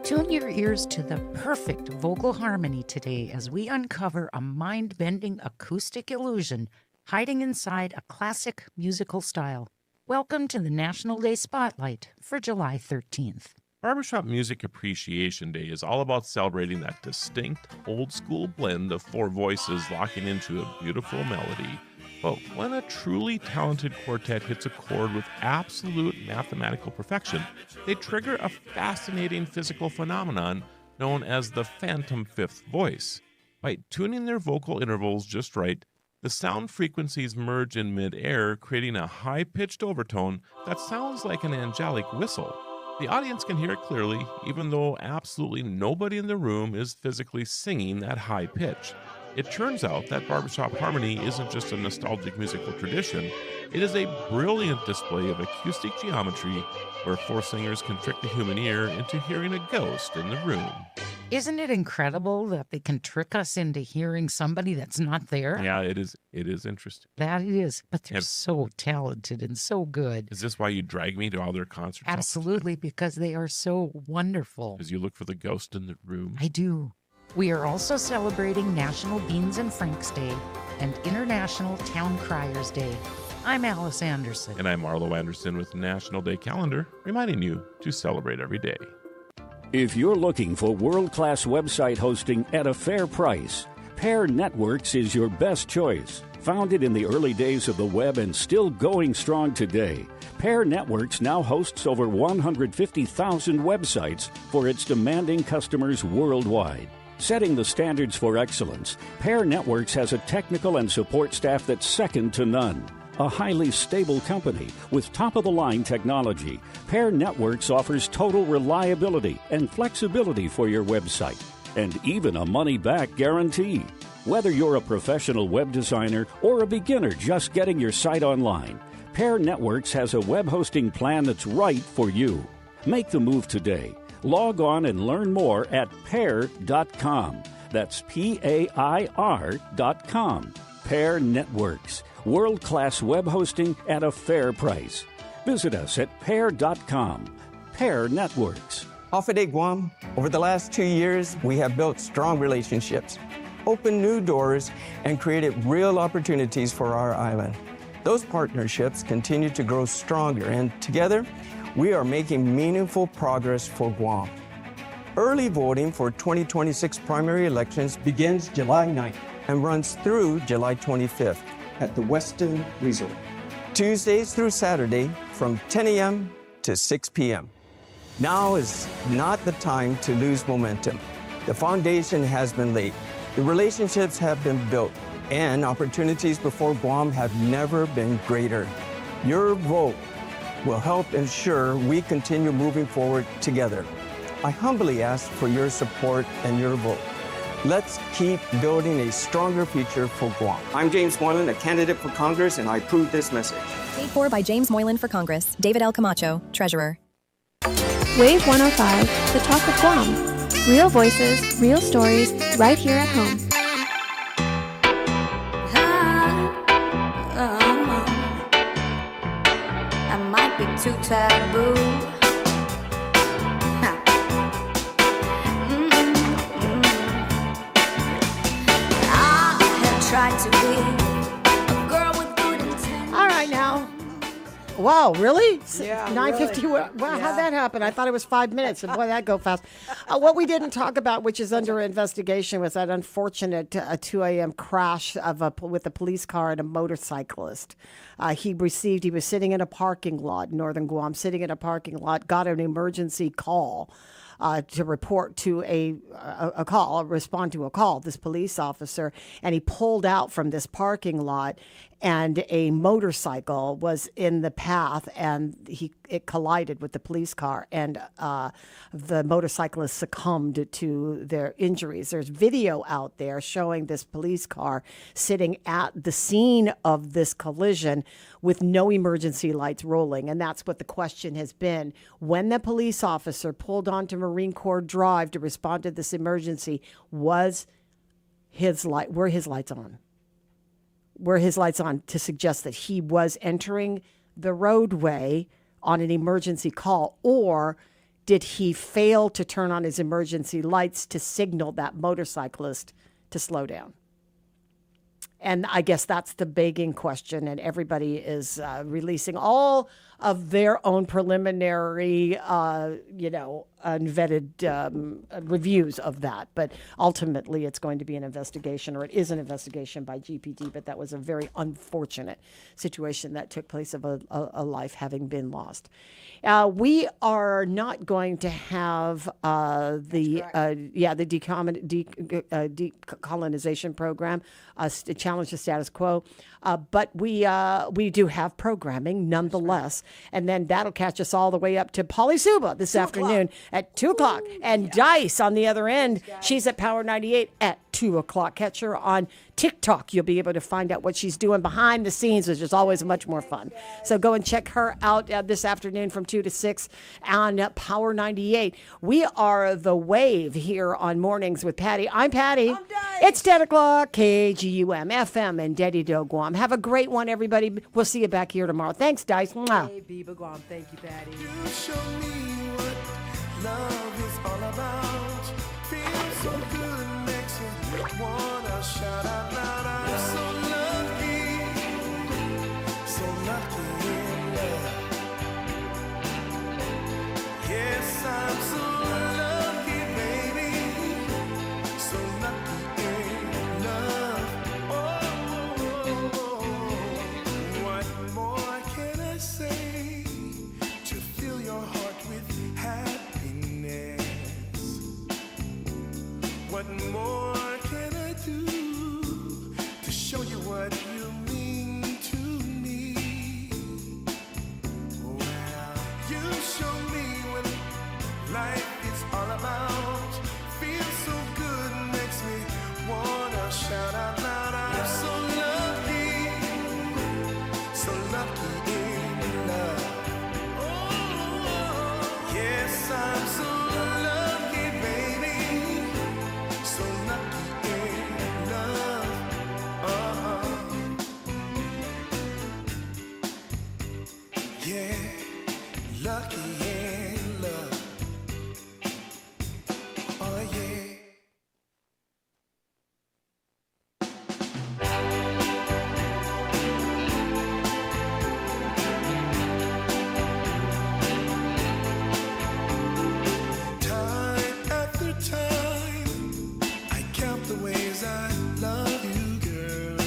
Tune your ears to the perfect vocal harmony today as we uncover a mind-bending acoustic illusion hiding inside a classic musical style. Welcome to the National Day Spotlight for July 13th. Barbershop Music Appreciation Day is all about celebrating that distinct, old-school blend of four voices locking into a beautiful melody. But when a truly talented quartet hits a chord with absolute mathematical perfection, they trigger a fascinating physical phenomenon known as the phantom fifth voice. By tuning their vocal intervals just right, the sound frequencies merge in mid-air, creating a high-pitched overtone that sounds like an angelic whistle. The audience can hear it clearly, even though absolutely nobody in the room is physically singing that high pitch. It turns out that barbershop harmony isn't just a nostalgic musical tradition, it is a brilliant display of acoustic geometry where four singers can trick the human ear into hearing a ghost in the room. Isn't it incredible that they can trick us into hearing somebody that's not there? Yeah, it is interesting. That it is, but they're so talented and so good. Is this why you drag me to all their concerts? Absolutely, because they are so wonderful. Because you look for the ghost in the room? I do. We are also celebrating National Beans and Franks Day and International Town Criers Day. I'm Alice Anderson. And I'm Arlo Anderson with National Day Calendar, reminding you to celebrate every day. If you're looking for world-class website hosting at a fair price, Pair Networks is your best choice. Founded in the early days of the web and still going strong today, Pair Networks now hosts over 150,000 websites for its demanding customers worldwide. Setting the standards for excellence, Pair Networks has a technical and support staff that's second to none. A highly stable company with top-of-the-line technology, Pair Networks offers total reliability and flexibility for your website, and even a money-back guarantee. Whether you're a professional web designer or a beginner just getting your site online, Pair Networks has a web hosting plan that's right for you. Make the move today. Log on and learn more at pair.com. That's PAIR.com. Pair Networks. World-class web hosting at a fair price. Visit us at pair.com. Pair Networks. Off at Guam, over the last 2 years, we have built strong relationships, opened new doors, and created real opportunities for our island. Those partnerships continue to grow stronger, and together, we are making meaningful progress for Guam. Early voting for 2026 primary elections begins July 9th and runs through July 25th at the Westin Resort. Tuesdays through Saturday from 10 a.m. to 6 p.m. Now is not the time to lose momentum. The foundation has been laid, the relationships have been built, and opportunities before Guam have never been greater. Your vote will help ensure we continue moving forward together. I humbly ask for your support and your vote. Let's keep building a stronger future for Guam. I'm James Moylan, a candidate for Congress, and I approve this message. Paid for by James Moylan for Congress. David L. Camacho, Treasurer. Wave 105, the talk of Guam. Real voices, real stories, right here at home. I might be too taboo. Tried to be a girl with good intentions. All right now. Wow, really? Yeah, 9:50. really. Wow, how'd that happen? I thought it was 5 minutes, and boy, that go fast. What we didn't talk about, which is under investigation, was that unfortunate 2 a.m. crash with a police car and a motorcyclist. He was sitting in a parking lot, northern Guam, got an emergency call. To report to respond to a call, this police officer, and he pulled out from this parking lot, and a motorcycle was in the path, and it collided with the police car, and the motorcyclist succumbed to their injuries. There's video out there showing this police car sitting at the scene of this collision with no emergency lights rolling, and that's what the question has been. When the police officer pulled onto Marine Corps Drive to respond to this emergency, were his lights on? Were his lights on to suggest that he was entering the roadway on an emergency call, or did he fail to turn on his emergency lights to signal that motorcyclist to slow down? And I guess that's the begging question, and everybody is releasing all of their own preliminary, unvetted reviews of that. But ultimately, it's going to be an investigation, or it is an investigation by GPD. But that was a very unfortunate situation that took place of a life having been lost. We are not going to have the decolonization program challenge the status quo, but we do have programming nonetheless. And then that'll catch us all the way up to Polly Suba this afternoon at 2 o'clock. And Dice on the other end, she's at Power 98 at 2 o'clock. Catch her on TikTok. You'll be able to find out what she's doing behind the scenes, which is always much more fun. So go and check her out this afternoon from 2 to 6 on Power 98. We are The Wave here on Mornings with Patti. I'm Patti. It's 10 o'clock, KGUM, FM, and Dedido, Guam. Have a great one, everybody. We'll see you back here tomorrow. Thanks, Dice. Mwah. Hey, Biba Guam. Thank you, Patti. You show me what love is all about. Feels so good, makes me wanna shout out loud. I'm so lucky in love. Yes, I'm so lucky, baby. So lucky in love. Oh, what more can I say to fill your heart with happiness? What more can I do to show you what you mean to me? Well, you show me what life is all about. Feels so good, makes me wanna shout out loud. I'm so lucky in love. Oh, yes, I'm so lucky, baby. So lucky in love. Yeah, lucky in love. Oh, yeah. Time after time, I count the ways I love you, girl.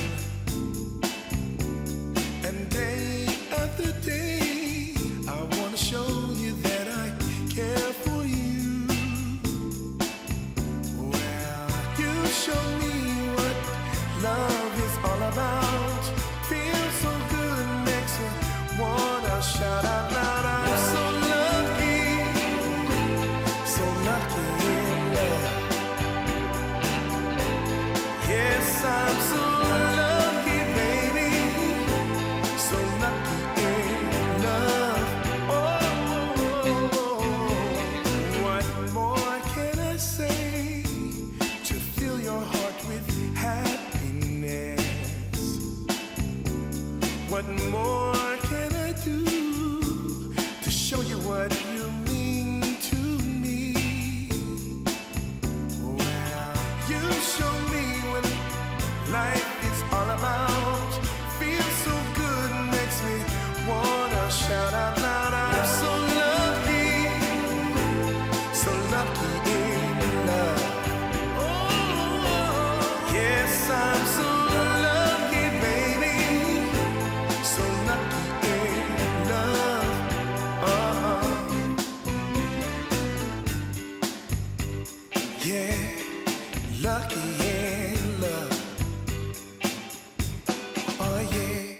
And day after day, I wanna show you that I care for you. Well, you show me what love is all about. Feels so good, makes me wanna shout out loud. I'm so lucky in love. Yes, I'm so lucky, baby. So lucky in love. Oh, what more can I say to fill your heart with happiness? What more can I do to show you what you mean to me? Well, you show me what life is all about. Feels so good, makes me wanna shout out loud. I'm so lucky in love. Oh, yes, I'm so lucky, baby. So lucky in love. Yeah, lucky in love. Oh, yeah.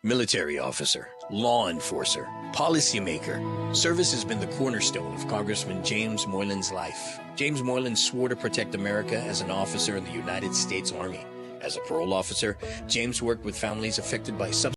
Military officer, law enforcer, policymaker. Service has been the cornerstone of Congressman James Moylan's life. James Moylan swore to protect America as an officer in the United States Army. As a parole officer, James worked with families affected by substance